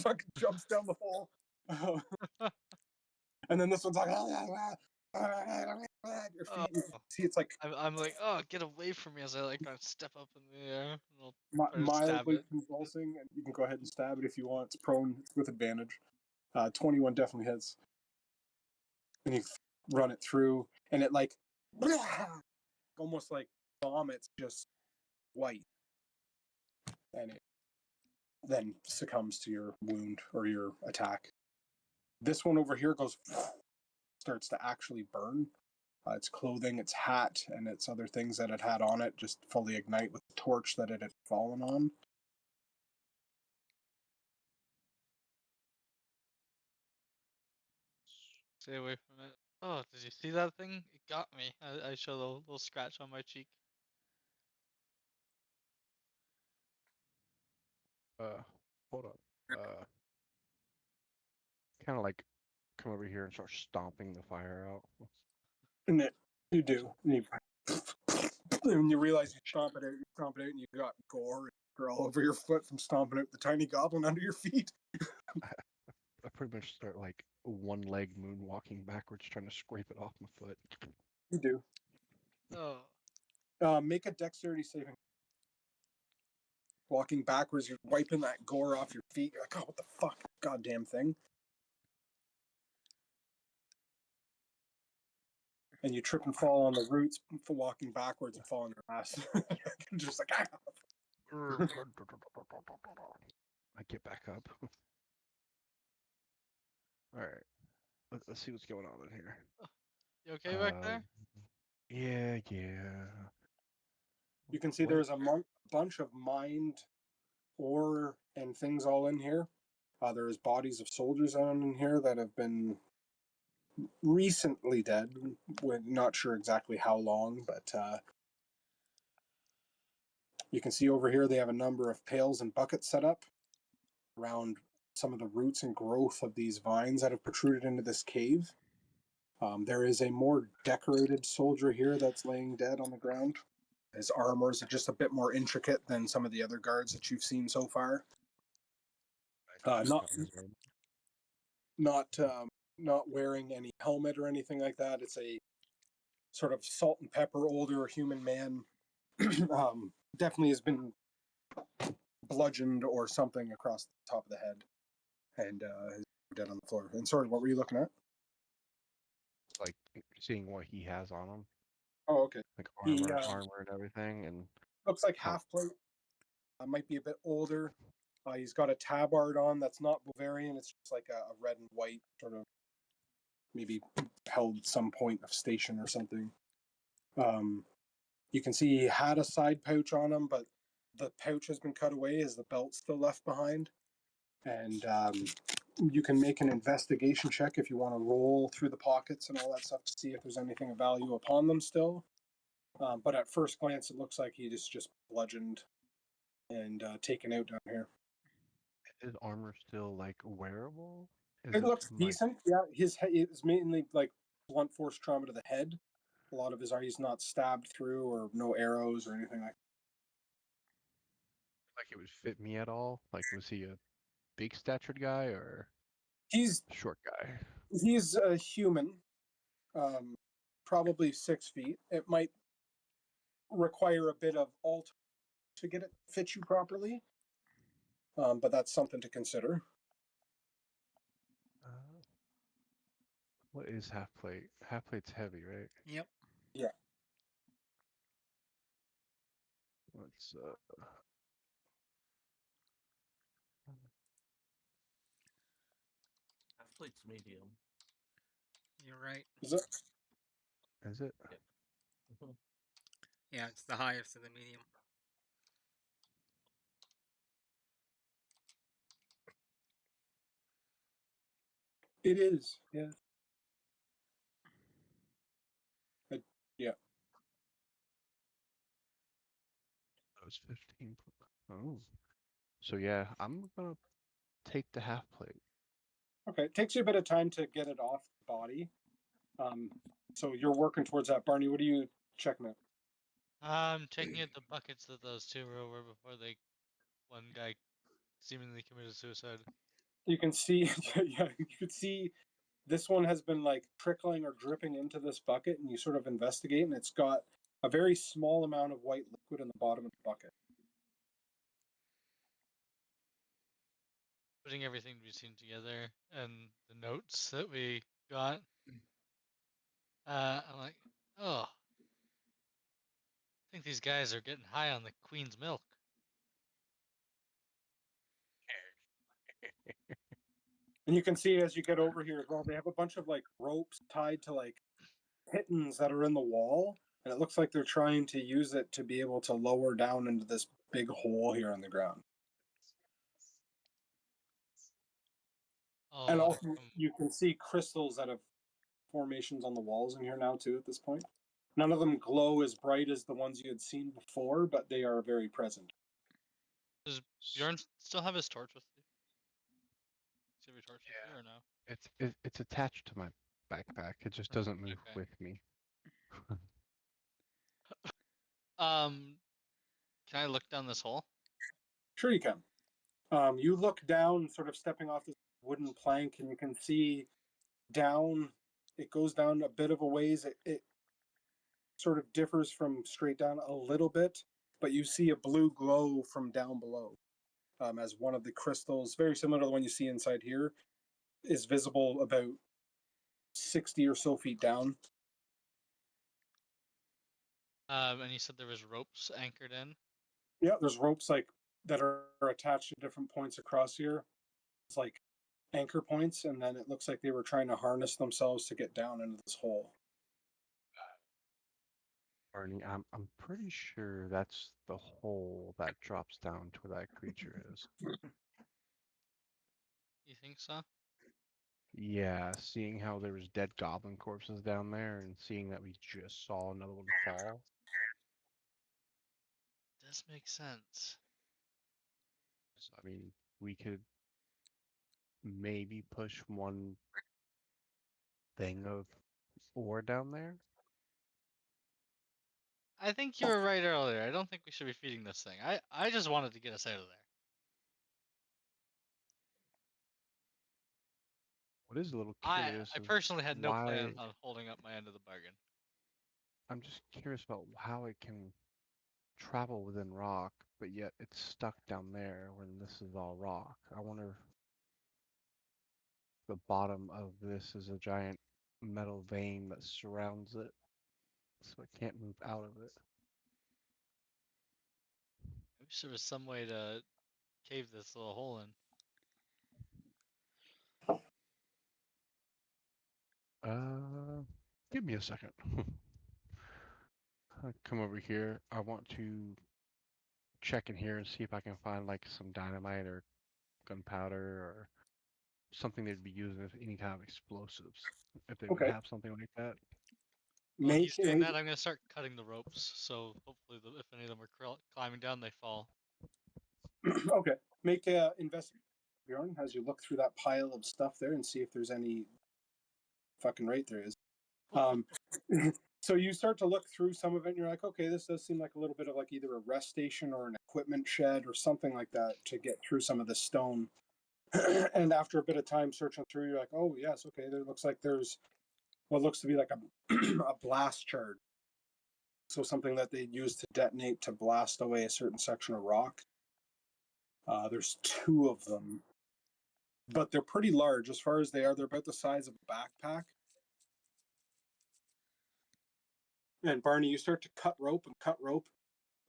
[SPEAKER 2] Fucking jumps down the hole. And then this one's like, your feet. You see, it's like
[SPEAKER 3] I'm like, oh, get away from me as I like step up in the air. And I'll
[SPEAKER 2] mildly convulsing, and you can go ahead and stab it if you want. It's prone. It's with advantage. 21 definitely hits. And you run it through, and it like almost like vomits just white, and it then succumbs to your wound or your attack. This one over here starts to actually burn. Its clothing, its hat, and its other things that it had on it just fully ignite with the torch that it had fallen on.
[SPEAKER 3] Stay away from it. Oh, did you see that thing? It got me. I showed a little scratch on my cheek.
[SPEAKER 4] Hold up. Kind of like come over here and start stomping the fire out.
[SPEAKER 2] And you do. And you realize you stomp it out, and you got gore all over your foot from stomping out the tiny goblin under your feet.
[SPEAKER 4] pretty much start like one leg moonwalking backwards, trying to scrape it off my foot.
[SPEAKER 2] You do.
[SPEAKER 3] Oh,
[SPEAKER 2] Make a dexterity saving. Walking backwards, you're wiping that gore off your feet. You're like, oh, what the fuck, goddamn thing. And you trip and fall on the roots for walking backwards and fall on your ass. Just like, ah.
[SPEAKER 4] I get back up. All right, let's see what's going on in here.
[SPEAKER 3] you okay back there?
[SPEAKER 4] Yeah.
[SPEAKER 2] You can see
[SPEAKER 4] What-
[SPEAKER 2] there's a bunch of mined ore and things all in here. There's bodies of soldiers on in here that have been recently dead. We're not sure exactly how long, but you can see over here they have a number of pails and buckets set up around some of the roots and growth of these vines that have protruded into this cave. There is a more decorated soldier here that's laying dead on the ground. His armor is just a bit more intricate than some of the other guards that you've seen so far. Not wearing any helmet or anything like that. It's a sort of salt and pepper older human man. Definitely has been bludgeoned or something across the top of the head, and is dead on the floor. And sorry, what were you looking at?
[SPEAKER 4] Like seeing what he has on him,
[SPEAKER 2] Oh, okay.
[SPEAKER 4] like
[SPEAKER 2] He,
[SPEAKER 4] armor and everything, and
[SPEAKER 2] Looks like
[SPEAKER 4] How-
[SPEAKER 2] half plate. Might be a bit older. He's got a tabard on that's not Bavarian. It's just like a red and white sort of, maybe held some point of station or something. You can see he had a side pouch on him, but the pouch has been cut away. Is the belt still left behind? And you can make an investigation check if you want to roll through the pockets and all that stuff to see if there's anything of value upon them still. But at first glance, it looks like he is just bludgeoned and taken out down here.
[SPEAKER 4] is armor still like wearable?
[SPEAKER 2] It looks
[SPEAKER 4] like-
[SPEAKER 2] decent. Yeah, his head is mainly like blunt force trauma to the head. A lot of his he's not stabbed through or no arrows or anything like.
[SPEAKER 4] Like it would fit me at all? Like was he a big statured guy or
[SPEAKER 2] He's
[SPEAKER 4] a short guy?
[SPEAKER 2] he's a human, probably 6 feet. It might require a bit of alter to get it to fit you properly, but that's something to consider.
[SPEAKER 4] What is half plate? Half plate's heavy, right?
[SPEAKER 1] Yep.
[SPEAKER 4] Let's
[SPEAKER 5] Half plate's medium.
[SPEAKER 1] You're right.
[SPEAKER 2] Is it?
[SPEAKER 4] is it?
[SPEAKER 1] Yeah, it's the highest of the medium.
[SPEAKER 2] It is. Yeah. Yeah.
[SPEAKER 4] That was 15. Oh. So yeah, I'm gonna take the half plate.
[SPEAKER 2] Okay. It takes you a bit of time to get it off the body. So you're working towards that, Barney. What are you checking out?
[SPEAKER 3] I'm checking out the buckets that those two were over before one guy seemingly committed suicide.
[SPEAKER 2] You can see, yeah, you can see this one has been like trickling or dripping into this bucket, and you sort of investigate, and it's got a very small amount of white liquid in the bottom of the bucket.
[SPEAKER 3] Putting everything we've seen together and the notes that we got, I'm like, oh, I think these guys are getting high on the queen's milk.
[SPEAKER 2] And you can see as you get over here as well, they have a bunch of like ropes tied to like pittons that are in the wall, and it looks like they're trying to use it to be able to lower down into this big hole here on the ground.
[SPEAKER 3] Oh,
[SPEAKER 2] And also, you can see crystals that have formations on the walls in here now too. At this point, none of them glow as bright as the ones you had seen before, but they are very present.
[SPEAKER 3] does Bjorn still have his torch with you? Does he have your torch with you or no?
[SPEAKER 4] It's attached to my backpack. It just doesn't move
[SPEAKER 3] okay.
[SPEAKER 4] with me.
[SPEAKER 3] Can I look down this hole?
[SPEAKER 2] Sure, you can. You look down, sort of stepping off this wooden plank, and you can see down. It goes down a bit of a ways. It sort of differs from straight down a little bit, but you see a blue glow from down below, as one of the crystals, very similar to the one you see inside here, is visible about 60 or so feet down.
[SPEAKER 3] And you said there was ropes anchored in.
[SPEAKER 2] Yeah, there's ropes like that are attached to different points across here. It's like anchor points, and then it looks like they were trying to harness themselves to get down into this hole.
[SPEAKER 4] Barney, I'm pretty sure that's the hole that drops down to where that creature is.
[SPEAKER 3] You think so?
[SPEAKER 4] Yeah, seeing how there was dead goblin corpses down there and seeing that we just saw another one fall.
[SPEAKER 3] Does make sense.
[SPEAKER 4] So, I mean, we could maybe push one thing of ore down there.
[SPEAKER 3] I think you were right earlier. I don't think we should be feeding this thing. I just wanted to get us out of there.
[SPEAKER 4] What is a little
[SPEAKER 3] I
[SPEAKER 4] curious
[SPEAKER 3] I
[SPEAKER 4] is
[SPEAKER 3] personally had no
[SPEAKER 4] why
[SPEAKER 3] plan on holding up my end of the bargain.
[SPEAKER 4] I'm just curious about how it can travel within rock, but yet it's stuck down there when this is all rock. I wonder if the bottom of this is a giant metal vein that surrounds it, so it can't move out of it.
[SPEAKER 3] I wish there was some way to cave this little hole in.
[SPEAKER 4] Give me a second. I'll come over here. I want to check in here and see if I can find like some dynamite or gunpowder or something they'd be using as any kind of explosives, if they would
[SPEAKER 2] Okay.
[SPEAKER 4] have something like that.
[SPEAKER 3] While
[SPEAKER 2] Make
[SPEAKER 3] he's doing
[SPEAKER 2] a
[SPEAKER 3] that, I'm gonna start cutting the ropes. So hopefully, if any of them are climbing down, they fall.
[SPEAKER 2] okay. Make a investigation, Bjorn, as you look through that pile of stuff there and see if there's any. Fucking right, there is. So you start to look through some of it, and you're like, okay, this does seem like a little bit of like either a rest station or an equipment shed or something like that to get through some of the stone. And after a bit of time searching through, you're like, oh yes, okay, there looks like there's what looks to be like a a blast charge. So something that they use to detonate to blast away a certain section of rock. There's two of them, but they're pretty large as far as they are. They're about the size of a backpack. And Barney, you start to cut rope,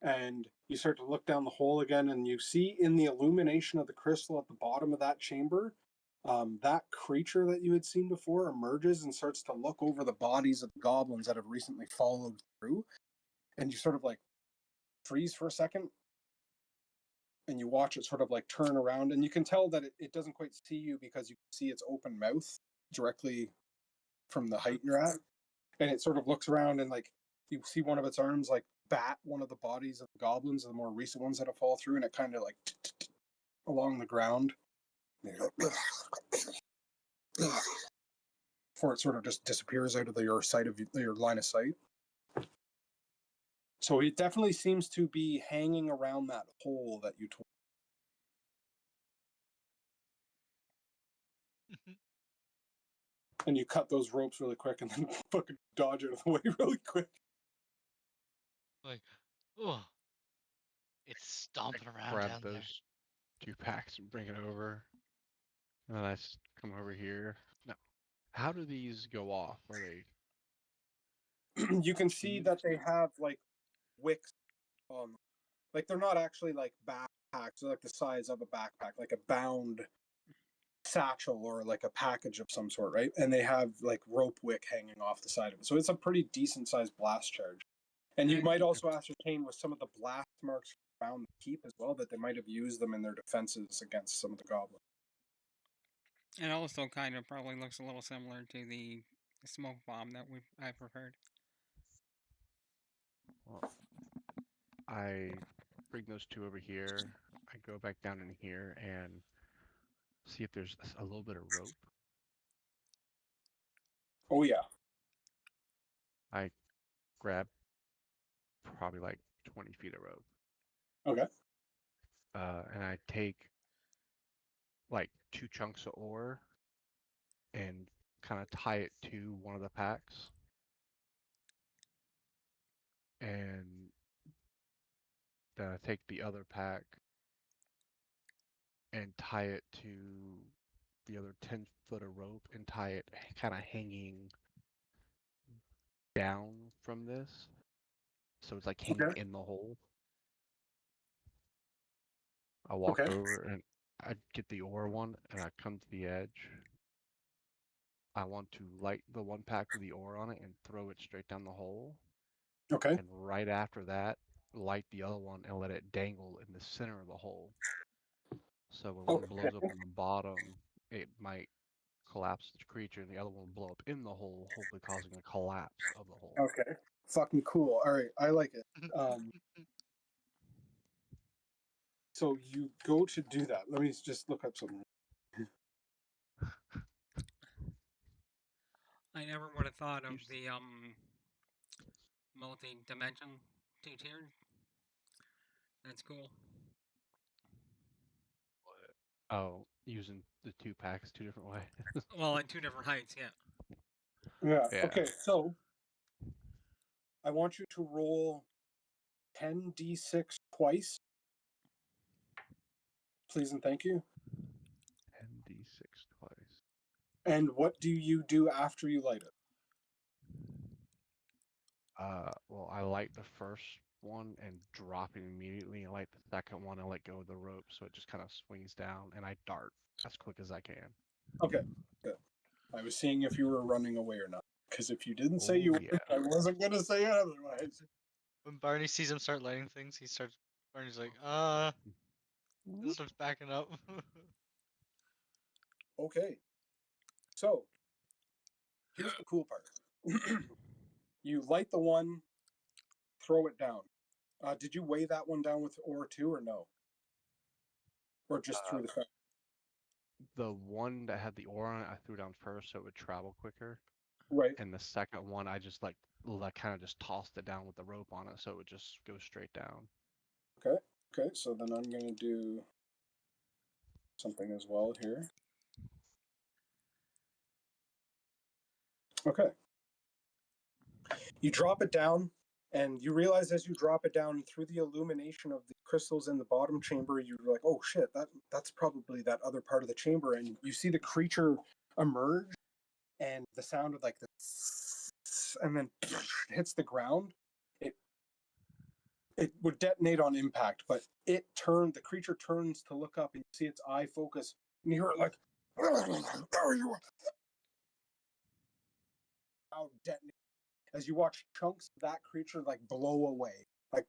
[SPEAKER 2] and you start to look down the hole again, and you see in the illumination of the crystal at the bottom of that chamber, that creature that you had seen before emerges and starts to look over the bodies of the goblins that have recently followed through. And you sort of like freeze for a second, and you watch it sort of like turn around, and you can tell that it doesn't quite see you because you can see its open mouth directly from the height you're at. And it sort of looks around, and like you see one of its arms like bat one of the bodies of the goblins, the more recent ones that have fall through, and it kind of like along the ground before it sort of just disappears out of your sight of your line of sight. So it definitely seems to be hanging around that hole that you told. And you cut those ropes really quick and then fucking dodge out of the way really quick.
[SPEAKER 3] Like, oh, it's stomping around
[SPEAKER 4] Grab
[SPEAKER 3] down
[SPEAKER 4] those
[SPEAKER 3] there.
[SPEAKER 4] 2 packs and bring it over. And then I come over here. Now, how do these go off? Are they?
[SPEAKER 2] You can see that they have like wicks on, like they're not actually like backpacks. They're like the size of a backpack, like a bound satchel or like a package of some sort, right? And they have like rope wick hanging off the side of it. So it's a pretty decent sized blast charge. And you might also ascertain with some of the blast marks around the keep as well that they might have used them in their defenses against some of the goblins.
[SPEAKER 1] It also kind of probably looks a little similar to the smoke bomb that I've prepared.
[SPEAKER 4] Well, I bring those 2 over here. I go back down in here and see if there's a little bit of rope.
[SPEAKER 2] Oh yeah.
[SPEAKER 4] I grab probably like 20 feet of rope.
[SPEAKER 2] Okay.
[SPEAKER 4] And I take like 2 chunks of ore and kind of tie it to one of the packs. And then I take the other pack and tie it to the other 10-foot of rope and tie it kind of hanging down from this. So it's like hanging
[SPEAKER 2] Okay.
[SPEAKER 4] in the hole. I walk
[SPEAKER 2] Okay.
[SPEAKER 4] over and I get the ore one and I come to the edge. I want to light the one pack with the ore on it and throw it straight down the hole.
[SPEAKER 2] Okay.
[SPEAKER 4] And right after that, light the other one and let it dangle in the center of the hole. So when one blows up on the bottom, it might collapse the creature, and the other one will blow up in the hole, hopefully causing a collapse of the hole.
[SPEAKER 2] Okay. Fucking cool. All right. I like it. So you go to do that. Let me just look up something.
[SPEAKER 1] I never would have thought of
[SPEAKER 4] You s-
[SPEAKER 1] the multi-dimension 2-tiered. That's cool.
[SPEAKER 4] Oh, using the 2 packs 2 different ways.
[SPEAKER 1] Well, at 2 different heights, yeah.
[SPEAKER 2] Yeah.
[SPEAKER 4] Yeah.
[SPEAKER 2] Okay. So I want you to roll 10d6 twice, please and thank you.
[SPEAKER 4] 10d6 twice.
[SPEAKER 2] And what do you do after you light it?
[SPEAKER 4] Well, I light the first one and drop it immediately, and light the second one and let go of the rope, so it just kind of swings down, and I dart as quick as I can.
[SPEAKER 2] Okay. Good. I was seeing if you were running away or not. Because if you didn't say you
[SPEAKER 4] Oh,
[SPEAKER 2] were,
[SPEAKER 4] yeah.
[SPEAKER 2] I wasn't going to say it otherwise.
[SPEAKER 3] When Barney sees him start lighting things, Barney's like, and starts backing up.
[SPEAKER 2] Okay. So, here's the cool part. You light the one, throw it down. Did you weigh that one down with ore too, or no? Or just through the fire?
[SPEAKER 4] The one that had the ore on it, I threw down first so it would travel quicker.
[SPEAKER 2] Right.
[SPEAKER 4] And the second one, I just like kind of just tossed it down with the rope on it so it would just go straight down.
[SPEAKER 2] Okay. Okay. So then I'm going to do something as well here. Okay. You drop it down, and you realize as you drop it down through the illumination of the crystals in the bottom chamber, you're like, oh shit, that's probably that other part of the chamber. And you see the creature emerge, and the sound of like the and then hits the ground. It would detonate on impact, but the creature turns to look up, and you see its eye focus, and you hear it like, there you are. How detonate as you watch chunks of that creature like blow away, like,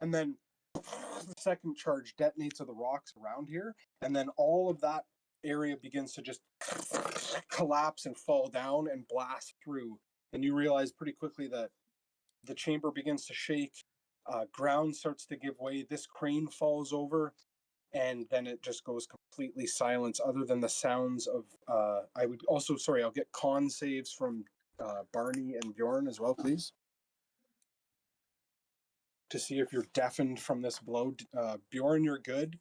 [SPEAKER 2] and then the second charge detonates of the rocks around here, and then all of that area begins to just collapse and fall down and blast through, and you realize pretty quickly that the chamber begins to shake, ground starts to give way, this crane falls over, and then it just goes completely silent other than the sounds of I'll get con saves from Barney and Bjorn as well, please, to see if you're deafened from this blow. Bjorn, you're good.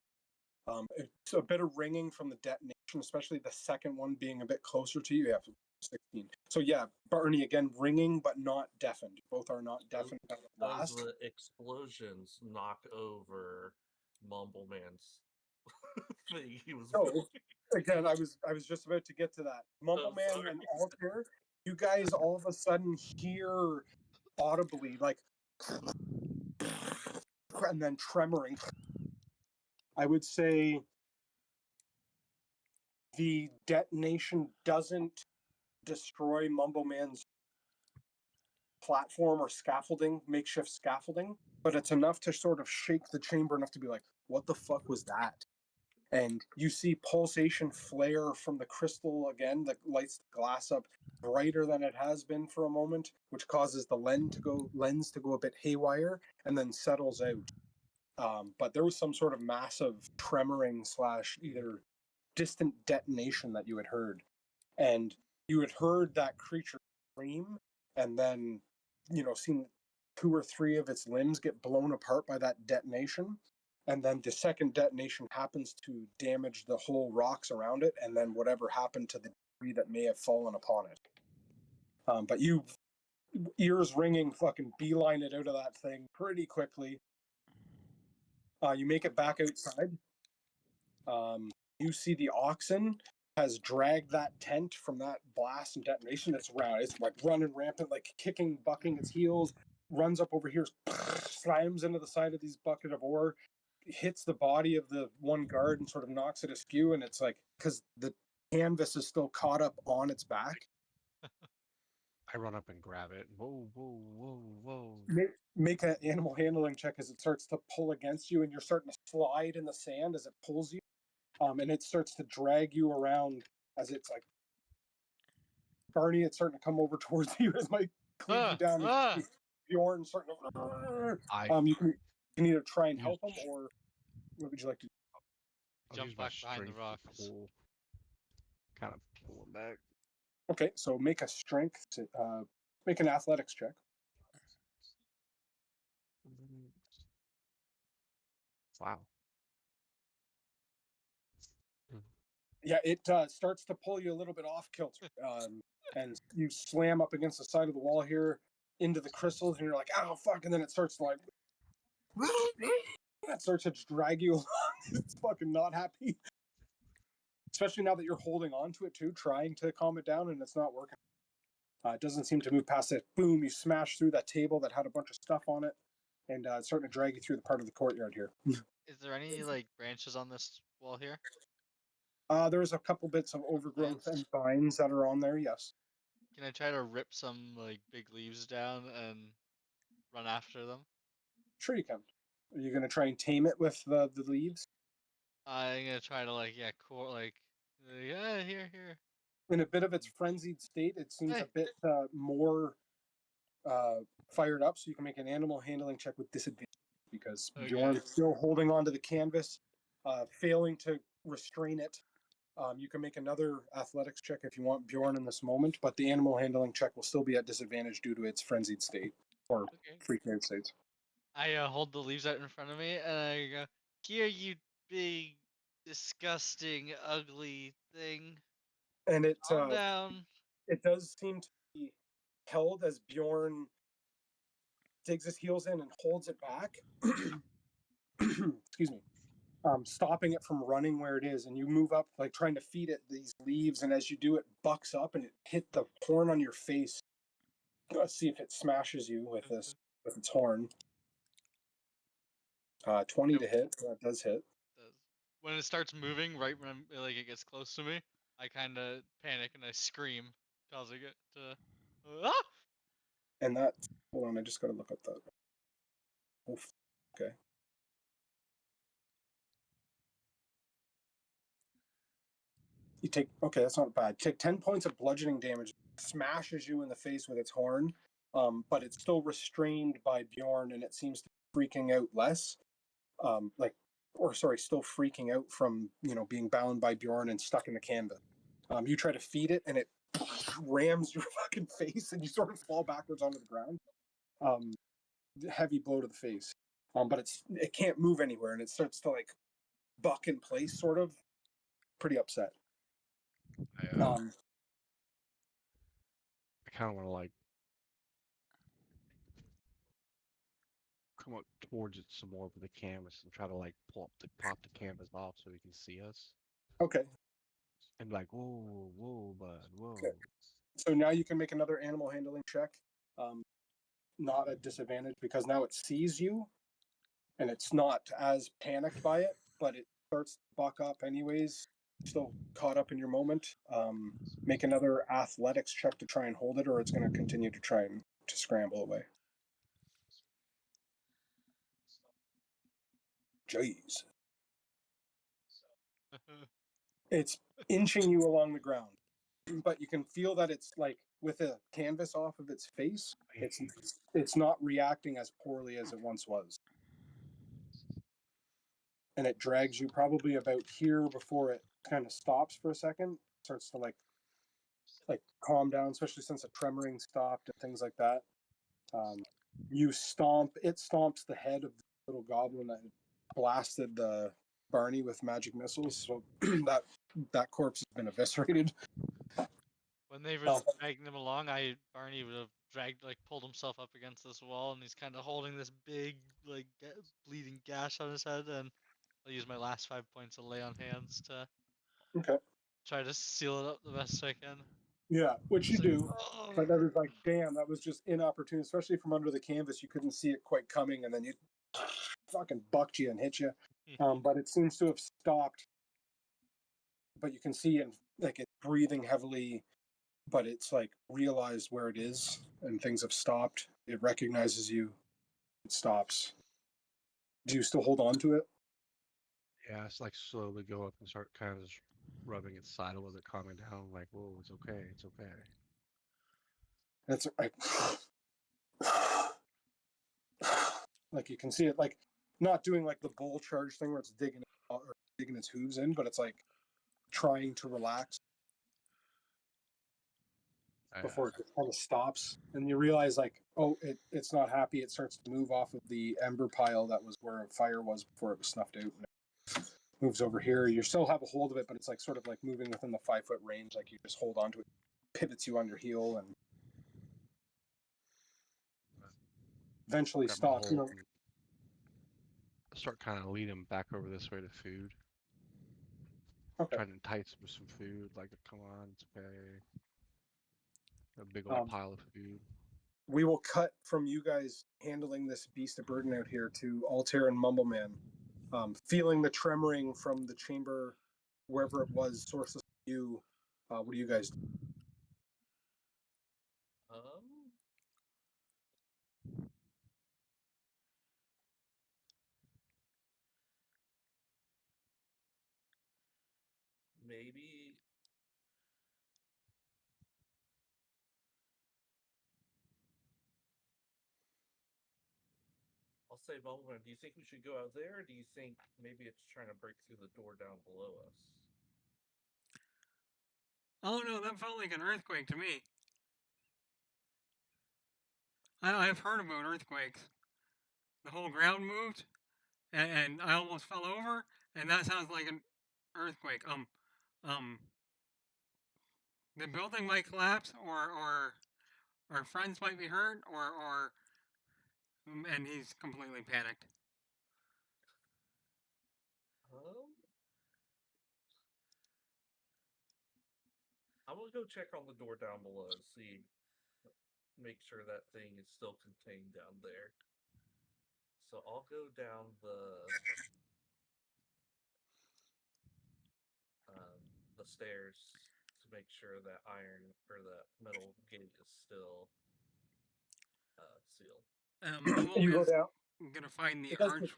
[SPEAKER 2] It's a bit of ringing from the detonation, especially the second one being a bit closer to you. Yeah, 16. So yeah, Barney again, ringing but not deafened. Both are not deafened by the
[SPEAKER 5] Does
[SPEAKER 2] blast.
[SPEAKER 5] the explosions knock over Mumble Man's thing he was
[SPEAKER 2] Oh,
[SPEAKER 5] building?
[SPEAKER 2] again, I was just about to get to that. Mumble Man
[SPEAKER 5] sorry.
[SPEAKER 2] and Altair, you guys all of a sudden hear audibly like, and then tremoring. I would say the detonation doesn't destroy Mumble Man's platform or scaffolding, makeshift scaffolding, but it's enough to sort of shake the chamber enough to be like, what the fuck was that? And you see pulsation flare from the crystal again that lights the glass up brighter than it has been for a moment, which causes the lens to go a bit haywire and then settles out. But there was some sort of massive tremoring / either distant detonation that you had heard, and you had heard that creature scream, and then seen 2 or 3 of its limbs get blown apart by that detonation, and then the second detonation happens to damage the whole rocks around it, and then whatever happened to the debris that may have fallen upon it. But you, ears ringing, fucking beeline it out of that thing pretty quickly. You make it back outside. You see the oxen has dragged that tent from that blast and detonation. It's around. It's like running rampant, like kicking, bucking its heels, runs up over here, slams into the side of these bucket of ore, hits the body of the one guard and sort of knocks it askew. And it's like, because the canvas is still caught up on its back.
[SPEAKER 6] I run up and grab it. Whoa, whoa, whoa, whoa.
[SPEAKER 2] Make an animal handling check as it starts to pull against you, and you're starting to slide in the sand as it pulls you. And it starts to drag you around as it's like, Barney, it's starting to come over towards you as Mike cleave you down. Bjorn starting to. You can either try and help him, or what would you like to do?
[SPEAKER 6] I'll
[SPEAKER 3] Jump
[SPEAKER 6] use my
[SPEAKER 3] back behind the
[SPEAKER 6] strength to
[SPEAKER 3] rocks.
[SPEAKER 6] kind of pull him back.
[SPEAKER 2] Okay, so make a strength to make an athletics check.
[SPEAKER 6] Wow.
[SPEAKER 2] Yeah, it starts to pull you a little bit off kilter, and you slam up against the side of the wall here into the crystals, and you're like, "Oh fuck!" And then it starts to like, it starts to drag you along. It's fucking not happy, especially now that you're holding on to it too, trying to calm it down, and it's not working. It doesn't seem to move past it. Boom! You smash through that table that had a bunch of stuff on it, and it's starting to drag you through the part of the courtyard here.
[SPEAKER 3] Is there any like branches on this wall here?
[SPEAKER 2] There's a couple bits of overgrowth
[SPEAKER 3] Plants?
[SPEAKER 2] and vines that are on there. Yes.
[SPEAKER 3] Can I try to rip some like big leaves down and run after them?
[SPEAKER 2] Sure, you can. Are you going to try and tame it with the leaves?
[SPEAKER 3] I'm gonna try to like yeah, here.
[SPEAKER 2] In a bit of its frenzied state, it seems
[SPEAKER 3] Hey.
[SPEAKER 2] a bit more fired up, so you can make an animal handling check with disadvantage because
[SPEAKER 3] Okay.
[SPEAKER 2] Bjorn's still holding onto the canvas, failing to restrain it. You can make another athletics check if you want Bjorn in this moment, but the animal handling check will still be at disadvantage due to its frenzied state or freaked out states.
[SPEAKER 3] I hold the leaves out in front of me and I go, "Here, you big, disgusting, ugly thing.
[SPEAKER 2] And it
[SPEAKER 3] Calm down."
[SPEAKER 2] it does seem to be held as Bjorn digs his heels in and holds it back. Excuse me. Stopping it from running where it is, and you move up, like trying to feed it these leaves, and as you do, it bucks up and it hit the horn on your face. Let's see if it smashes you with its horn. 20 to hit. That does hit.
[SPEAKER 3] When it starts moving, right when it gets close to me, I kind of panic and I scream, causing it to. Ah!
[SPEAKER 2] And that. Hold on, I just got to look up that. Oof. Okay. You take. Okay, that's not bad. Take 10 points of bludgeoning damage. Smashes you in the face with its horn, but it's still restrained by Bjorn, and it seems to be freaking out less. Still freaking out from being bound by Bjorn and stuck in the canvas. You try to feed it, and it rams your fucking face, and you sort of fall backwards onto the ground. Heavy blow to the face, but it can't move anywhere, and it starts to like buck in place, sort of. Pretty upset.
[SPEAKER 6] I kind of want to like come up towards it some more with the canvas and try to like pop the canvas off so he can see us.
[SPEAKER 2] Okay.
[SPEAKER 6] And like, whoa, bud, whoa.
[SPEAKER 2] Okay. So now you can make another animal handling check. Not at disadvantage because now it sees you, and it's not as panicked by it, but it starts to buck up anyways. Still caught up in your moment. Make another athletics check to try and hold it, or it's going to continue to try and to scramble away. Jeez. It's inching you along the ground, but you can feel that it's like with a canvas off of its face, it's not reacting as poorly as it once was. And it drags you probably about here before it kind of stops for a second, starts to like calm down, especially since the tremoring stopped and things like that. It stomps the head of the little goblin that blasted Barney with magic missiles, so that corpse has been eviscerated.
[SPEAKER 3] When they were
[SPEAKER 2] Oh.
[SPEAKER 3] dragging him along, Barney would have pulled himself up against this wall, and he's kind of holding this big, like, bleeding gash on his head, and I'll use my last 5 points of lay on hands to
[SPEAKER 2] Okay.
[SPEAKER 3] try to seal it up the best I can.
[SPEAKER 2] Yeah, which you
[SPEAKER 3] It's like,
[SPEAKER 2] do.
[SPEAKER 3] "Oh."
[SPEAKER 2] But that was like, damn, that was just inopportune, especially from under the canvas. You couldn't see it quite coming, and then you fucking bucked you and hit you. But it seems to have stopped. But you can see it, like, it's breathing heavily, but it's like realized where it is, and things have stopped. It recognizes you. It stops. Do you still hold on to it?
[SPEAKER 6] Yeah, it's like slowly go up and start kind of just rubbing its side with it, calming down. Like, whoa, it's okay, it's okay.
[SPEAKER 2] That's like you can see it, like not doing like the bull charge thing where it's digging its hooves in, but it's like trying to relax before it kind of stops, and you realize like, oh, it's not happy. It starts to move off of the ember pile that was where a fire was before it was snuffed out, and it moves over here. You still have a hold of it, but it's like sort of like moving within the 5 foot range. Like you just hold on to it, pivots you on your heel, and eventually
[SPEAKER 6] Grab my
[SPEAKER 2] stops.
[SPEAKER 6] hold and start kind of leading back over this way to food.
[SPEAKER 2] Okay.
[SPEAKER 6] Trying to entice him with some food. Like, come on, it's okay. A big old pile of food.
[SPEAKER 2] We will cut from you guys handling this beast of burden out here to Altair and Mumbleman, feeling the tremoring from the chamber, wherever it was, sources of you. What do you guys do?
[SPEAKER 5] Maybe I'll say, Mumbleman, do you think we should go out there, or do you think maybe it's trying to break through the door down below us?
[SPEAKER 1] Oh no, that felt like an earthquake to me. I've heard about earthquakes. The whole ground moved, and I almost fell over, and that sounds like an earthquake. The building might collapse, or our friends might be hurt, and he's completely panicked.
[SPEAKER 5] I'm gonna go check on the door down below, see, make sure that thing is still contained down there. So I'll go down the stairs to make sure that iron or that metal gate is still sealed.
[SPEAKER 2] You go
[SPEAKER 1] Mumbleman's
[SPEAKER 2] down.
[SPEAKER 1] gonna find the
[SPEAKER 2] It doesn't-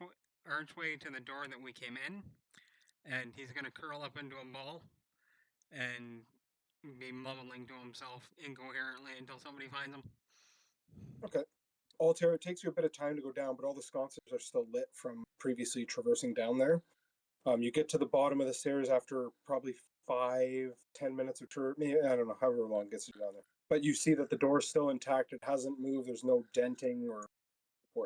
[SPEAKER 1] archway to the door that we came in, and he's gonna curl up into a ball and be mumbling to himself incoherently until somebody finds him.
[SPEAKER 2] Okay. Altair, it takes you a bit of time to go down, but all the sconces are still lit from previously traversing down there. You get to the bottom of the stairs after probably 5-10 minutes of tour. Maybe, I don't know, however long it gets you down there. But you see that the door is still intact. It hasn't moved. There's no denting or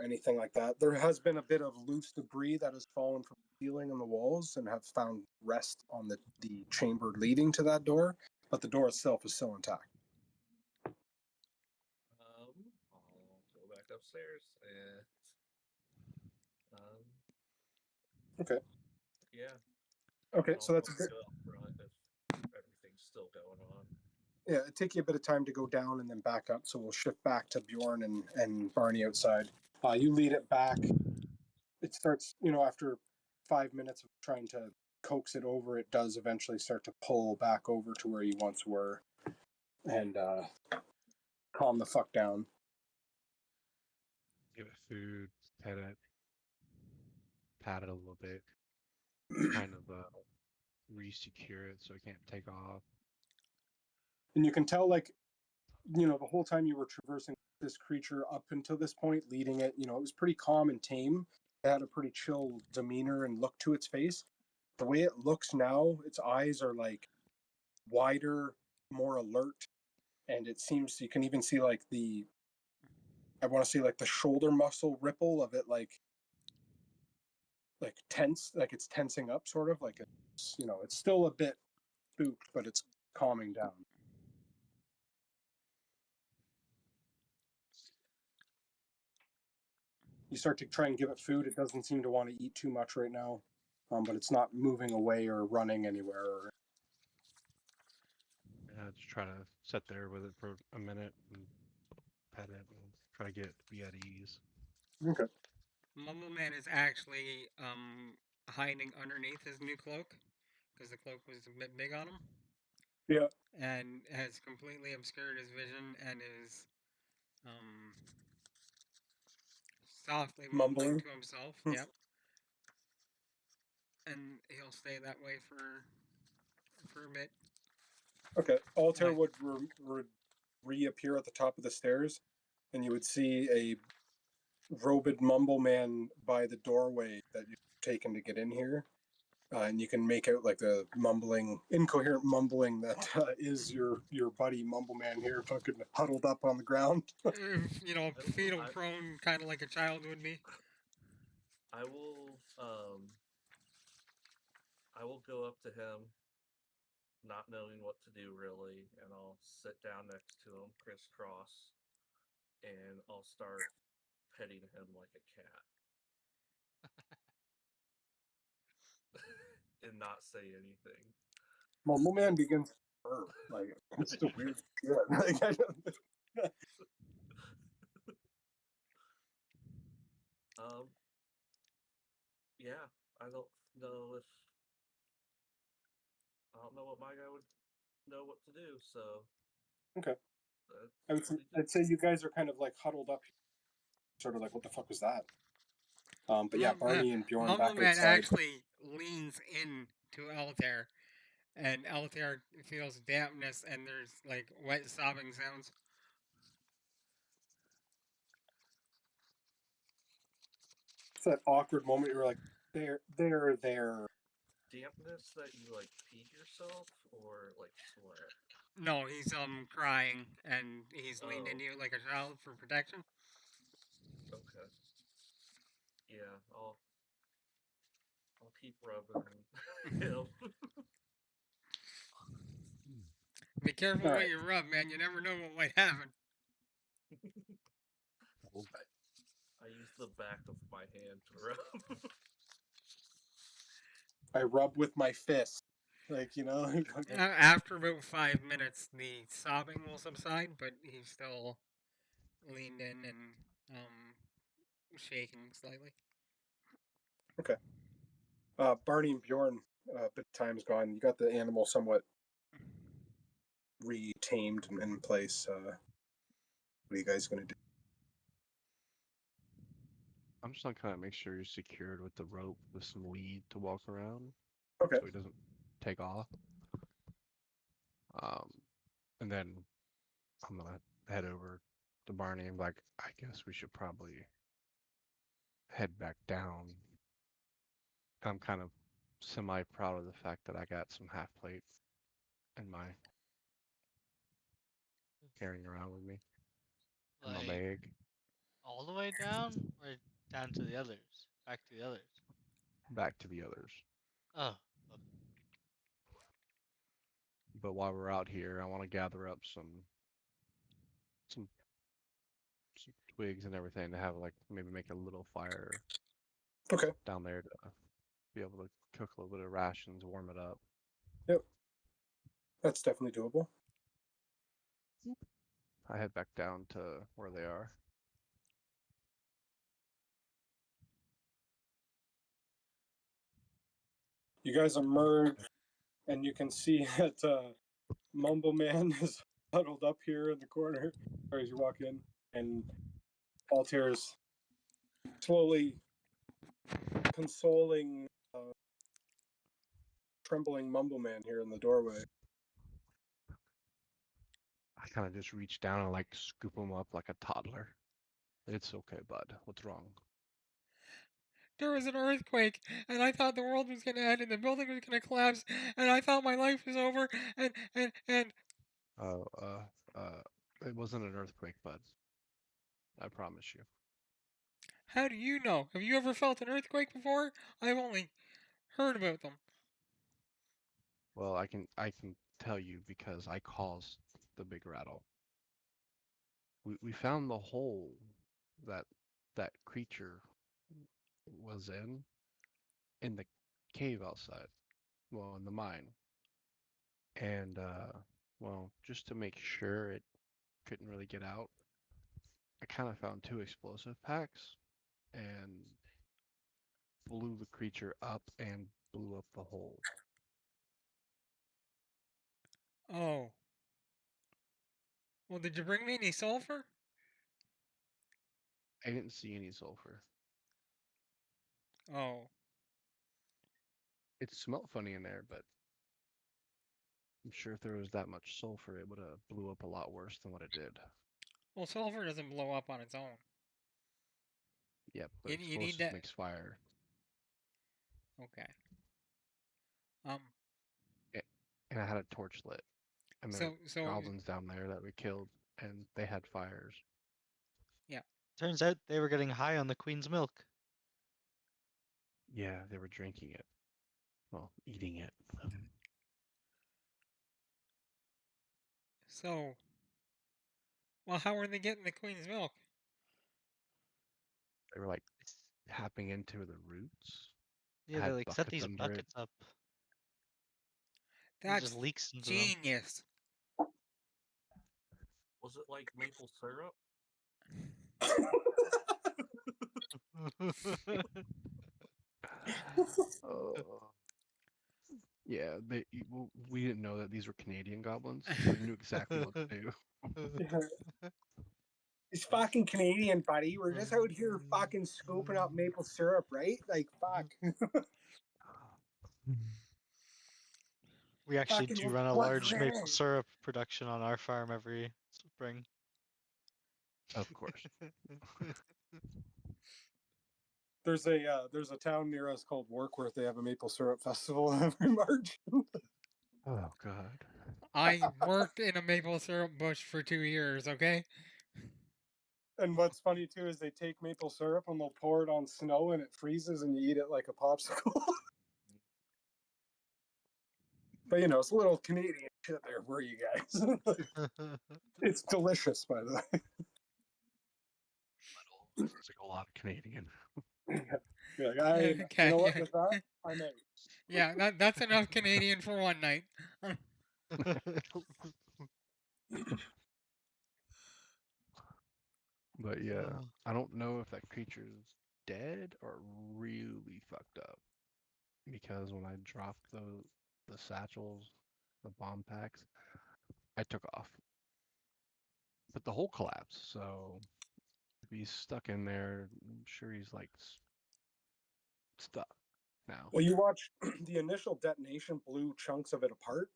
[SPEAKER 2] anything like that. There has been a bit of loose debris that has fallen from the ceiling and the walls and have found rest on the chamber leading to that door, but the door itself is still intact.
[SPEAKER 5] I'll go back upstairs and
[SPEAKER 2] Okay.
[SPEAKER 5] yeah.
[SPEAKER 2] Okay, so that's a bit.
[SPEAKER 5] Go up front if everything's still going on.
[SPEAKER 2] Yeah, it'd take you a bit of time to go down and then back up. So we'll shift back to Bjorn and Barney outside. You lead it back. It starts, after 5 minutes of trying to coax it over, it does eventually start to pull back over to where you once were, and calm the fuck down.
[SPEAKER 6] Give it food, pet it a little bit, kind of re-secure it so it can't take off.
[SPEAKER 2] And you can tell, like, the whole time you were traversing this creature up until this point, leading it, it was pretty calm and tame. It had a pretty chill demeanor and look to its face. The way it looks now, its eyes are like wider, more alert, and it seems you can even see like the shoulder muscle ripple of it, like like tense, like it's tensing up, sort of like it's it's still a bit spooked, but it's calming down. You start to try and give it food. It doesn't seem to want to eat too much right now, but it's not moving away or running anywhere.
[SPEAKER 6] Yeah, just try to sit there with it for a minute and pet it and try to get it to be at ease.
[SPEAKER 2] Okay.
[SPEAKER 1] Mumble Man is actually hiding underneath his new cloak because the cloak was a bit big on him.
[SPEAKER 2] Yeah.
[SPEAKER 1] And has completely obscured his vision and is softly mumbling to himself. Yep. And he'll stay that way for a bit.
[SPEAKER 2] Okay. Altair
[SPEAKER 1] Like-
[SPEAKER 2] would reappear at the top of the stairs, and you would see a robed mumble man by the doorway that you've taken to get in here. And you can make out like the mumbling, incoherent mumbling that is your buddy Mumble Man here, fucking huddled up on the ground.
[SPEAKER 1] Fetal prone, kind of like a child would be.
[SPEAKER 5] I will go up to him, not knowing what to do really, and I'll sit down next to him, crisscross, and I'll start petting him like a cat. And not say anything.
[SPEAKER 2] Mumble Man begins to purr. Like, it's the weird shit. Like,
[SPEAKER 5] Yeah, I don't know what my guy would know what to do, so.
[SPEAKER 2] Okay. I'd say you guys are kind of like huddled up, sort of like, what the fuck was that? But yeah, Barney and Bjorn
[SPEAKER 1] Mumble
[SPEAKER 2] back
[SPEAKER 1] Man
[SPEAKER 2] outside.
[SPEAKER 1] actually leans in to Altair, and Altair feels dampness, and there's like wet sobbing sounds.
[SPEAKER 2] It's that awkward moment you're like, there.
[SPEAKER 5] Dampness that you like peed yourself or like sweat?
[SPEAKER 1] No, he's crying, and he's leaned
[SPEAKER 5] Oh.
[SPEAKER 1] into you like a child for protection.
[SPEAKER 5] Okay. Yeah, I'll keep rubbing him.
[SPEAKER 1] Be careful
[SPEAKER 2] All
[SPEAKER 1] what
[SPEAKER 2] right.
[SPEAKER 1] you rub, man. You never know what might happen.
[SPEAKER 5] I use the back of my hand to rub.
[SPEAKER 2] I rub with my fist. Like,
[SPEAKER 1] After about 5 minutes, the sobbing will subside, but he's still leaned in and shaking slightly.
[SPEAKER 2] Okay. Barney and Bjorn, a bit of time's gone. You got the animal somewhat retamed and in place. What are you guys gonna do?
[SPEAKER 6] I'm just gonna kind of make sure you're secured with the rope with some weed to walk around,
[SPEAKER 2] Okay.
[SPEAKER 6] so he doesn't take off. And then I'm gonna head over to Barney and be like, I guess we should probably head back down. I'm kind of semi proud of the fact that I got some half plate in my carrying around with me in my
[SPEAKER 3] Like
[SPEAKER 6] bag.
[SPEAKER 3] all the way down or down to the others? Back to the others.
[SPEAKER 6] Back to the others.
[SPEAKER 3] Oh,
[SPEAKER 6] But while we're out here, I want to gather up some twigs and everything to have like maybe make a little fire
[SPEAKER 2] Okay.
[SPEAKER 6] down there to be able to cook a little bit of rations, warm it up.
[SPEAKER 2] Yep. That's definitely doable.
[SPEAKER 6] I head back down to where they are.
[SPEAKER 2] You guys emerge, and you can see that Mumble Man is huddled up here in the corner as you walk in, and Altair's slowly consoling trembling Mumble Man here in the doorway.
[SPEAKER 6] I kind of just reach down and like scoop him up like a toddler. It's okay, bud. What's wrong?
[SPEAKER 1] There was an earthquake, and I thought the world was going to end, and the building was going to collapse, and I thought my life was over, and
[SPEAKER 6] It wasn't an earthquake, bud. I promise you.
[SPEAKER 1] How do you know? Have you ever felt an earthquake before? I've only heard about them.
[SPEAKER 6] Well, I can tell you because I caused the big rattle. We found the hole that that creature was in the cave outside. Well, in the mine. And well, just to make sure it couldn't really get out, I kind of found 2 explosive packs and blew the creature up and blew up the hole.
[SPEAKER 1] Oh. Well, did you bring me any sulfur?
[SPEAKER 6] I didn't see any sulfur.
[SPEAKER 1] Oh.
[SPEAKER 6] It smelled funny in there, but I'm sure if there was that much sulfur, it would have blew up a lot worse than what it did.
[SPEAKER 1] Well, sulfur doesn't blow up on its own.
[SPEAKER 6] Yep, but
[SPEAKER 1] You need
[SPEAKER 6] explosive
[SPEAKER 1] that.
[SPEAKER 6] makes fire.
[SPEAKER 1] Okay.
[SPEAKER 6] And I had a torch lit. And there were
[SPEAKER 1] So
[SPEAKER 6] goblins down there that we killed, and they had fires.
[SPEAKER 3] Turns out they were getting high on the queen's milk.
[SPEAKER 6] Yeah, they were drinking it. Well, eating it.
[SPEAKER 1] so. Well, how are they getting the queen's milk?
[SPEAKER 6] They were like tapping into the roots.
[SPEAKER 3] Yeah, they
[SPEAKER 6] Had
[SPEAKER 3] like set
[SPEAKER 6] buckets
[SPEAKER 3] these
[SPEAKER 6] under it.
[SPEAKER 3] buckets up. It
[SPEAKER 1] That's
[SPEAKER 3] just leaks into them.
[SPEAKER 1] genius.
[SPEAKER 5] Was it like maple syrup?
[SPEAKER 6] Oh. Yeah, well, we didn't know that these were Canadian goblins, so we knew exactly what to do.
[SPEAKER 2] It's fucking Canadian, buddy. We're just out here fucking scooping up maple syrup, right? Like, fuck.
[SPEAKER 3] We actually
[SPEAKER 2] Fucking
[SPEAKER 3] do run a
[SPEAKER 2] what's
[SPEAKER 3] large maple
[SPEAKER 2] that?
[SPEAKER 3] syrup production on our farm every spring.
[SPEAKER 6] Of course.
[SPEAKER 2] There's a town near us called Warkworth. They have a maple syrup festival every March.
[SPEAKER 6] Oh God.
[SPEAKER 1] I worked in a maple syrup bush for 2 years, okay?
[SPEAKER 2] And what's funny too is they take maple syrup and they'll pour it on snow and it freezes and you eat it like a popsicle. But you know, it's a little Canadian shit there for you guys. It's delicious, by the way.
[SPEAKER 6] It's like a lot of Canadian.
[SPEAKER 2] You're like,
[SPEAKER 1] Okay,
[SPEAKER 2] you know what?
[SPEAKER 1] yeah.
[SPEAKER 2] With that, I'm out.
[SPEAKER 1] Yeah, that's enough Canadian for one night.
[SPEAKER 6] But yeah,
[SPEAKER 3] Oh.
[SPEAKER 6] I don't know if that creature's dead or really fucked up. Because when I dropped the satchels, the bomb packs, I took off. But the hole collapsed, so if he's stuck in there, I'm sure he's like stuck now.
[SPEAKER 2] Well, you watch the initial detonation blew chunks of it apart,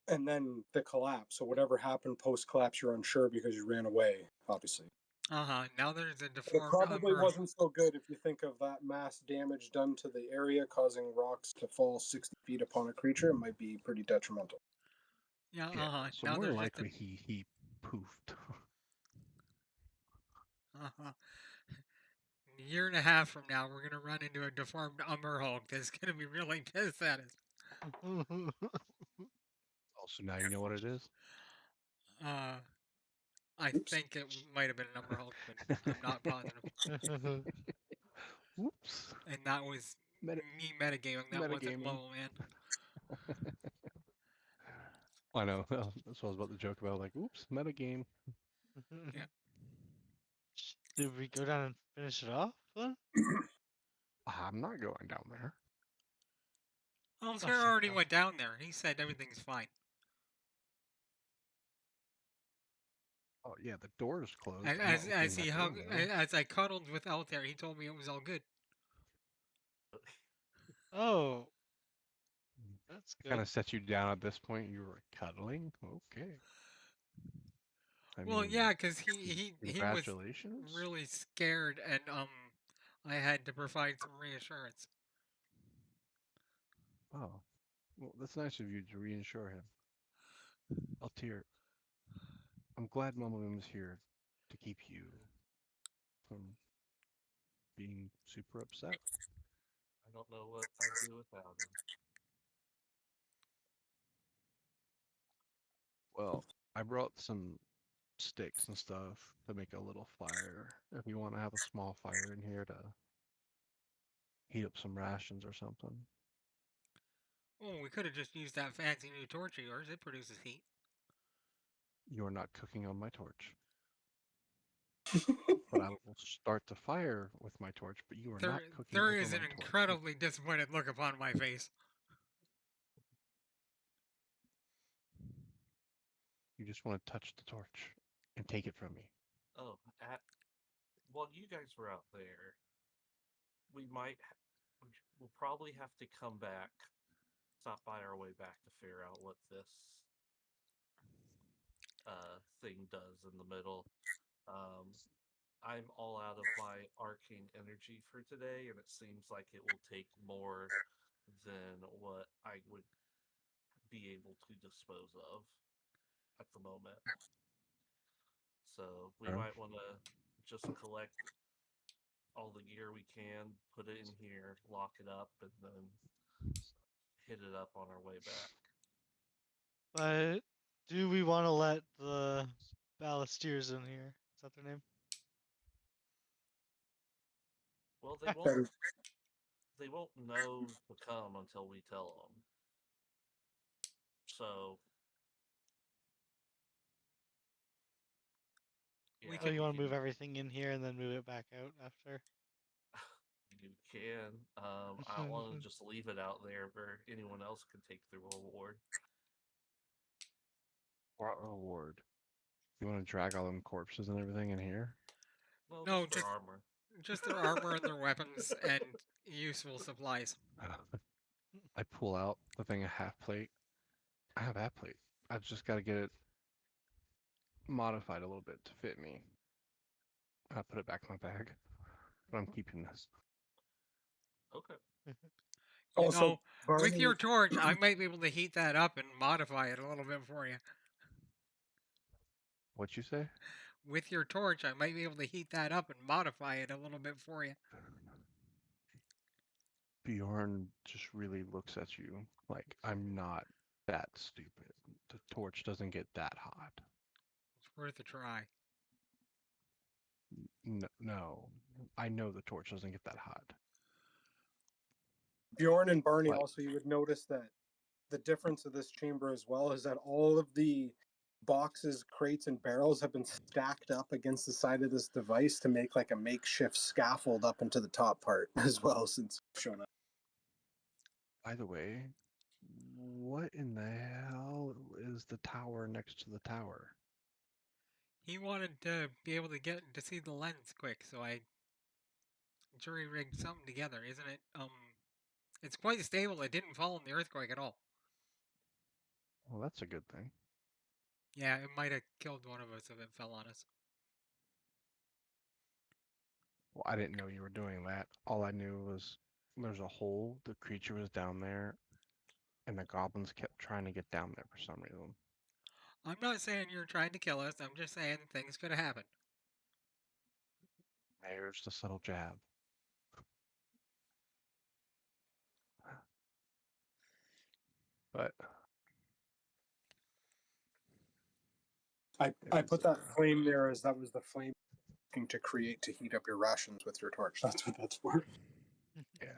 [SPEAKER 2] and then the collapse. So whatever happened post collapse, you're unsure because you ran away, obviously.
[SPEAKER 1] Now there's a
[SPEAKER 2] It
[SPEAKER 1] deformed
[SPEAKER 2] probably
[SPEAKER 1] umber.
[SPEAKER 2] wasn't so good if you think of that mass damage done to the area, causing rocks to fall 60 feet upon a creature. It might be pretty detrimental.
[SPEAKER 1] Yeah,
[SPEAKER 6] Yeah, so
[SPEAKER 1] Now
[SPEAKER 6] more
[SPEAKER 1] there's
[SPEAKER 6] likely he poofed.
[SPEAKER 1] A year and a half from now, we're gonna run into a deformed umber Hulk that's gonna be really pissed at us.
[SPEAKER 6] Also, now you know what it is.
[SPEAKER 1] I
[SPEAKER 2] Oops.
[SPEAKER 1] think it might have been an umber Hulk, but I'm not positive.
[SPEAKER 6] Whoops.
[SPEAKER 1] And that was
[SPEAKER 6] Meta-
[SPEAKER 1] me metagaming. That wasn't
[SPEAKER 6] metagaming.
[SPEAKER 1] low, man.
[SPEAKER 6] I know. That's what I was about to joke about. Like, oops, metagame.
[SPEAKER 1] Yeah.
[SPEAKER 3] Did we go down and finish it off then?
[SPEAKER 6] I'm not going down there.
[SPEAKER 1] Well,
[SPEAKER 3] Oh,
[SPEAKER 1] sir
[SPEAKER 3] fuck
[SPEAKER 1] already
[SPEAKER 3] no.
[SPEAKER 1] went down there. He said everything's fine.
[SPEAKER 6] Oh yeah, the door's closed.
[SPEAKER 1] As
[SPEAKER 6] I'm not
[SPEAKER 1] as,
[SPEAKER 6] opening
[SPEAKER 1] as
[SPEAKER 6] that
[SPEAKER 1] he
[SPEAKER 6] door
[SPEAKER 1] hung,
[SPEAKER 6] now.
[SPEAKER 1] as I cuddled with Altair, he told me it was all good.
[SPEAKER 3] Oh, that's
[SPEAKER 6] Kind
[SPEAKER 3] good.
[SPEAKER 6] of set you down at this point. You were cuddling. Okay. I
[SPEAKER 1] Well,
[SPEAKER 6] mean,
[SPEAKER 1] yeah, because he was
[SPEAKER 6] congratulations.
[SPEAKER 1] really scared, and I had to provide some reassurance.
[SPEAKER 6] Oh, well, that's nice of you to reinsure him. Altair, I'm glad Mama Moon's here to keep you from being super upset.
[SPEAKER 5] I don't know what I'd do without him.
[SPEAKER 6] Well, I brought some sticks and stuff to make a little fire. If you want to have a small fire in here to heat up some rations or something.
[SPEAKER 1] Oh, we could have just used that fancy new torch of yours. It produces heat.
[SPEAKER 6] You're not cooking on my torch. But I will start the fire with my torch, but you are not cooking
[SPEAKER 1] There
[SPEAKER 6] over
[SPEAKER 1] is
[SPEAKER 6] my
[SPEAKER 1] an
[SPEAKER 6] torch.
[SPEAKER 1] incredibly disappointed look upon my face.
[SPEAKER 6] You just want to touch the torch and take it from me.
[SPEAKER 5] Oh, while you guys were out there, we'll probably have to come back, stop by our way back to figure out what this thing does in the middle. I'm all out of my arcane energy for today, and it seems like it will take more than what I would be able to dispose of at the moment. So we
[SPEAKER 6] Sure.
[SPEAKER 5] might want to just collect all the gear we can, put it in here, lock it up, and then hit it up on our way back.
[SPEAKER 3] But do we want to let the Ballasteers in here? Is that their name?
[SPEAKER 5] Well,
[SPEAKER 2] Better.
[SPEAKER 5] they won't know to come until we tell them. So
[SPEAKER 1] We
[SPEAKER 5] yeah,
[SPEAKER 3] So you want to
[SPEAKER 5] can-
[SPEAKER 3] move everything in here and then move it back out after?
[SPEAKER 5] You can. I don't want to just leave it out there where anyone else can take the reward.
[SPEAKER 6] What reward? You want to drag all them corpses and everything in here?
[SPEAKER 5] Well,
[SPEAKER 1] No,
[SPEAKER 5] just their
[SPEAKER 1] just-
[SPEAKER 5] armor.
[SPEAKER 1] Just their armor and their weapons and useful supplies.
[SPEAKER 6] I pull out the thing of half plate. I have half plate. I've just got to get it modified a little bit to fit me. I put it back in my bag. But I'm keeping this.
[SPEAKER 5] Okay.
[SPEAKER 1] You
[SPEAKER 2] Also,
[SPEAKER 1] know, with
[SPEAKER 2] Barney,
[SPEAKER 1] your torch, I might be able to heat that up and modify it a little bit for you.
[SPEAKER 6] What'd you say?
[SPEAKER 1] With your torch, I might be able to heat that up and modify it a little bit for you.
[SPEAKER 6] Bjorn just really looks at you like I'm not that stupid. The torch doesn't get that hot.
[SPEAKER 1] It's worth a try.
[SPEAKER 6] No, I know the torch doesn't get that hot.
[SPEAKER 2] Bjorn and Barney,
[SPEAKER 6] But-
[SPEAKER 2] also, you would notice that the difference of this chamber as well is that all of the boxes, crates, and barrels have been stacked up against the side of this device to make like a makeshift scaffold up into the top part as well, since it's shown up.
[SPEAKER 6] By the way, what in the hell is the tower next to the tower?
[SPEAKER 1] He wanted to be able to get to see the lens quick, so I jury rigged something together, isn't it? It's quite stable. It didn't fall in the earthquake at all.
[SPEAKER 6] Well, that's a good thing.
[SPEAKER 1] Yeah, it might have killed one of us if it fell on us.
[SPEAKER 6] Well, I didn't know you were doing that. All I knew was there's a hole, the creature was down there, and the goblins kept trying to get down there for some reason.
[SPEAKER 1] I'm not saying you're trying to kill us. I'm just saying things could have happened.
[SPEAKER 6] There's the subtle jab. But
[SPEAKER 2] I put that flame there as that was the flame to create to heat up your rations with your torch. That's what that's for.
[SPEAKER 6] yeah.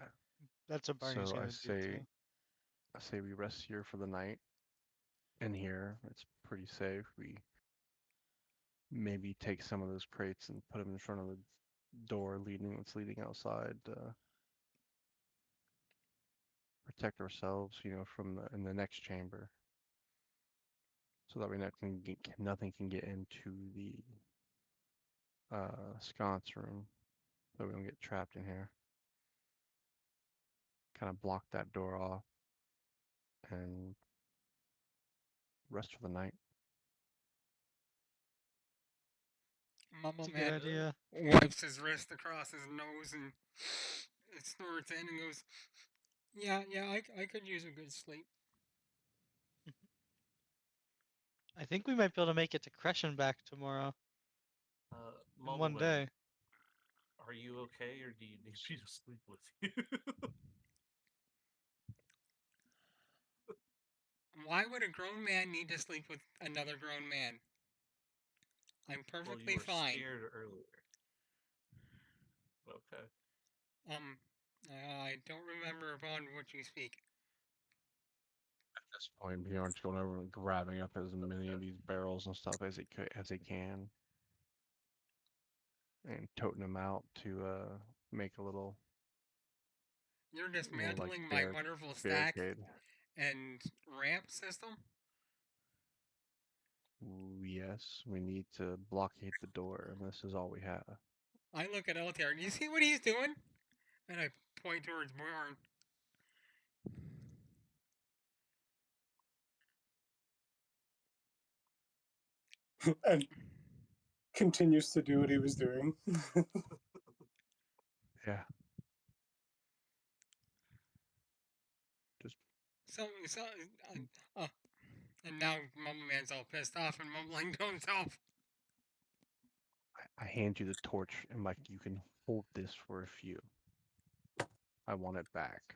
[SPEAKER 3] That's what Barney's
[SPEAKER 6] So
[SPEAKER 3] gonna
[SPEAKER 6] I
[SPEAKER 3] do
[SPEAKER 6] say
[SPEAKER 3] too.
[SPEAKER 6] I say we rest here for the night. In here, it's pretty safe. We maybe take some of those crates and put them in front of the door that's leading outside. Protect ourselves, from in the next chamber, so that we nothing can get into the sconce room, so we don't get trapped in here. Kind of block that door off and rest for the night.
[SPEAKER 1] Mama
[SPEAKER 3] It's a good
[SPEAKER 1] Man
[SPEAKER 3] idea.
[SPEAKER 1] wipes his wrist across his nose and snorts in and goes, "Yeah, I could use a good sleep."
[SPEAKER 3] I think we might be able to make it to Crescent back tomorrow in
[SPEAKER 5] Mama
[SPEAKER 3] one
[SPEAKER 5] Man,
[SPEAKER 3] day.
[SPEAKER 5] Are you okay, or do you need me to sleep with you?
[SPEAKER 1] Why would a grown man need to sleep with another grown man? I'm
[SPEAKER 5] Well,
[SPEAKER 1] perfectly
[SPEAKER 5] you were
[SPEAKER 1] fine.
[SPEAKER 5] scared earlier. Okay.
[SPEAKER 1] I don't remember upon which you speak.
[SPEAKER 6] At this point, Bjorn's going over and grabbing up as many of these barrels and stuff as he can, and toting them out to make a little
[SPEAKER 1] You're
[SPEAKER 6] like
[SPEAKER 1] dismantling my wonderful stack
[SPEAKER 6] barricade.
[SPEAKER 1] and ramp system?
[SPEAKER 6] Yes, we need to blockade the door, and this is all we have.
[SPEAKER 1] I look at Altair. Do you see what he's doing? And I point towards Bjorn.
[SPEAKER 2] And continues to do what he was doing.
[SPEAKER 6] Yeah.
[SPEAKER 1] And now Mumble Man's all pissed off and mumbling to himself.
[SPEAKER 6] I hand you the torch, and like, you can hold this for a few. I want it back.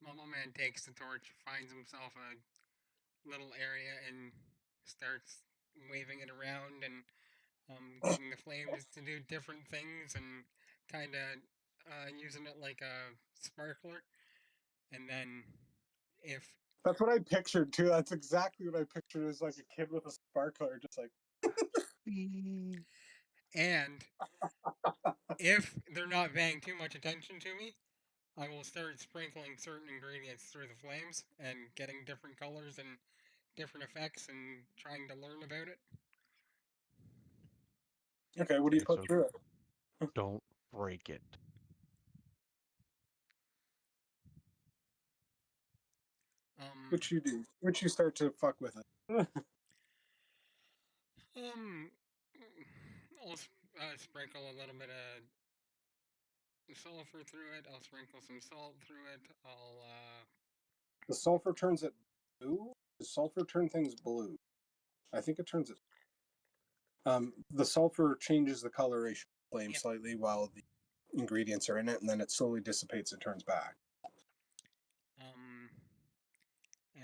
[SPEAKER 1] Mumble Man takes the torch, finds himself a little area, and starts waving it around and getting the flames to do different things and kind of using it like a sparkler. And then if
[SPEAKER 2] That's what I pictured too. That's exactly what I pictured as like a kid with a sparkler, just like.
[SPEAKER 1] and if they're not paying too much attention to me, I will start sprinkling certain ingredients through the flames and getting different colors and different effects and trying to learn about it.
[SPEAKER 2] Okay, what do you
[SPEAKER 6] Okay,
[SPEAKER 2] put
[SPEAKER 6] so
[SPEAKER 2] through it?
[SPEAKER 6] don't break it.
[SPEAKER 2] Which you do? Which you start to fuck with it?
[SPEAKER 1] I'll sprinkle a little bit of sulfur through it. I'll sprinkle some salt through it.
[SPEAKER 2] The sulfur turns it blue. Does sulfur turn things blue? I think it turns it. The sulfur changes the coloration of the flame
[SPEAKER 1] Yep.
[SPEAKER 2] slightly while the ingredients are in it, and then it slowly dissipates and turns back.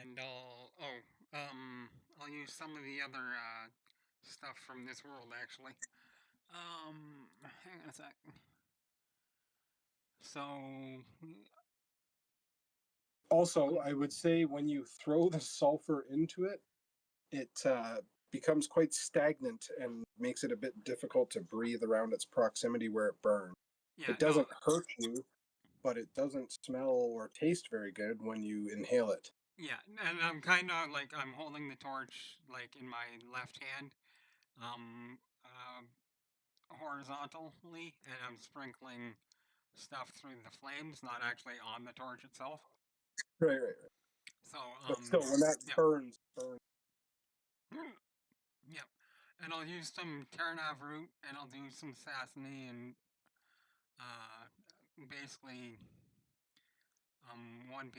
[SPEAKER 1] And I'll use some of the other stuff from this world actually. Hang on a sec. So
[SPEAKER 2] Also, I would say when you throw the sulfur into it, it becomes quite stagnant and makes it a bit difficult to breathe around its proximity where it burns.
[SPEAKER 1] yeah,
[SPEAKER 2] It doesn't hurt you, but it doesn't smell or taste very good when you inhale it.
[SPEAKER 1] Yeah, and I'm kind of like I'm holding the torch like in my left hand, horizontally, and I'm sprinkling stuff through the flames, not actually on the torch itself.
[SPEAKER 2] Right.
[SPEAKER 1] So
[SPEAKER 2] But still, when that burns.
[SPEAKER 1] Yep. And I'll use some Carnav root, and I'll do some Sassany, and basically one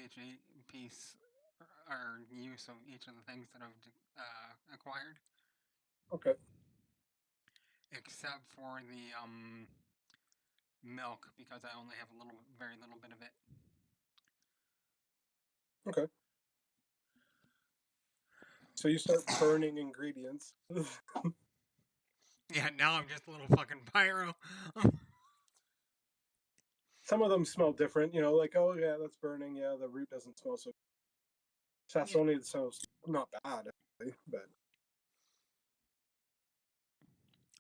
[SPEAKER 1] piece or use of each of the things that I've acquired.
[SPEAKER 2] Okay.
[SPEAKER 1] Except for the milk, because I only have very little bit of it.
[SPEAKER 2] Okay. So you start burning ingredients.
[SPEAKER 1] Yeah, now I'm just a little fucking pyro.
[SPEAKER 2] Some of them smell different, like, oh yeah, that's burning. Yeah, the root doesn't smell so. Sassoni smells not bad, actually, but.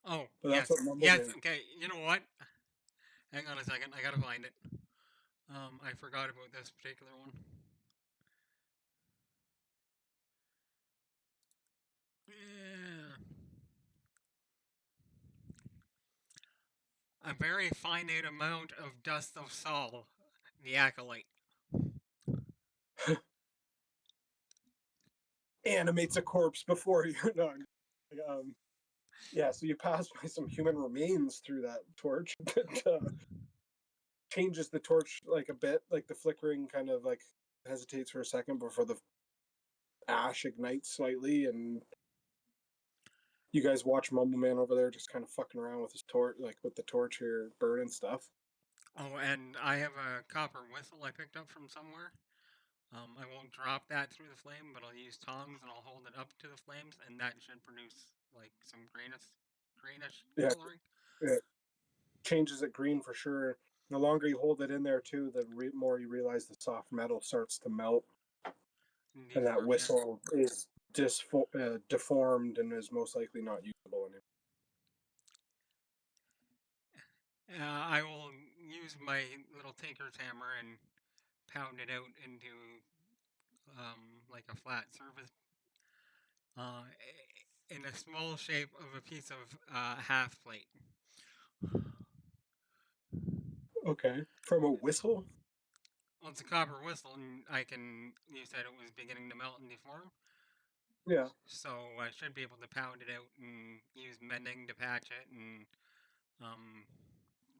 [SPEAKER 1] Oh,
[SPEAKER 2] But
[SPEAKER 1] yes.
[SPEAKER 2] that's what
[SPEAKER 1] Yes, okay, you know what? Hang on a second, I gotta find it. I forgot about this particular one. Yeah. A very finite amount of dust of Sol, the acolyte.
[SPEAKER 2] Animates a corpse before you. No, yeah, so you pass by some human remains through that torch. Changes the torch like a bit, like the flickering kind of like hesitates for a second before the ash ignites slightly, and You guys watch Mumble Man over there just kind of fucking around with his torch, like with the torch here, burning stuff.
[SPEAKER 1] Oh, and I have a copper whistle I picked up from somewhere. I won't drop that through the flame, but I'll use tongs and I'll hold it up to the flames, and that should produce like some greenish
[SPEAKER 2] Yeah.
[SPEAKER 1] coloring.
[SPEAKER 2] It changes it green for sure. The longer you hold it in there too, the more you realize the soft metal starts to melt, and that
[SPEAKER 1] Deform, yeah.
[SPEAKER 2] whistle is deformed and is most likely not usable anymore.
[SPEAKER 1] I will use my little tinker's hammer and pound it out into like a flat surface in a small shape of a piece of half plate.
[SPEAKER 2] Okay, from a whistle.
[SPEAKER 1] Well, it's a copper whistle, and you said it was beginning to melt and deform.
[SPEAKER 2] Yeah.
[SPEAKER 1] So I should be able to pound it out and use mending to patch it, and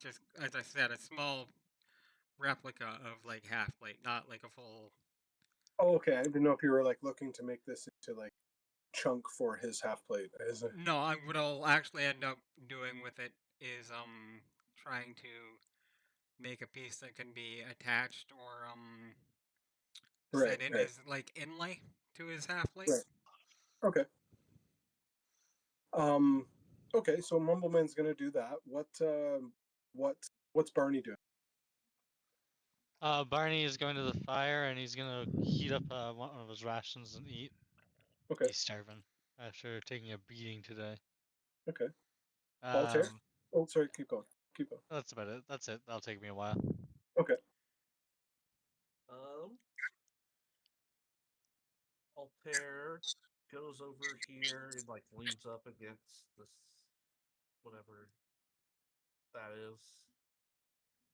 [SPEAKER 1] just as I said, a small replica of like half plate, not like a full.
[SPEAKER 2] Oh, okay. I didn't know if you were like looking to make this into like chunk for his half plate.
[SPEAKER 1] No, what I'll actually end up doing with it is trying to make a piece that can be attached or set in as like inlay to his half plate.
[SPEAKER 2] Right. Okay. Okay, so Mumbleman's gonna do that. What's Barney doing?
[SPEAKER 3] Barney is going to the fire and he's gonna heat up one of his rations and eat.
[SPEAKER 2] Okay.
[SPEAKER 3] He's starving after taking a beating today.
[SPEAKER 2] Okay. Altair?
[SPEAKER 3] Um,
[SPEAKER 2] Oh, sorry. Keep going. Keep going.
[SPEAKER 3] that's about it. That's it. That'll take me a while.
[SPEAKER 2] Okay.
[SPEAKER 5] Altair goes over here and like leans up against this whatever that is,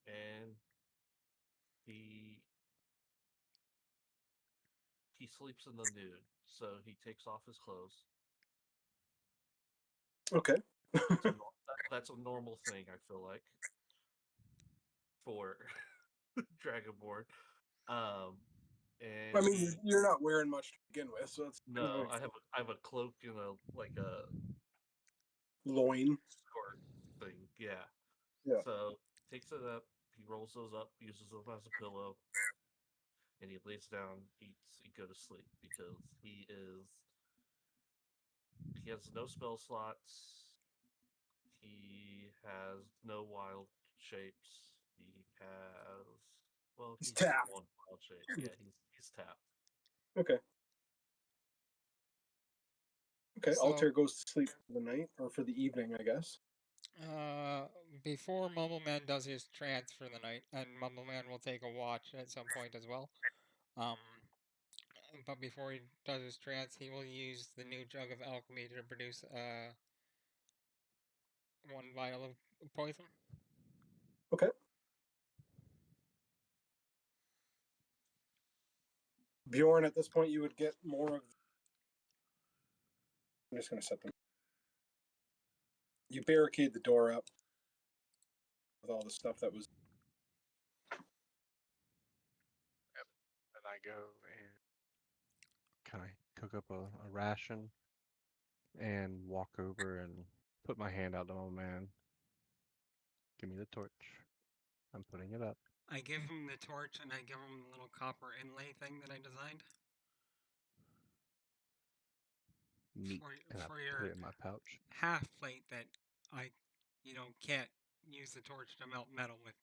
[SPEAKER 5] and he sleeps in the nude, so he takes off his clothes.
[SPEAKER 2] Okay.
[SPEAKER 5] That's a normal thing, I feel like, for Dragonborn. And
[SPEAKER 2] I mean, you're not wearing much to begin with, so that's
[SPEAKER 5] no. I have a cloak and a
[SPEAKER 2] loin
[SPEAKER 5] skirt thing. Yeah.
[SPEAKER 2] Yeah.
[SPEAKER 5] So takes it up. He rolls those up, uses them as a pillow, and he lays down, eats, and go to sleep because he has no spell slots. He has no wild shapes. He has
[SPEAKER 2] He's
[SPEAKER 5] has
[SPEAKER 2] tapped.
[SPEAKER 5] one wild shape. Yeah, he's tapped.
[SPEAKER 2] Okay. Okay.
[SPEAKER 1] So-
[SPEAKER 2] Altair goes to sleep for the night or for the evening, I guess.
[SPEAKER 1] Before Mumbleman does his trance for the night, and Mumbleman will take a watch at some point as well. But before he does his trance, he will use the new jug of alchemy to produce one vial of poison.
[SPEAKER 2] Okay. Bjorn, at this point, you would get more of. I'm just going to set them. You barricade the door up with all the stuff that was.
[SPEAKER 6] And I go and kind of cook up a ration and walk over and put my hand out to my man. Give me the torch. I'm putting it up.
[SPEAKER 1] I give him the torch and I give him the little copper inlay thing that I designed.
[SPEAKER 6] Neat. And I
[SPEAKER 1] For
[SPEAKER 6] put
[SPEAKER 1] your
[SPEAKER 6] it in my pouch.
[SPEAKER 1] half plate that I, can't use the torch to melt metal with.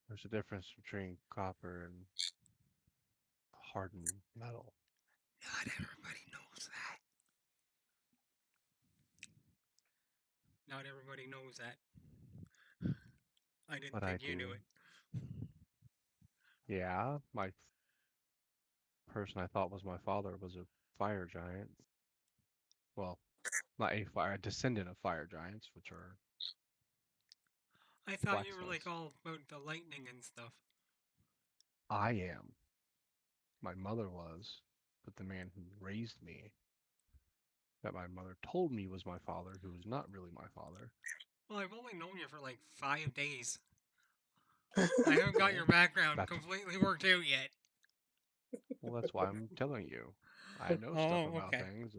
[SPEAKER 6] There's a difference between copper and hardened metal.
[SPEAKER 1] Not everybody knows that. Not everybody knows that. I didn't
[SPEAKER 6] But
[SPEAKER 1] think
[SPEAKER 6] I
[SPEAKER 1] you knew
[SPEAKER 6] do.
[SPEAKER 1] it.
[SPEAKER 6] Yeah, my person I thought was my father was a fire giant. Well, not a descendant of fire giants, which are
[SPEAKER 1] I thought you were like
[SPEAKER 6] blacksmiths.
[SPEAKER 1] all about the lightning and stuff.
[SPEAKER 6] I am. My mother was, but the man who raised me, that my mother told me was my father, who was not really my father.
[SPEAKER 1] Well, I've only known you for like 5 days. I haven't got your background
[SPEAKER 6] That's-
[SPEAKER 1] completely worked out yet.
[SPEAKER 6] Well, that's why I'm telling you. I know stuff about things.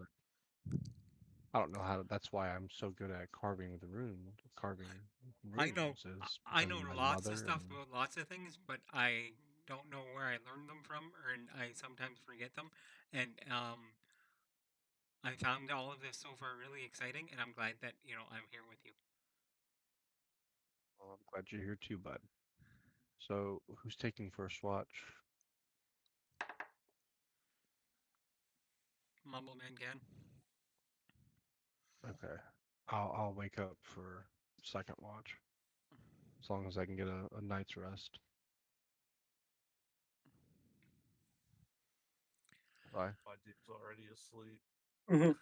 [SPEAKER 6] I don't know how. That's why I'm so good at carving the runes. Carving
[SPEAKER 1] I know,
[SPEAKER 6] runes is
[SPEAKER 1] I
[SPEAKER 6] because
[SPEAKER 1] know
[SPEAKER 6] of my
[SPEAKER 1] lots of
[SPEAKER 6] mother
[SPEAKER 1] stuff
[SPEAKER 6] and
[SPEAKER 1] about lots of things, but I don't know where I learned them from, and I sometimes forget them. And I found all of this so far really exciting, and I'm glad that I'm here with you.
[SPEAKER 6] well, I'm glad you're here too, bud. So who's taking first watch?
[SPEAKER 1] Mumbleman can.
[SPEAKER 6] Okay. I'll wake up for second watch. As long as I can get a night's rest. Bye.
[SPEAKER 5] My dude's already asleep.
[SPEAKER 2] Mhm.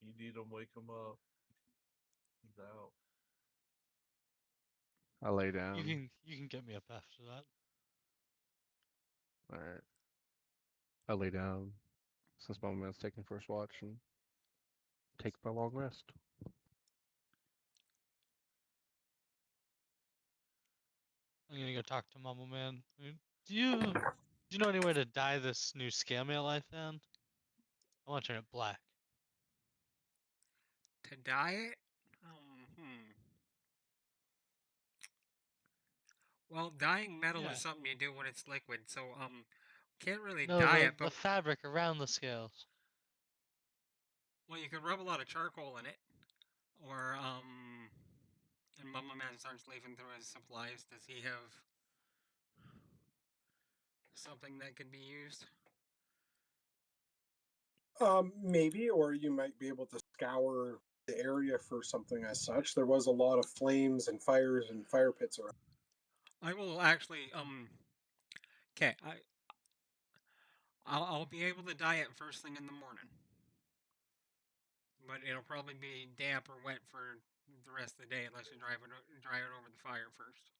[SPEAKER 5] You need him, wake him up. He's out.
[SPEAKER 6] I lay
[SPEAKER 3] You
[SPEAKER 6] down.
[SPEAKER 3] can get me up after that.
[SPEAKER 6] Alright. I lay down since my man's taking first watch and take my long rest.
[SPEAKER 3] I'm gonna go talk to Mama Man. Do you know any way to dye this new scale mail I found? I want to turn it black.
[SPEAKER 1] To dye it? Well, dyeing metal
[SPEAKER 3] Yeah.
[SPEAKER 1] is something you do when it's liquid, so can't really
[SPEAKER 3] No,
[SPEAKER 1] dye
[SPEAKER 3] the
[SPEAKER 1] it, but
[SPEAKER 3] fabric around the scales.
[SPEAKER 1] well, you can rub a lot of charcoal in it, or and Mama Man starts leafing through his supplies. Does he have something that could be used?
[SPEAKER 2] Maybe, or you might be able to scour the area for something as such. There was a lot of flames and fires and fire pits around.
[SPEAKER 1] I will actually okay, I'll be able to dye it first thing in the morning. But it'll probably be damp or wet for the rest of the day unless you dry it over the fire first.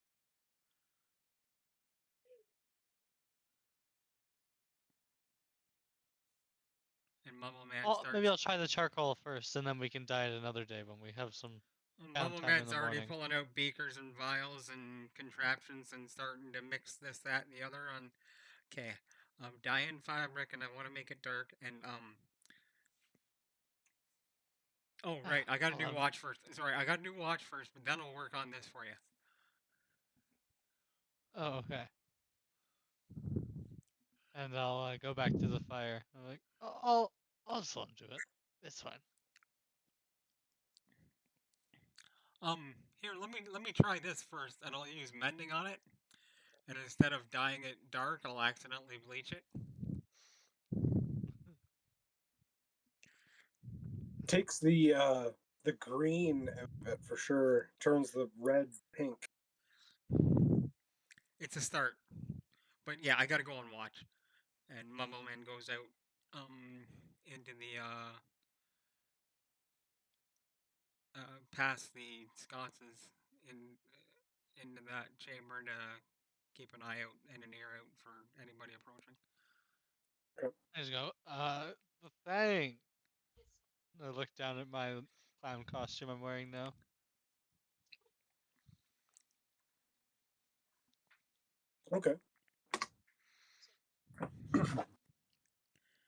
[SPEAKER 1] And Mumble Man starts.
[SPEAKER 3] Maybe I'll try the charcoal first, and then we can dye it another day when we have some
[SPEAKER 1] Mumble
[SPEAKER 3] downtime in
[SPEAKER 1] Man's
[SPEAKER 3] the
[SPEAKER 1] already
[SPEAKER 3] morning.
[SPEAKER 1] pulling out beakers and vials and contraptions and starting to mix this, that, and the other. On okay, I'm dyeing fabric and I want to make it dark. And oh right, I got a new watch first. Sorry, I got a new watch first, but then I'll work on this for you.
[SPEAKER 3] Oh, okay. And I'll go back to the fire. I'm like, I'll just let him do it. It's fine.
[SPEAKER 1] Here, let me try this first, and I'll use mending on it. And instead of dyeing it dark, I'll accidentally bleach it.
[SPEAKER 2] Takes the green out of it for sure. Turns the red pink.
[SPEAKER 1] It's a start. But yeah, I gotta go and watch. And Mumble Man goes out into the past the Scots's into that chamber to keep an eye out and an ear out for anybody approaching.
[SPEAKER 3] I just go, the thing. I look down at my clown costume I'm wearing now.
[SPEAKER 2] Okay.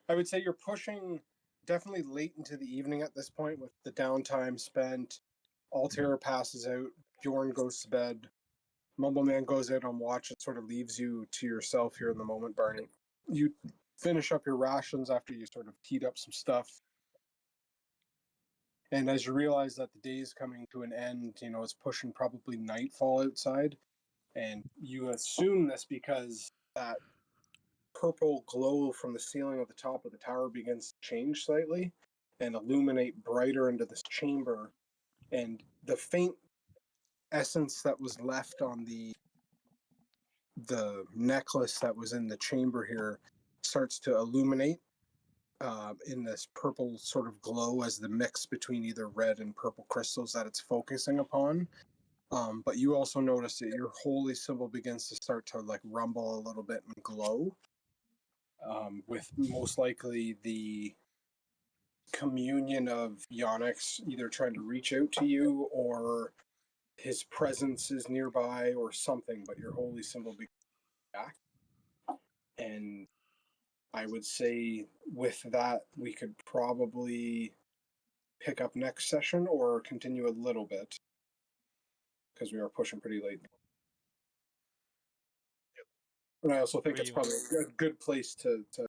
[SPEAKER 2] I would say you're pushing definitely late into the evening at this point with the downtime spent. Altair passes out. Bjorn goes to bed. Mumbleman goes out on watch and sort of leaves you to yourself here in the moment, Barney. You finish up your rations after you sort of heat up some stuff. And as you realize that the day is coming to an end, it's pushing probably nightfall outside. And you assume this because that purple glow from the ceiling of the top of the tower begins to change slightly and illuminate brighter into this chamber. And the faint essence that was left on the necklace that was in the chamber here starts to illuminate in this purple sort of glow as the mix between either red and purple crystals that it's focusing upon. But you also notice that your holy symbol begins to start to like rumble a little bit and glow, with most likely the communion of Yonix either trying to reach out to you or his presence is nearby or something, but your holy symbol begins back. And I would say with that, we could probably pick up next session or continue a little bit because we are pushing pretty late. And I also think
[SPEAKER 3] What do
[SPEAKER 2] it's
[SPEAKER 3] you
[SPEAKER 2] probably a good place to